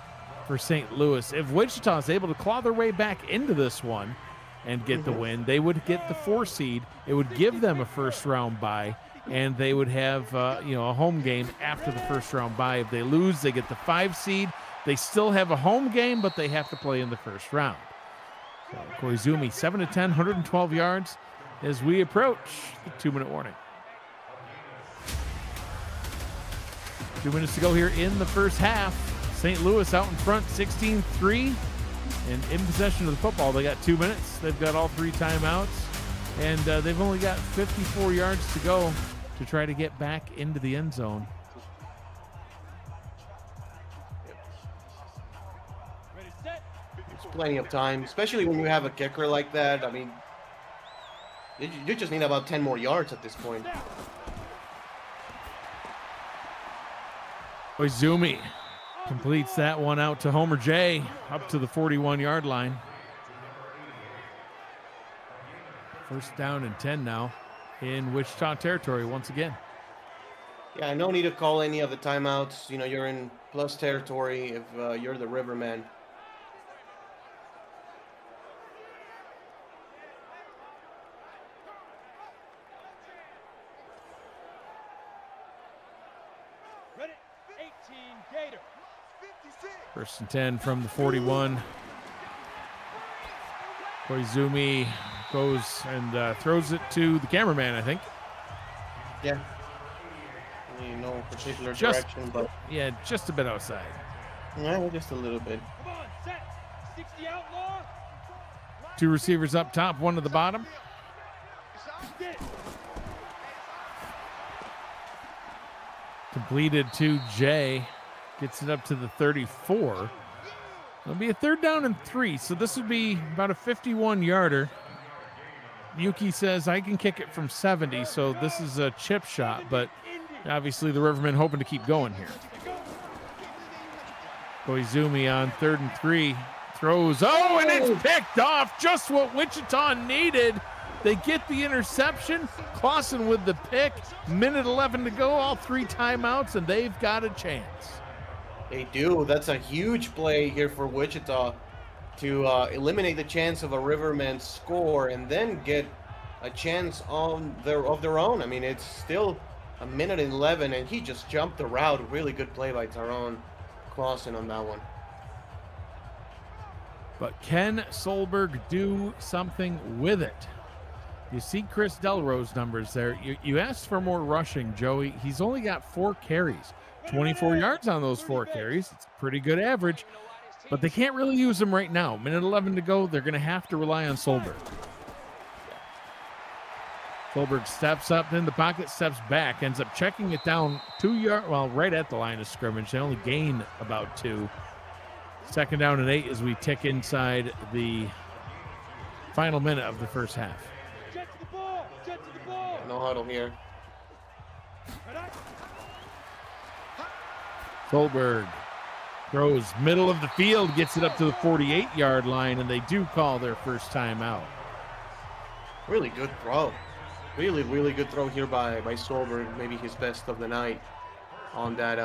for St. Louis. If Wichita is able to claw their way back into this one and get the win, they would get the 4 seed. It would give them a first round bye, and they would have a home game after the first round bye. If they lose, they get the 5 seed. They still have a home game, but they have to play in the first round. So Koizumi, 7 of 10, 112 yards as we approach the 2-minute warning. 2 minutes to go here in the first half. St. Louis out in front, 16-3, and in possession of the football. They got 2 minutes. They've got all 3 timeouts, and they've only got 54 yards to go to try to get back into the end zone. There's plenty of time, especially when you have a kicker like that. I mean, you just need about 10 more yards at this point. Koizumi completes that one out to Homer J, up to the 41-yard line. First down and 10 now in Wichita territory once again. Yeah, no need to call any of the timeouts. You're in plus territory if you're the Riverman. Ready? 18 Gator. First and 10 from the 41. Koizumi goes and throws it to the cameraman, I think. Yeah. No particular Just- direction, but Yeah, just a bit outside. yeah, just a little bit. Come on, set. 60 outlaw. 2 receivers up top, 1 at the bottom. Get it. Completed to Jay. Gets it up to the 34. It'll be a 3rd down and 3, so this would be about a 51-yarder. Yuki says, I can kick it from 70, so this is a chip shot, but obviously the Rivermen hoping to keep going here. Koizumi on 3rd and 3. Throws, and it's picked off. Just what Wichita needed. They get the interception. Clausen with the pick. Minute 11 to go, all 3 timeouts, and they've got a chance. They do. That's a huge play here for Wichita to eliminate the chance of a Riverman score and then get a chance of their own. I mean, it's still a minute and 11, and he just jumped the route. Really good play by Tyrone Clausen on that one. But can Solberg do something with it? You see Chris Delro's numbers there. You asked for more rushing, Joey. He's only got 4 carries. 24 yards on those 4 carries. It's a pretty good average, but they can't really use him right now. Minute 11 to go. They're going to have to rely on Solberg. Solberg steps up in the pocket, steps back, ends up checking it down 2 yards, well, right at the line of scrimmage. They only gain about 2. 2nd down and 8 as we tick inside the final minute of the first half. Jet to the ball. Jet to the ball. No huddle here. Ready? Solberg throws middle of the field, gets it up to the 48-yard line, and they do call their first time out. Really good throw. Really, really good throw here by Solberg. Maybe his best of the night on that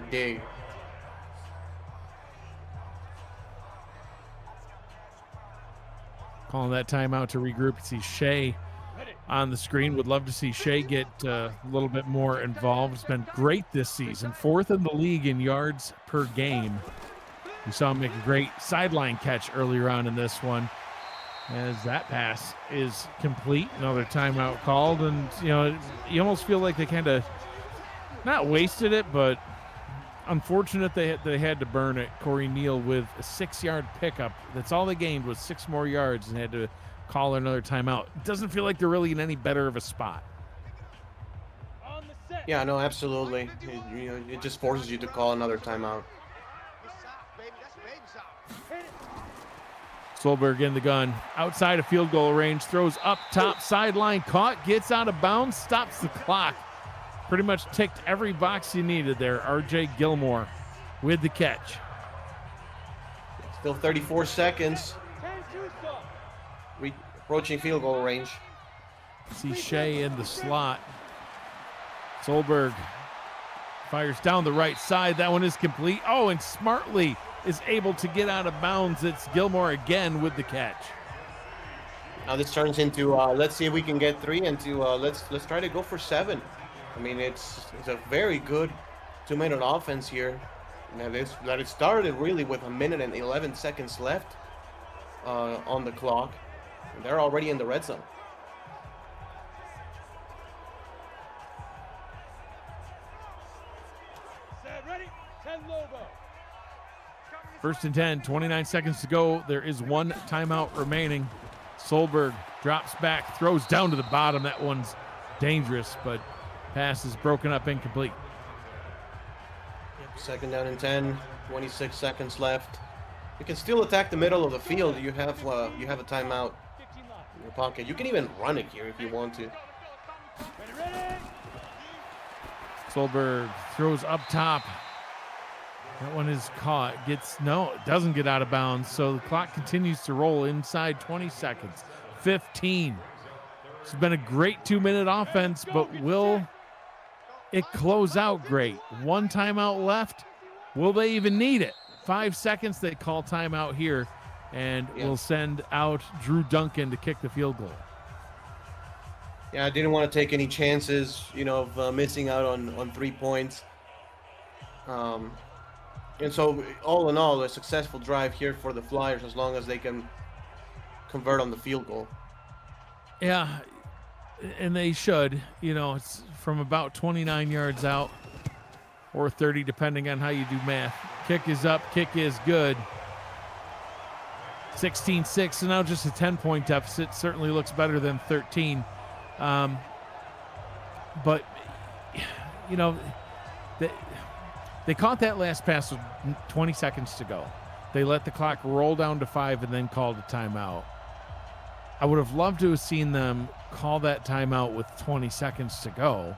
dig. Calling that timeout to regroup. See Shea on the screen. Would love to see Shea get a little bit more involved. It's been great this season. 4th in the league in yards per game. We saw him make a great sideline catch earlier on in this one as that pass is complete. Another timeout called, and you almost feel like they kind of not wasted it, but unfortunate they had to burn it. Corey Neal with a 6-yard pickup. That's all they gained was 6 more yards and had to call another timeout. It doesn't feel like they're really in any better of a spot. On the set. Yeah, no, absolutely. It just forces you to call another timeout. Solberg in the gun, outside of field goal range, throws up top, sideline, caught, gets out of bounds, stops the clock. Pretty much ticked every box you needed there. RJ Gilmore with the catch. Still 34 seconds. Approaching field goal range. See Shea in the slot. Solberg fires down the right side. That one is complete. Oh, and smartly is able to get out of bounds. It's Gilmore again with the catch. Now this turns into let's see if we can get 3 and to let's try to go for 7. I mean, it's a very good 2-minute offense here. Now that it started really with 1 minute and 11 seconds left on the clock. And they're already in the red zone. Set, ready, 10 Lobo. First and 10, 29 seconds to go. There is 1 timeout remaining. Solberg drops back, throws down to the bottom. That one's dangerous, but pass is broken up, incomplete. Second down and 10, 26 seconds left. You can still attack the middle of the field. You have a timeout in your pocket. You can even run it here if you want to. Solberg throws up top. That one is caught. Doesn't get out of bounds. So the clock continues to roll inside 20 seconds. 15. It's been a great 2-minute offense, but will it close out great? 1 timeout left. Will they even need it? 5 seconds. They call timeout here, and will send out Drew Duncan to kick the field goal. Yeah, I didn't want to take any chances, of missing out on 3 points. And so, all in all, a successful drive here for the Flyers as long as they can convert on the field goal. Yeah, and they should. It's from about 29 yards out or 30, depending on how you do math. Kick is up, kick is good. 16-6, so now just a 10-point deficit. Certainly looks better than 13. But, they caught that last pass with 20 seconds to go. They let the clock roll down to 5 and then called a timeout. I would have loved to have seen them call that timeout with 20 seconds to go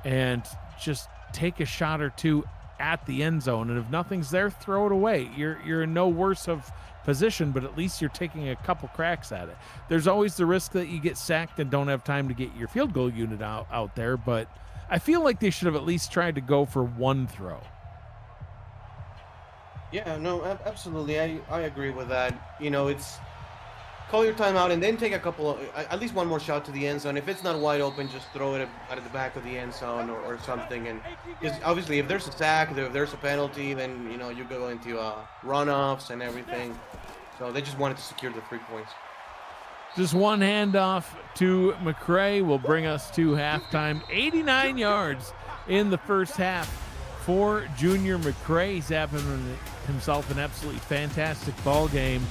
and just take a shot or 2 at the end zone. And if nothing's there, throw it away. You're in no worse of position, but at least you're taking a couple cracks at it. There's always the risk that you get sacked and don't have time to get your field goal unit out there, but I feel like they should have at least tried to go for 1 throw. Yeah, no, absolutely. I agree with that. It's call your timeout and then take a couple at least 1 more shot to the end zone. If it's not wide open, just throw it at the back of the end zone or something. And because obviously if there's a sack, if there's a penalty, then, you go into runoffs and everything. So they just wanted to secure the 3 points. Just 1 handoff to McCray will bring us to halftime. 89 yards in the first half for Junior McCray. He's having himself an absolutely fantastic ball game.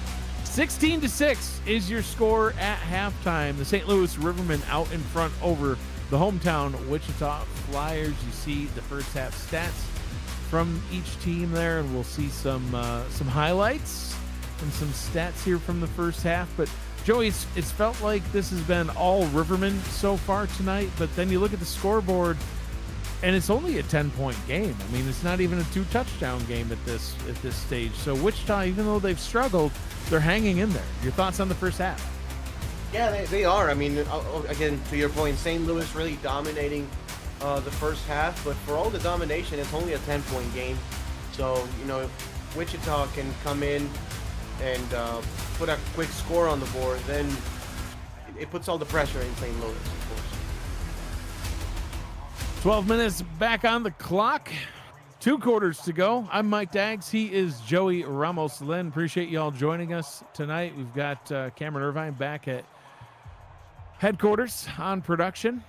16-6 is your score at halftime. The St. Louis Rivermen out in front over the hometown Wichita Flyers. You see the first half stats from each team there, and we'll see some highlights and some stats here from the first half. But Joey, it's felt like this has been all Rivermen so far tonight, but then you look at the scoreboard and it's only a 10-point game. I mean, it's not even a 2-touchdown game at this stage. So Wichita, even though they've struggled, they're hanging in there. Your thoughts on the first half? Yeah, they are. I mean, again, to your point, St. Louis really dominating the first half, but for all the domination, it's only a 10-point game. So, if Wichita can come in and put a quick score on the board, then it puts all the pressure in St. Louis, of course. 12 minutes back on the clock. 2 quarters to go. I'm Mike Daggs. He is Joey Ramos-Lynn. Appreciate you all joining us tonight. We've got Cameron Irvine back at headquarters on production.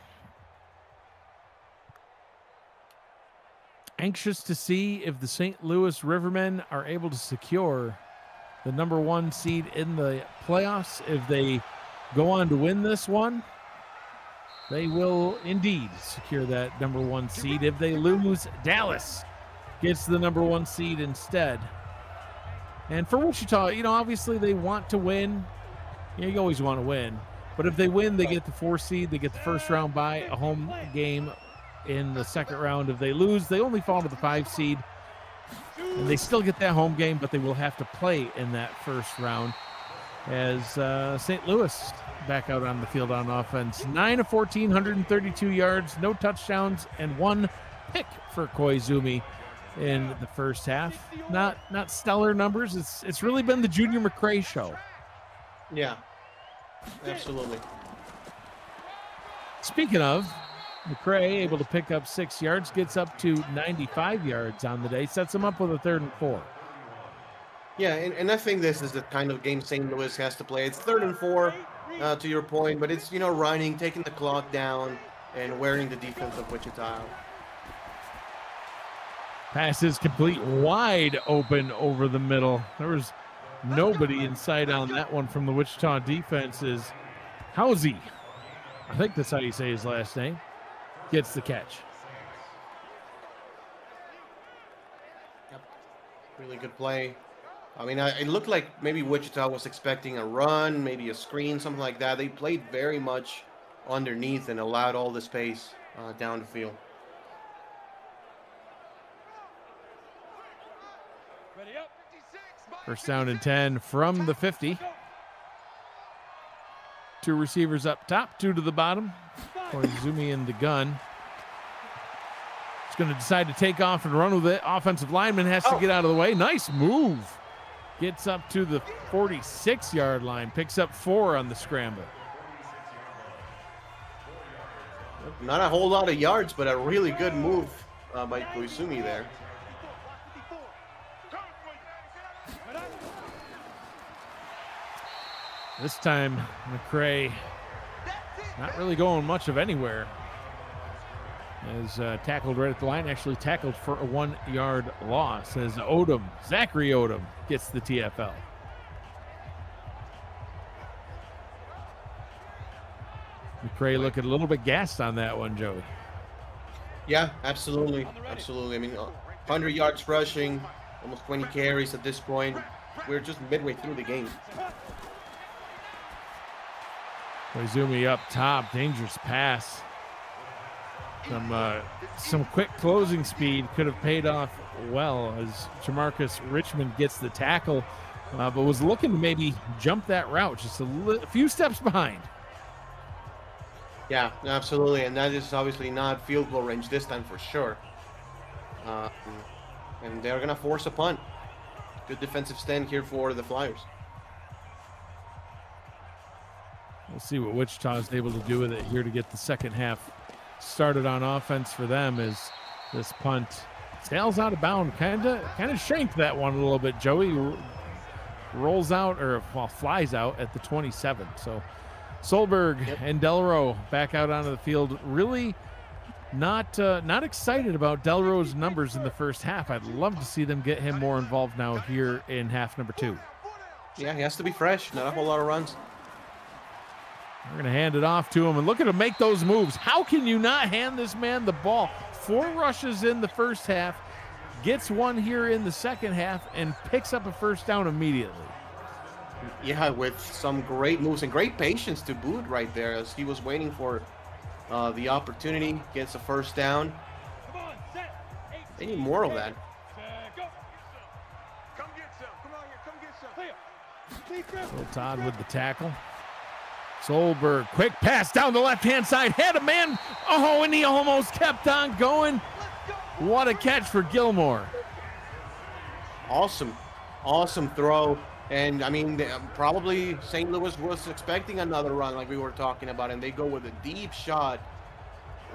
Anxious to see if the St. Louis Rivermen are able to secure the number 1 seed in the playoffs. If they go on to win this one, they will indeed secure that number 1 seed. If they lose, Dallas gets the number 1 seed instead. And for Wichita, obviously they want to win. You always want to win. But if they win, they get the 4 seed. They get the first round bye, a home game in the second round. If they lose, they only fall to the 5 seed. And they still get that home game, but they will have to play in that first round. As St. Louis back out on the field on offense. 9 of 14, 132 yards, no touchdowns, and 1 pick for Koizumi in the first half. Not stellar numbers. It's really been the Junior McCray show. Yeah, absolutely. Speaking of, McCray able to pick up 6 yards, gets up to 95 yards on the day, sets him up with a 3rd and 4. Yeah, and I think this is the kind of game St. Louis has to play. It's 3rd and 4, to your point, but it's, running, taking the clock down, and wearing the defense of Wichita out. Pass is complete, wide open over the middle. There was nobody in sight on that one from the Wichita defense. Is Housey, I think that's how you say his last name, gets the catch. Yep. Really good play. I mean, it looked like maybe Wichita was expecting a run, maybe a screen, something like that. They played very much underneath and allowed all the space down the field. Ready up. First down and 10 from the 50. 2 receivers up top, 2 to the bottom. Koizumi in the gun. He's going to decide to take off and run with it. Offensive lineman has to get out of the way. Nice move. Gets up to the 46-yard line. Picks up 4 on the scramble. Not a whole lot of yards, but a really good move by Koizumi there. This time, McCray not really going much of anywhere. Is tackled right at the line, actually tackled for a 1-yard loss as Zachary Odom gets the TFL. McCray looking a little bit gassed on that one, Joey. Yeah, absolutely. Absolutely. I mean, 100 yards rushing, almost 20 carries at this point. We're just midway through the game. Koizumi up top, dangerous pass. Some quick closing speed could have paid off well as Jamarcus Richmond gets the tackle, but was looking to maybe jump that route, just a few steps behind. Yeah, absolutely, and that is obviously not field goal range this time for sure. And they're going to force a punt. Good defensive stand here for the Flyers. We'll see what Wichita is able to do with it here to get the second half started on offense for them as this punt sails out of bounds. Kind of shanked that one a little bit. Joey rolls out, flies out at the 27. So Solberg and Delro back out onto the field. Really not excited about Delro's numbers in the first half. I'd love to see them get him more involved now here in half number 2. Yeah, he has to be fresh. Not a whole lot of runs. We're going to hand it off to him, and look at him make those moves. How can you not hand this man the ball? 4 rushes in the first half, gets 1 here in the second half, and picks up a first down immediately. Yeah, with some great moves and great patience to boot right there as he was waiting for the opportunity. Gets a first down. They need more of that. Will Todd with the tackle. Solberg, quick pass down the left-hand side, had a man, and he almost kept on going. What a catch for Gilmore. Awesome throw. And, I mean, probably St. Louis was expecting another run like we were talking about, and they go with a deep shot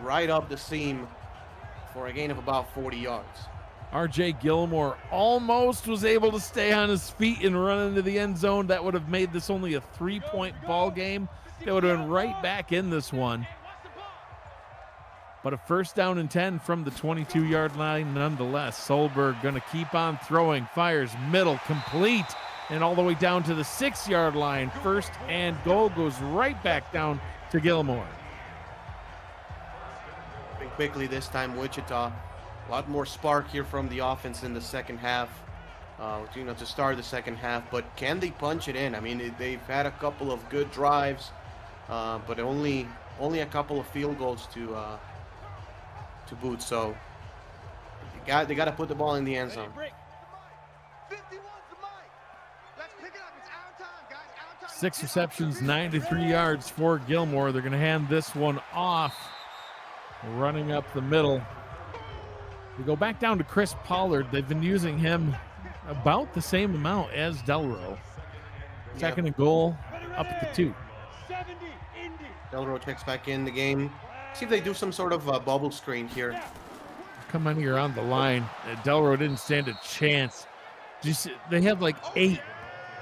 right up the seam for a gain of about 40 yards. R.J. Gilmore almost was able to stay on his feet and run into the end zone. That would have made this only a 3-point ball game. They would have been right back in this one. But a first down and 10 from the 22-yard line nonetheless. Solberg going to keep on throwing, fires middle, complete, and all the way down to the 6-yard line. First and goal goes right back down to Gilmore. And quickly this time, Wichita. A lot more spark here from the offense in the second half. to start the second half. But can they punch it in? I mean, they've had a couple of good drives, but only a couple of field goals to boot. So they got to put the ball in the end zone. 6 receptions, 93 yards for Gilmore. They're going to hand this one off, running up the middle. We go back down to Chris Pollard. They've been using him about the same amount as Delro. Second and goal, up at the 2. Delro checks back in the game. See if they do some sort of bubble screen here. Come on here on the line. Delro didn't stand a chance. They have like 8.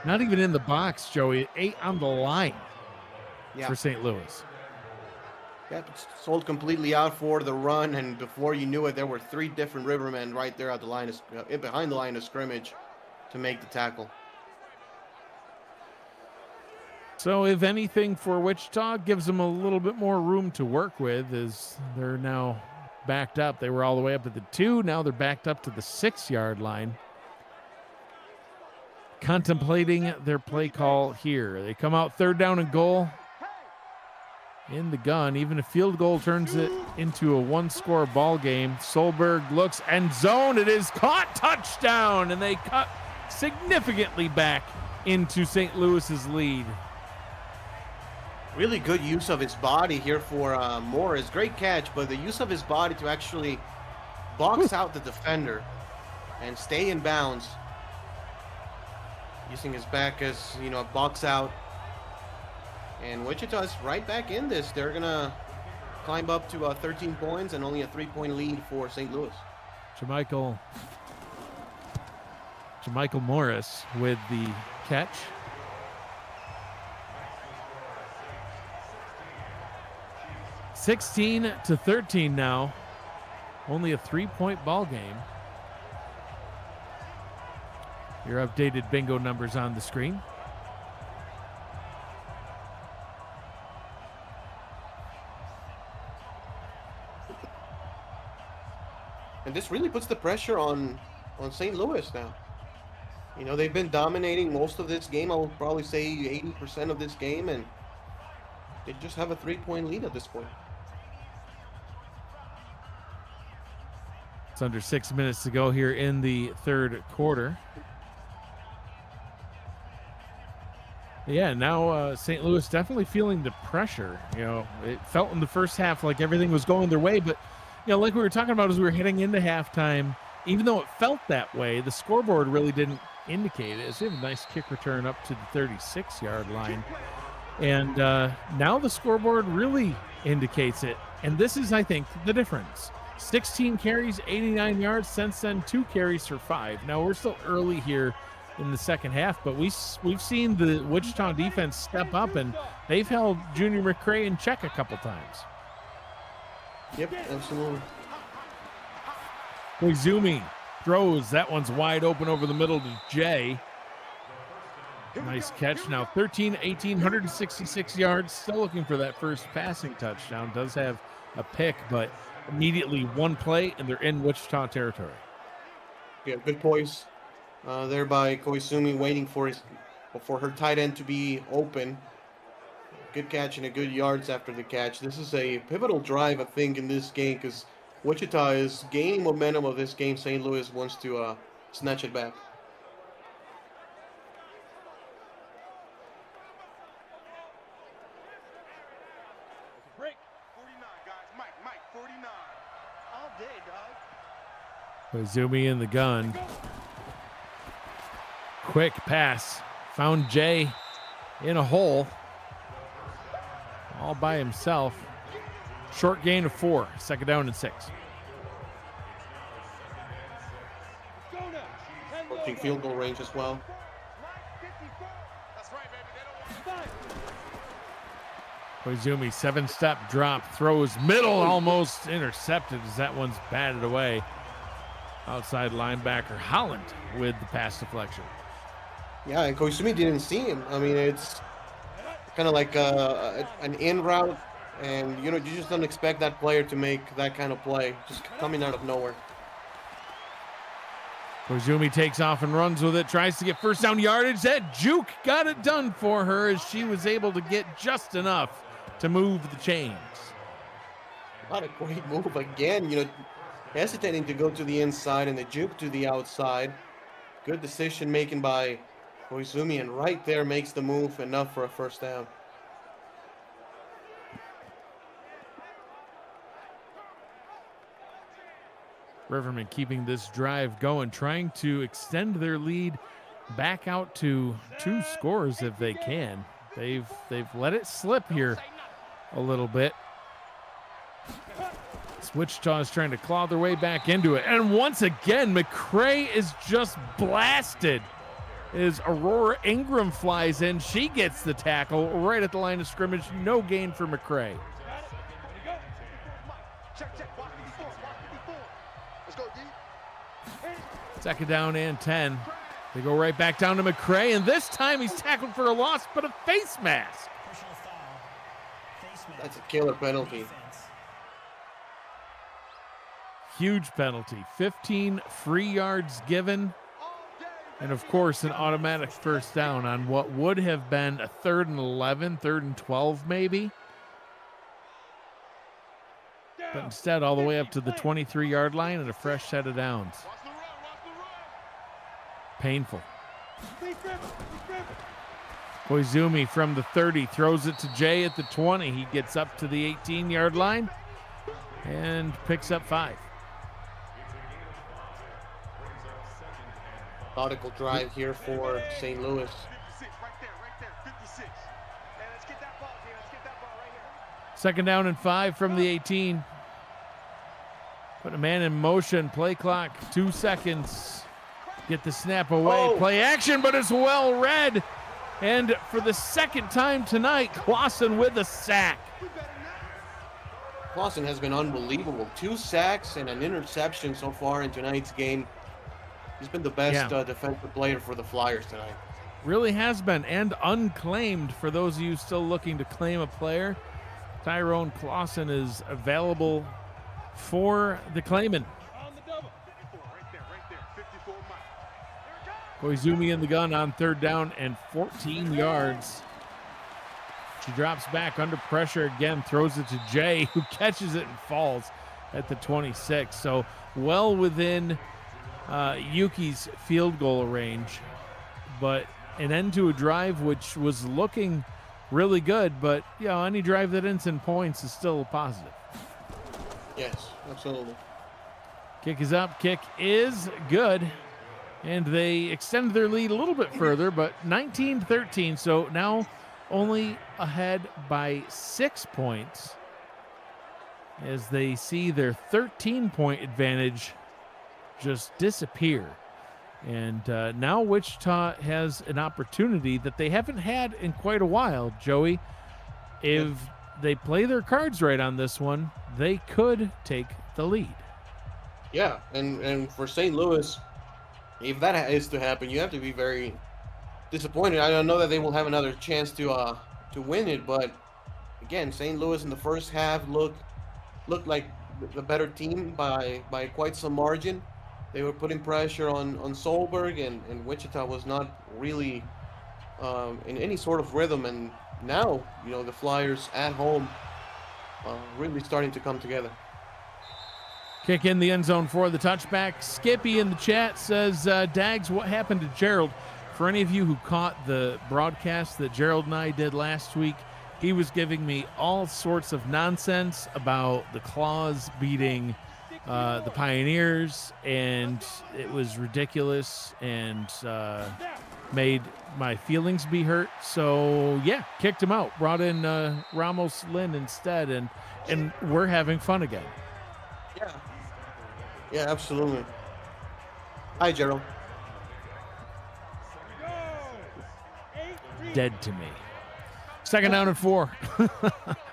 Not even in the box, Joey. 8 on the line for St. Louis. Yeah, sold completely out for the run, and before you knew it, there were 3 different Rivermen right there at the line behind the line of scrimmage to make the tackle. So if anything for Wichita, gives them a little bit more room to work with as they're now backed up. They were all the way up at the 2. Now they're backed up to the 6-yard line. Contemplating their play call here. They come out 3rd down and goal in the gun. Even a field goal turns it into a 1-score ball game. Solberg looks, end zone. It is caught, touchdown, and they cut significantly back into St. Louis's lead. Really good use of his body here for Morris. Great catch, but the use of his body to actually box out the defender and stay in bounds. Using his back as, a box out. And Wichita's right back in this. They're going to climb up to 13 points and only a 3-point lead for St. Louis. Jamichael Morris with the catch. (16-13) now. Only a 3-point ball game. Your updated bingo numbers on the screen. And this really puts the pressure on St. Louis now. They've been dominating most of this game. I would probably say 80% of this game, and they just have a 3-point lead at this point. It's under 6 minutes to go here in the 3rd quarter. Yeah, now St. Louis definitely feeling the pressure. It felt in the first half like everything was going their way, but like we were talking about as we were heading into halftime, even though it felt that way, the scoreboard really didn't indicate it. We have a nice kick return up to the 36-yard line. And now the scoreboard really indicates it. And this is, I think, the difference. 16 carries, 89 yards. Since then, 2 carries for 5. Now, we're still early here in the second half, but we've seen the Wichita defense step up, and they've held Junior McCray in check a couple times. Yep, absolutely. Koizumi throws. That one's wide open over the middle to Jay. Nice catch. Now 13-18, 166 yards. Still looking for that first passing touchdown. Does have a pick, but immediately one play, and they're in Wichita territory. Yeah, good poise there by Koizumi, waiting for her tight end to be open. Good catch and a good yards after the catch. This is a pivotal drive, I think, in this game because Wichita is gaining momentum of this game. St. Louis wants to snatch it back. Break. 49, guys. Mike, 49. All day, dog. Koizumi in the gun. Quick pass. Found Jay in a hole. All by himself. Short gain of 4. 2nd down and 6. Approaching field goal range as well. Koizumi, 7-step drop. Throws middle, almost intercepted as that one's batted away. Outside linebacker Holland with the pass deflection. Yeah, and Koizumi didn't see him. I mean, it's kind of like an in route, and you just don't expect that player to make that kind of play, just coming out of nowhere. Koizumi takes off and runs with it, tries to get first down yardage. That juke got it done for her as she was able to get just enough to move the chains. Not a great move again, hesitating to go to the inside and the juke to the outside. Good decision making by Koizumi, and right there makes the move enough for a first down. Riverman keeping this drive going, trying to extend their lead back out to 2 scores if they can. They've let it slip here a little bit. Wichita is trying to claw their way back into it. And once again, McCray is just blasted as Aurora Ingram flies in. She gets the tackle right at the line of scrimmage. No gain for McCray. Second down and 10. They go right back down to McCray, and this time he's tackled for a loss, but a face mask. That's a killer penalty. Huge penalty. 15 free yards given, and of course an automatic first down on what would have been a 3rd and 11, 3rd and 12 maybe. But instead all the way up to the 23-yard line and a fresh set of downs. Painful. Koizumi from the 30 throws it to Jay at the 20. He gets up to the 18-yard line and picks up 5. Methodical drive here for St. Louis. Second down and 5 from the 18. Put a man in motion. Play clock, 2 seconds. Get the snap away. Play action, but it's well read. And for the second time tonight, Clausen with a sack. Clausen has been unbelievable. 2 sacks and an interception so far in tonight's game. He's been the best defensive player for the Flyers tonight. Really has been, and unclaimed for those of you still looking to claim a player. Tyrone Clausen is available for the claiming. Koizumi in the gun on 3rd down and 14 yards. She drops back under pressure again, throws it to Jay, who catches it and falls at the 26. So well within Yuki's field goal range, but an end to a drive which was looking really good, but any drive that ends in points is still a positive. Yes, absolutely. Kick is up, kick is good, and they extend their lead a little bit further, but 19-13, so now only ahead by 6 points as they see their 13-point advantage just disappear. And now Wichita has an opportunity that they haven't had in quite a while, Joey. If they play their cards right on this one, they could take the lead. Yeah, and for St. Louis, if that is to happen, you have to be very disappointed. I don't know that they will have another chance to win it, but again, St. Louis in the first half looked like the better team by quite some margin. They were putting pressure on Solberg, and Wichita was not really in any sort of rhythm. And now, the Flyers at home really starting to come together. Kick in the end zone for the touchback. Skippy in the chat says, Dags, what happened to Gerald? For any of you who caught the broadcast that Gerald and I did last week, he was giving me all sorts of nonsense about the Claws beating the Pioneers, and it was ridiculous and made my feelings be hurt. So kicked him out, brought in Ramos Lynn instead, and we're having fun again. Yeah, absolutely. Hi, Gerald. Dead to me. Second down and 4.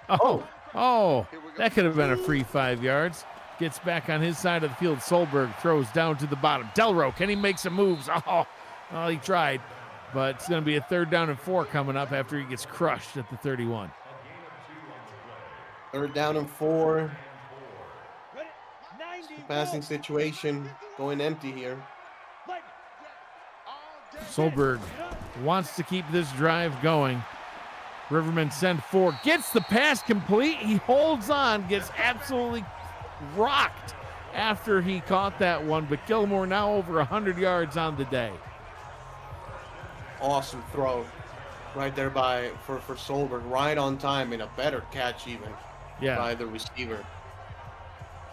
That could have been a free 5 yards. Gets back on his side of the field. Solberg throws down to the bottom. Delro, can he make some moves? He tried. But it's going to be a 3rd down and 4 coming up after he gets crushed at the 31. 3rd down and 4. Passing situation going empty here. Solberg wants to keep this drive going. Riverman send 4, gets the pass complete. He holds on, gets absolutely rocked after he caught that one, but Gilmore now over 100 yards on the day. Awesome throw right there for Solberg, right on time, and a better catch even by the receiver.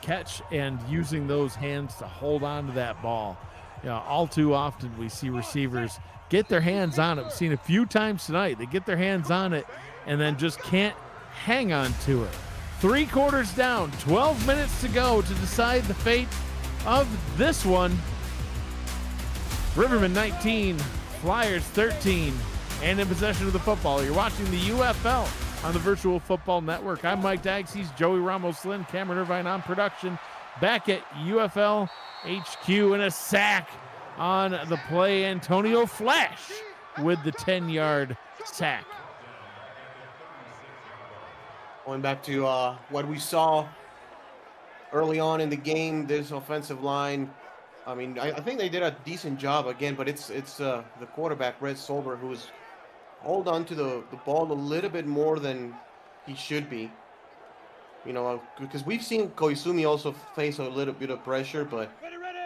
Catch and using those hands to hold on to that ball. You know, all too often we see receivers get their hands on it. We've seen a few times tonight. They get their hands on it and then just can't hang on to it. 3 quarters down, 12 minutes to go to decide the fate of this one. Riverman 19, Flyers 13, and in possession of the football. You're watching the UFL on the Virtual Football Network. I'm Mike Daggs. He's Joey Ramos-Lynn, Cameron Irvine on production. Back at UFL HQ, in a sack on the play. Antonio Flash with the 10-yard sack. Going back to what we saw early on in the game, this offensive line, I mean, I think they did a decent job again, but it's the quarterback, Red Solberg, who's hold on to the ball a little bit more than he should be. You know, because we've seen Koizumi also face a little bit of pressure, but,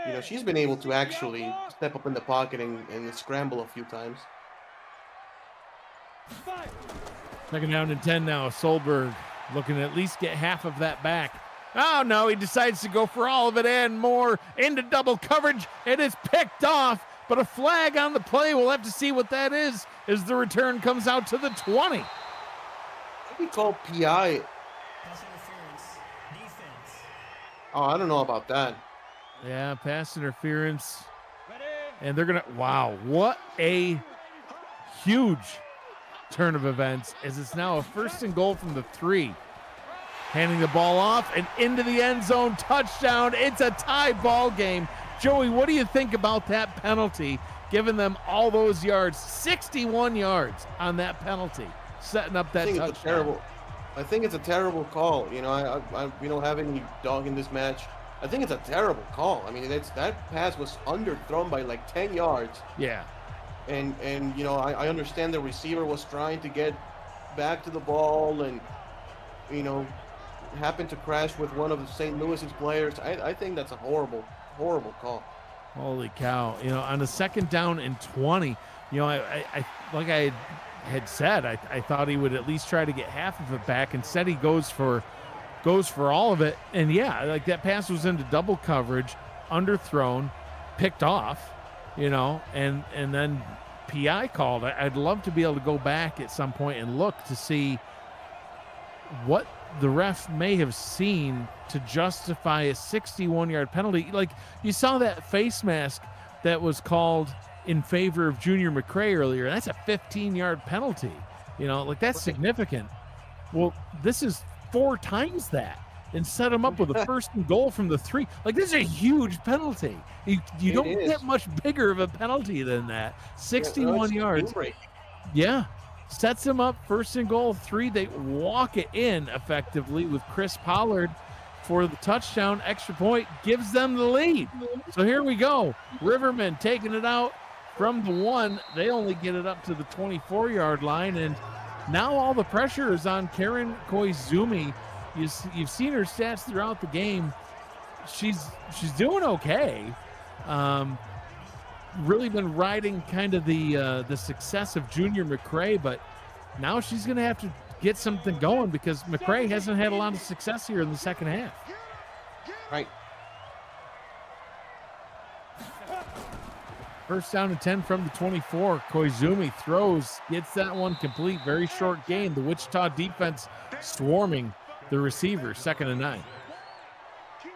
you know, she's been able to actually step up in the pocket and scramble a few times. Second down and 10 now. Solberg looking to at least get half of that back. Oh, no, he decides to go for all of it and more into double coverage. It is picked off, but a flag on the play. We'll have to see what that is as the return comes out to the 20. I think he called PI. Oh, I don't know about that. Yeah, pass interference. And they're going to, wow, what a huge turn of events as it's now a 1st and goal from the 3. Handing the ball off and into the end zone, touchdown. It's a tie ball game. Joey, what do you think about that penalty, giving them all those yards, 61 yards on that penalty, setting up that touchdown? I think it's a terrible call. You know, we don't have any dog in this match. I think it's a terrible call. I mean, that pass was underthrown by like 10 yards. Yeah. And you know, I understand the receiver was trying to get back to the ball and, you know, happened to crash with one of the St. Louis's players. I think that's a horrible call. Holy cow. You know, on the 2nd down and 20, you know, I like I had said, I thought he would at least try to get half of it back. Instead, he goes for all of it. And yeah, like that pass was into double coverage, underthrown, picked off, you know, and then PI called. I'd love to be able to go back at some point and look to see what the ref may have seen to justify a 61-yard penalty. Like, you saw that face mask that was called in favor of Junior McCray earlier. That's a 15-yard penalty. You know, like, that's significant. Well, this is 4 times that, and set him up with a 1st and goal from the 3. Like, this is a huge penalty. You don't get much bigger of a penalty than that. 61 yards. Yeah. Sets him up 1st and goal, 3. They walk it in effectively with Chris Pollard for the touchdown. Extra point gives them the lead. So here we go. Riverman taking it out from the 1. They only get it up to the 24-yard line, and now all the pressure is on Karen Koizumi. You've seen her stats throughout the game. She's doing okay. Really been riding kind of the success of Junior McCray, but now she's going to have to get something going because McCray hasn't had a lot of success here in the second half. Right. First down and 10 from the 24. Koizumi throws, gets that one complete. Very short gain. The Wichita defense swarming the receiver. 2nd and 9. Yeah,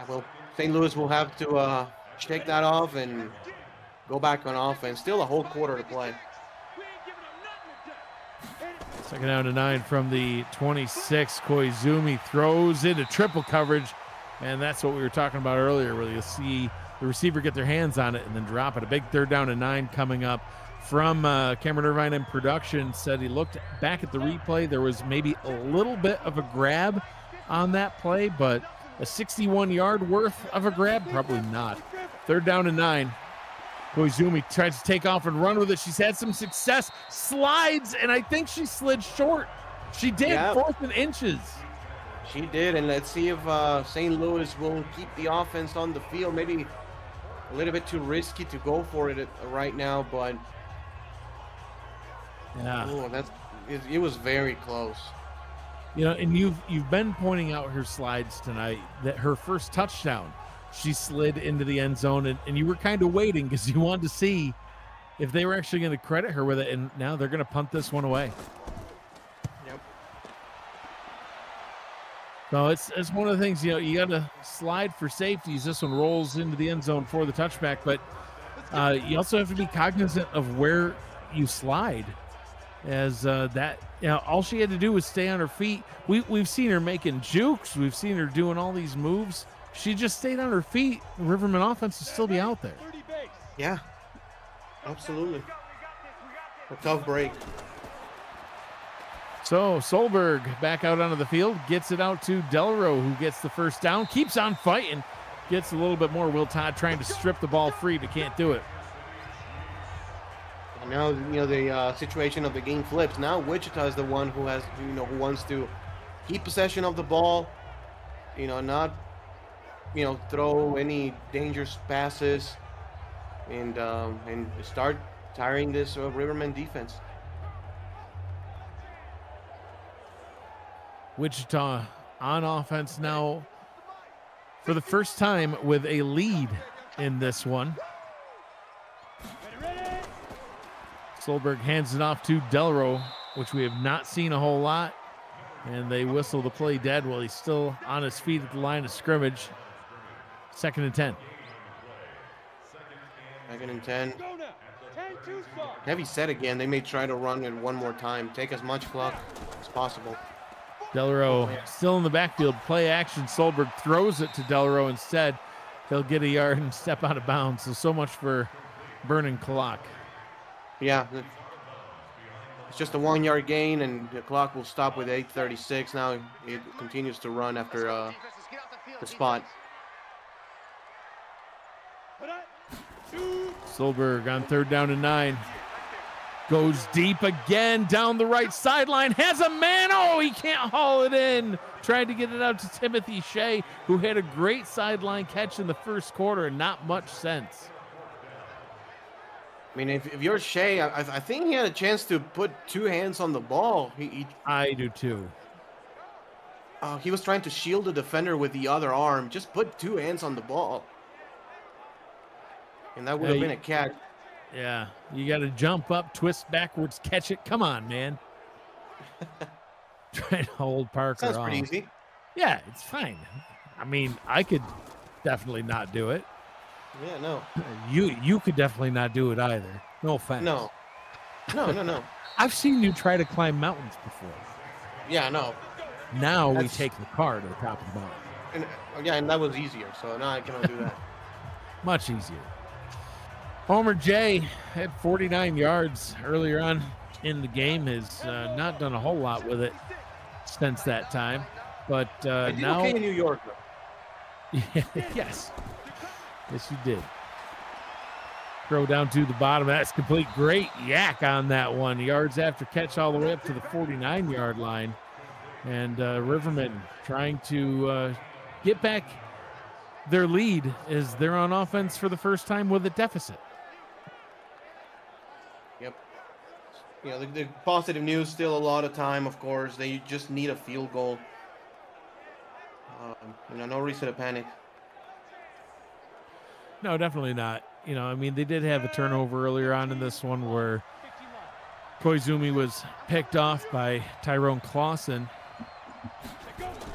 well, St. Louis will have to shake that off and go back on offense. Still a whole quarter to play. 2nd down and 9 from the 26. Koizumi throws into triple coverage, and that's what we were talking about earlier, where you'll see the receiver get their hands on it and then drop it. A big 3rd down and 9 coming up from Cameron Irvine in production. Said he looked back at the replay. There was maybe a little bit of a grab on that play, but a 61-yard worth of a grab, probably not. 3rd down and 9. Koizumi tries to take off and run with it. She's had some success, slides, and I think she slid short. She did, Yeah. 4th and inches. She did, and let's see if St. Louis will keep the offense on the field. Maybe a little bit too risky to go for it right now, but Yeah. it was very close. You know, and you've been pointing out her slides tonight, that her first touchdown, she slid into the end zone, and you were kind of waiting because you wanted to see if they were actually going to credit her with it, and now they're going to punt this one away. Yep. So it's one of the things, you know, you got to slide for safeties. This one rolls into the end zone for the touchback, but you also have to be cognizant of where you slide, as that, you know, all she had to do was stay on her feet. We've seen her making jukes. We've seen her doing all these moves. She just stayed on her feet. The Riverman offense will still be out there. Yeah, absolutely. A tough break. So Solberg back out onto the field, gets it out to Delro, who gets the first down, keeps on fighting, gets a little bit more. Will Todd trying to strip the ball free, but can't do it. And now, you know, the situation of the game flips. Now Wichita is the one who has, you know, who wants to keep possession of the ball, you know, not, you know, throw any dangerous passes, and start tiring this Riverman defense. Wichita on offense now for the first time with a lead in this one. Solberg hands it off to Delro, which we have not seen a whole lot, and they whistle the play dead while he's still on his feet at the line of scrimmage. 2nd and 10. 2nd and 10. Heavy set again. They may try to run it one more time. Take as much clock as possible. Delro still in the backfield. Play action. Solberg throws it to Delro instead. He'll get a yard and step out of bounds. So much for burning clock. Yeah. It's just a 1 yard gain, and the clock will stop with 8:36. Now it continues to run after the spot. Solberg on 3rd down and 9. Goes deep again down the right sideline. Has a man. Oh, he can't haul it in. Tried to get it out to Timothy Shea, who had a great sideline catch in the first quarter and not much sense. I mean, if you're Shea, I think he had a chance to put 2 hands on the ball. I do too. He was trying to shield the defender with the other arm. Just put 2 hands on the ball, and that would have been a catch. Yeah, you got to jump up, twist backwards, catch it. Come on, man. Try to hold Parker off. Sounds pretty easy. Yeah, it's fine. I mean, I could definitely not do it. Yeah, no. You could definitely not do it either. No offense. No. I've seen you try to climb mountains before. Yeah, no. Now we take the car to the top of the mountain. And that was easier, so now I cannot do that. Much easier. Homer J had 49 yards earlier on in the game. Has not done a whole lot with it since that time. But now... okay in New York, though. Yes. Yes, you did. Throw down to the bottom. That's complete. Great yak on that one. Yards after catch all the way up to the 49-yard line. And Riverman trying to get back their lead as they're on offense for the first time with a deficit. Yep. You know, the positive news, still a lot of time, of course. They just need a field goal. No reason to panic. No, definitely not. You know, I mean, they did have a turnover earlier on in this one where Koizumi was picked off by Tyrone Clausen.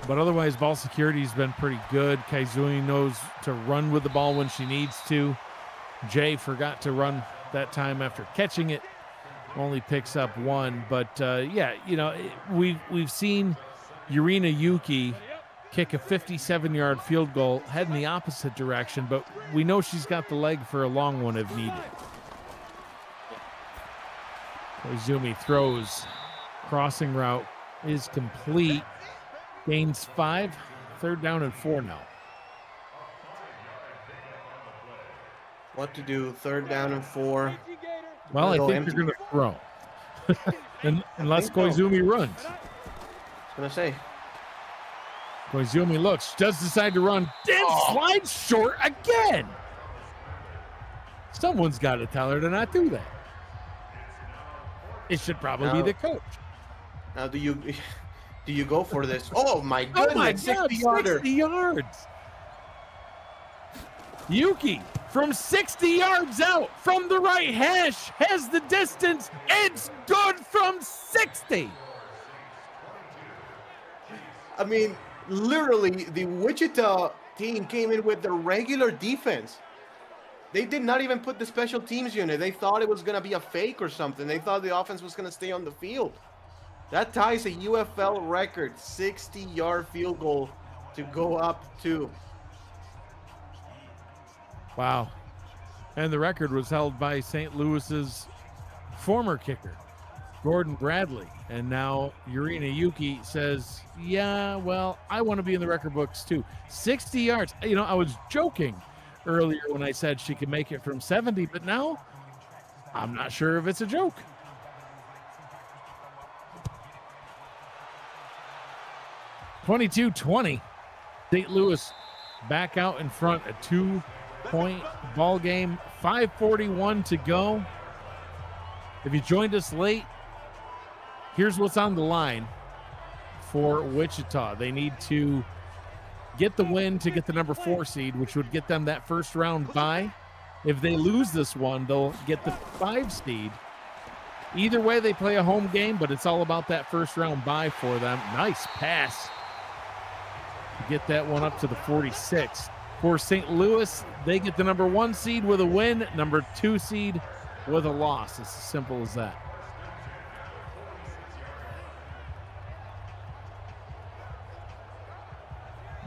But otherwise, ball security has been pretty good. Koizumi knows to run with the ball when she needs to. Jay forgot to run that time after catching it. Only picks up 1. But, yeah, you know, we've seen Yurina Yuki kick a 57-yard field goal, head in the opposite direction, but we know she's got the leg for a long one if needed. Koizumi throws. Crossing route is complete. Gains 5. 3rd down and 4 now. what to do. 3rd down and 4. Well, I Go think empty. they're going to throw. Unless think so. Koizumi runs. I was gonna say. Koizumi looks, does decide to run, then slides short again. Someone's got to tell her to not do that. It should probably be the coach. Now, do you go for this? Oh my goodness! Oh my God, 60 yards. Yuki from 60 yards out from the right hash has the distance. It's good from 60. I mean, literally, the Wichita team came in with the regular defense. They did not even put the special teams unit. They thought it was going to be a fake or something. They thought the offense was going to stay on the field. That ties a UFL record, 60-yard field goal to go up to. Wow. And the record was held by St. Louis's former kicker, Gordon Bradley. And now Yurina Yuki says, yeah, well, I want to be in the record books too. 60 yards. You know, I was joking earlier when I said she could make it from 70, but now I'm not sure if it's a joke. (22-20). St. Louis back out in front, a 2-point ball game, 5:41 to go. If you joined us late, here's what's on the line for Wichita. They need to get the win to get the number 4 seed, which would get them that first round bye. If they lose this one, they'll get the 5 seed. Either way, they play a home game, but it's all about that first round bye for them. Nice pass. Get that one up to the 46. For St. Louis, they get the number 1 seed with a win, number 2 seed with a loss. It's as simple as that.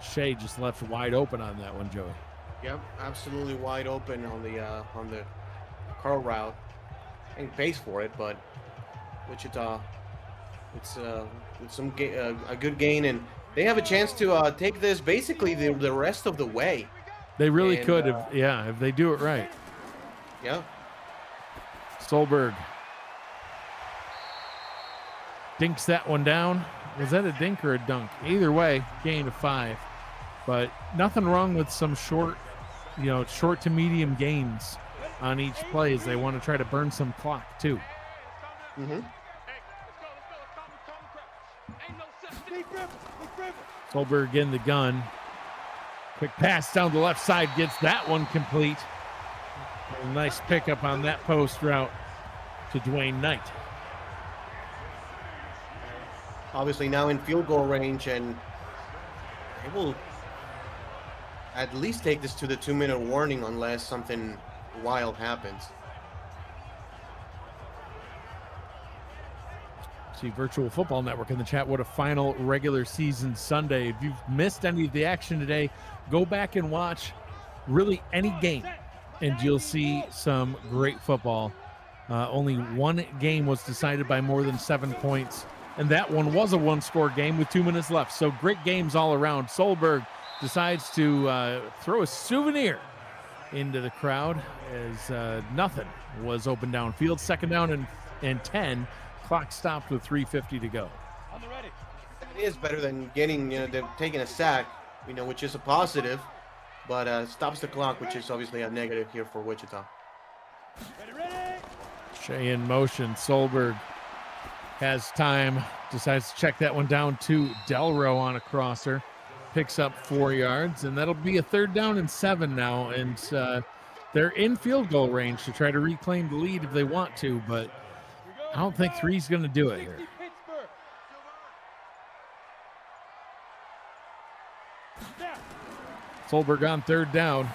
Shea just left wide open on that one, Joey. Yep, absolutely wide open on the curl route. And pays for it, but Wichita, it's some a good gain, and they have a chance to take this basically the rest of the way. They really could, if they do it right. Yeah. Solberg dinks that one down. Was that a dink or a dunk? Either way, gain of 5. But nothing wrong with some short to medium gains on each play as they want to try to burn some clock too. Mm-hmm. Solberg in the gun. Quick pass down the left side, gets that one complete. A nice pickup on that post route to Dwayne Knight. Obviously now in field goal range, and they will at least take this to the 2-minute warning unless something wild happens. See Virtual Football Network in the chat. What a final regular season Sunday. If you've missed any of the action today, go back and watch really any game, and you'll see some great football. Only one game was decided by more than 7 points, and that one was a one-score game with 2 minutes left. So great games all around. Solberg decides to throw a souvenir into the crowd as nothing was open downfield. 2nd down and 10. Clock stopped with 3:50 to go. It is better than getting, taking a sack, which is a positive, but stops the clock, which is obviously a negative here for Wichita. Shea in motion. Solberg has time, decides to check that one down to Delro on a crosser. Picks up 4 yards, and that'll be a 3rd down and 7 now. And they're in field goal range to try to reclaim the lead if they want to, but I don't think 3's going to do it here. Solberg on 3rd down.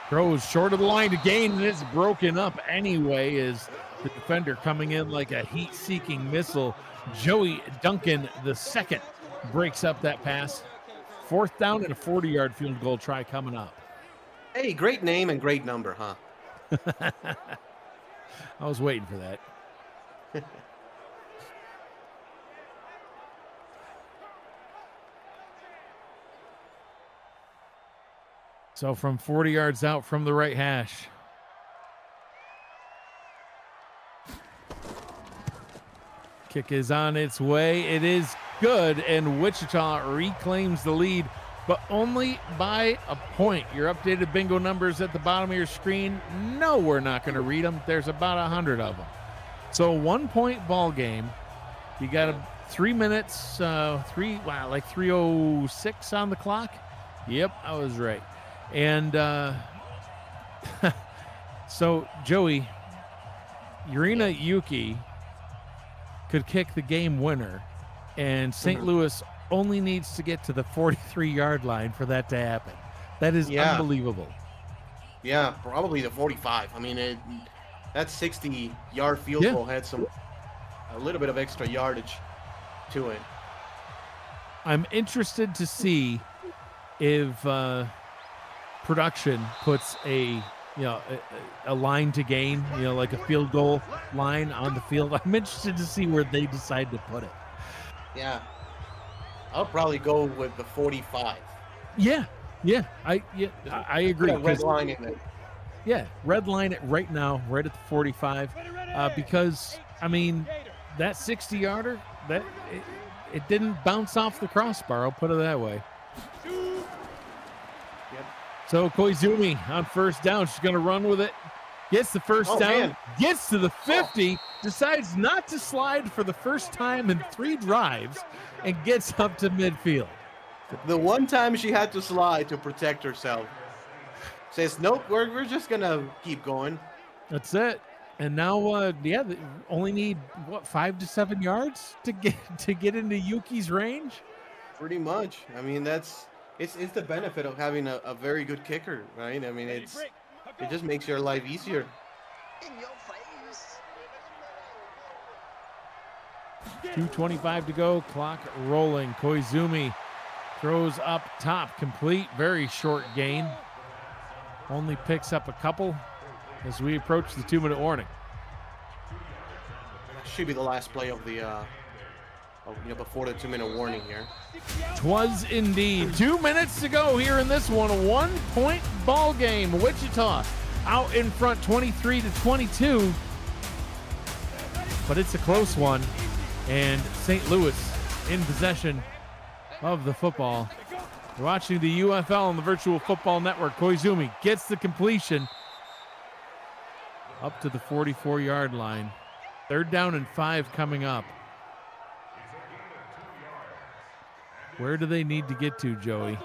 Throws short of the line to gain, and it's broken up anyway as the defender coming in like a heat-seeking missile. Joey Duncan II breaks up that pass. 4th down and a 40-yard field goal try coming up. Hey, great name and great number, huh? I was waiting for that. So from 40 yards out from the right hash. Kick is on its way. It is good, and Wichita reclaims the lead, but only by a point. Your updated bingo numbers at the bottom of your screen. No, we're not going to read them. There's about 100 of them. So 1 point ball game. You got 3 minutes, like 3:06 on the clock. Yep, I was right. And so Joey, Urena Yuki could kick the game winner, and St. Louis only needs to get to the 43-yard line for that to happen. That is unbelievable. Yeah, probably the 45. I mean, that 60-yard field goal had a little bit of extra yardage to it. I'm interested to see if production puts a line to gain, like a field goal line on the field. I'm interested to see where they decide to put it. Yeah. I'll probably go with the 45. Yeah. I agree. Put a red line in there. Yeah, red line it right now, right at the 45, because I mean that 60-yarder, it didn't bounce off the crossbar. I'll put it that way. Yep. So Koizumi on first down, she's going to run with it. Gets the first down, man. gets to the 50, decides not to slide for the first time in 3 drives, and gets up to midfield. The one time she had to slide to protect herself. Says, nope, we're just going to keep going. That's it. And now, they only need, 5 to 7 yards to get into Yuki's range? Pretty much. I mean, it's the benefit of having a very good kicker, right? I mean, it just makes your life easier. In your face. 2:25 to go, clock rolling. Koizumi throws up top, complete, very short gain. Only picks up a couple as we approach the 2-minute warning. Should be the last play of the before the 2-minute warning here. 'Twas indeed. 2 minutes to go here in this one. A 1-point ball game. Wichita out in front 23-22. But it's a close one. And St. Louis in possession of the football. You're watching the UFL on the Virtual Football Network. Koizumi gets the completion up to the 44-yard line. 3rd down and 5 coming up. Where do they need to get to, Joey?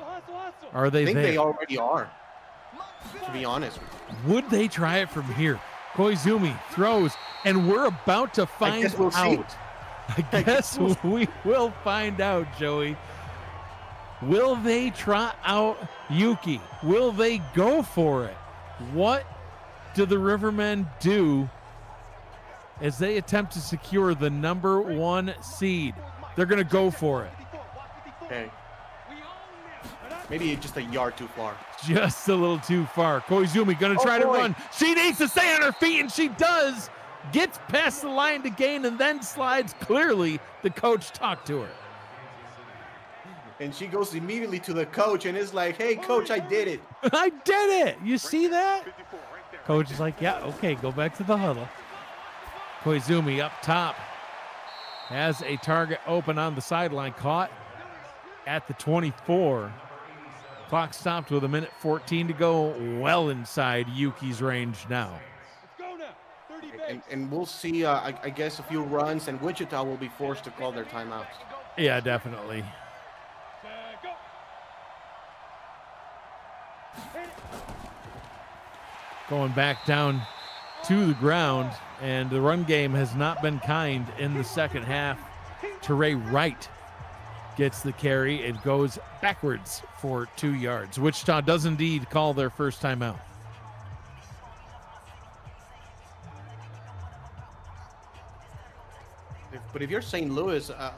Are they I think there? they already are, to be honest. Would they try it from here? Koizumi throws, and we're about to find guess we'll see. out. I guess we will find out, Joey. Will they trot out Yuki? Will they go for it? What do the Rivermen do as they attempt to secure the number 1 seed? They're going to go for it. Okay. Maybe just a yard too far. Just a little too far. Koizumi going to try to run. She needs to stay on her feet, and she does. Gets past the line to gain and then slides. Clearly, the coach talked to her. And she goes immediately to the coach and is like, hey, coach, I did it. I did it. You see that? Coach is like, yeah, okay, go back to the huddle. Koizumi up top has a target open on the sideline, caught at the 24. Clock stopped with 1:14 to go, well inside Yuki's range now. Let's go now. 30 base. And we'll see, I guess, a few runs, and Wichita will be forced to call their timeouts. Yeah, definitely. Go. Going back down to the ground, and the run game has not been kind in the second half. Teray Wright gets the carry. It goes backwards for 2 yards. Wichita does indeed call their first timeout. But if you're St. Louis, 10-2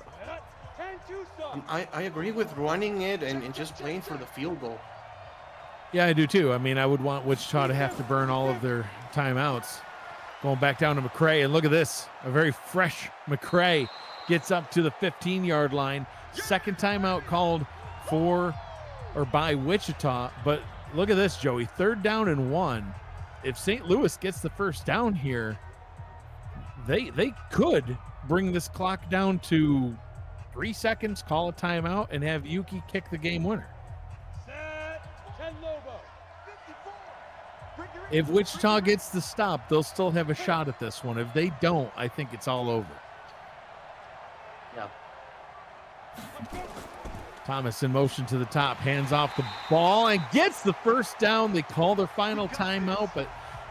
sub. I agree with running it and just playing for the field goal. Yeah, I do too. I mean, I would want Wichita to have to burn all of their timeouts. Going back down to McCray, and look at this. A very fresh McCray gets up to the 15-yard line. Second timeout called by Wichita, but look at this, Joey. 3rd down and 1. If St. Louis gets the first down here, they could bring this clock down to 3 seconds, call a timeout, and have Yuki kick the game winner. Set. 10 Lobo. If Wichita gets the stop, they'll still have a shot at this one. If they don't, I think it's all over. Yeah. Thomas in motion to the top, hands off the ball and gets the first down. They call their final timeout, but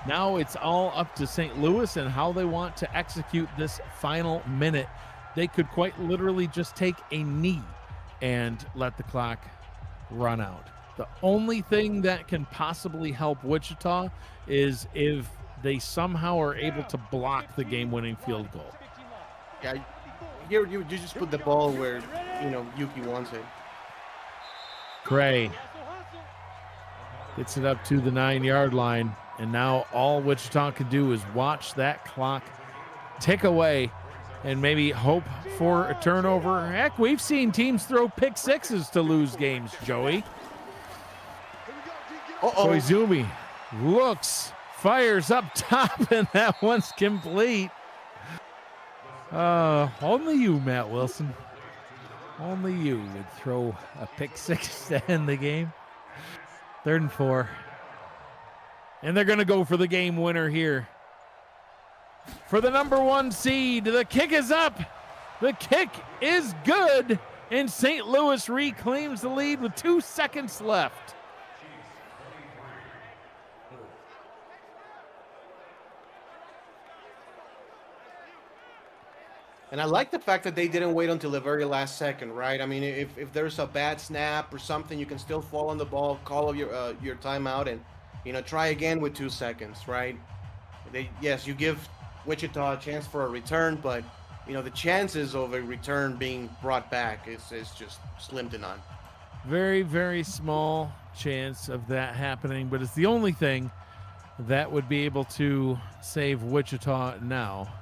now it's all up to St. Louis and how they want to execute this final minute. They could quite literally just take a knee and let the clock run out. The only thing that can possibly help Wichita is if they somehow are able to block the game-winning field goal. Yeah, you just put the ball where, Yuki wants it. Cray gets it up to the 9-yard line, and now all Wichita can do is watch that clock tick away and maybe hope for a turnover. Heck, we've seen teams throw pick sixes to lose games, Joey. Koizumi looks, fires up top, and that one's complete. Only you, Matt Wilson. Only you would throw a pick six to end the game. 3rd and 4. And they're going to go for the game winner here. For the number 1 seed, the kick is up. The kick is good. And St. Louis reclaims the lead with 2 seconds left. And I like the fact that they didn't wait until the very last second, right? I mean, if there's a bad snap or something, you can still fall on the ball, call your timeout, and try again with 2 seconds, right? Yes, you give Wichita a chance for a return, but the chances of a return being brought back is just slim to none. Very, very small chance of that happening, but it's the only thing that would be able to save Wichita now.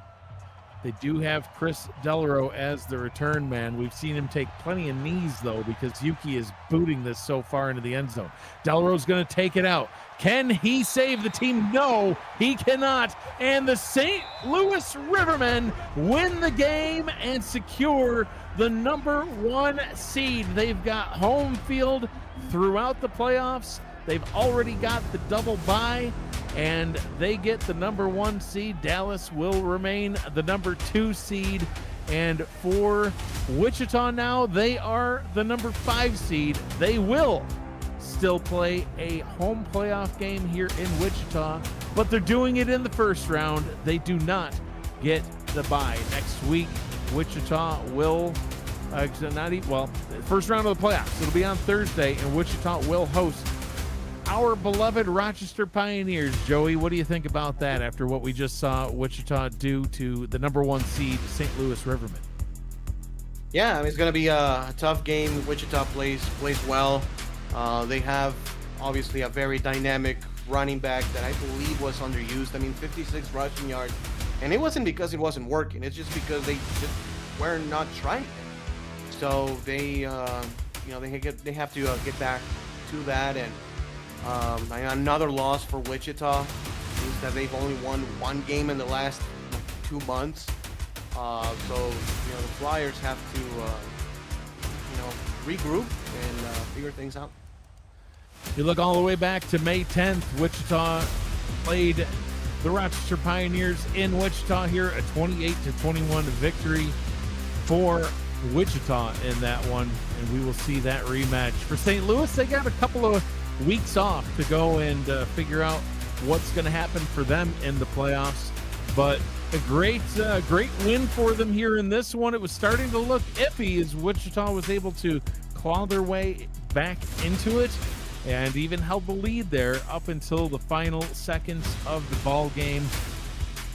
They do have Chris Delaro as the return man. We've seen him take plenty of knees, though, because Yuki is booting this so far into the end zone. Delaro's going to take it out. Can he save the team? No, he cannot. And the St. Louis Rivermen win the game and secure the number 1 seed. They've got home field throughout the playoffs. They've already got the double bye, and they get the number 1 seed. Dallas will remain the number 2 seed. And for Wichita now, they are the number 5 seed. They will still play a home playoff game here in Wichita, but they're doing it in the first round. They do not get the bye. Next week, Wichita will first round of the playoffs. It'll be on Thursday, and Wichita will host our beloved Rochester Pioneers. Joey, what do you think about that after what we just saw Wichita do to the number 1 seed St. Louis Rivermen? Yeah, I mean, it's going to be a tough game. Wichita plays well. They have obviously a very dynamic running back that I believe was underused. I mean, 56 rushing yards, and it wasn't because it wasn't working. It's just because they just were not trying it. So they have to get back to that. And another loss for Wichita is that they've only won 1 game in the last 2 months. So the Flyers have to regroup and figure things out. You look all the way back to May 10th, Wichita played the Rochester Pioneers in Wichita here, a 28-21 victory for Wichita in that one, and we will see that rematch. For St. Louis, they got a couple of weeks off to go and figure out what's going to happen for them in the playoffs, but a great win for them here in this one. It was starting to look iffy as Wichita was able to claw their way back into it and even held the lead there up until the final seconds of the ball game.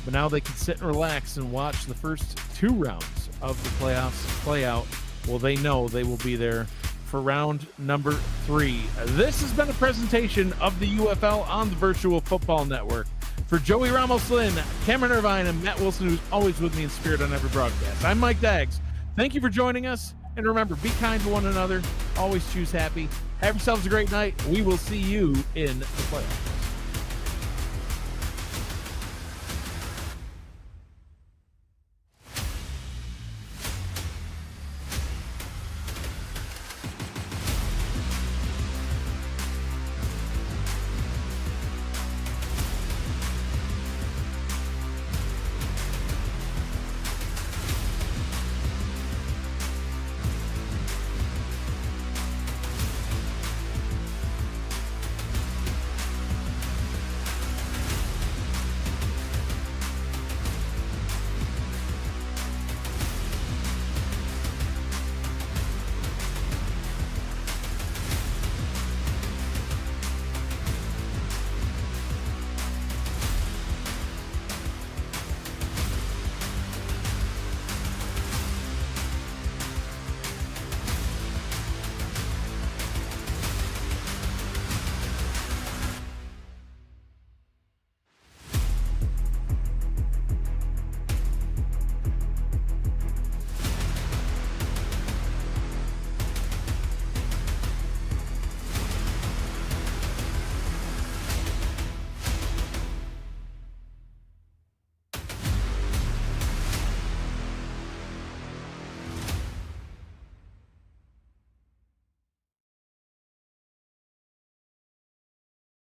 But now they can sit and relax and watch the first 2 rounds of the playoffs play out. Well, they know they will be there for round number 3. This has been a presentation of the UFL on the Virtual Football Network. For Joey Ramos-Lynn, Cameron Irvine, and Matt Wilson, who's always with me in spirit on every broadcast, I'm Mike Daggs. Thank you for joining us, and remember, be kind to one another. Always choose happy. Have yourselves a great night. We will see you in the playoffs.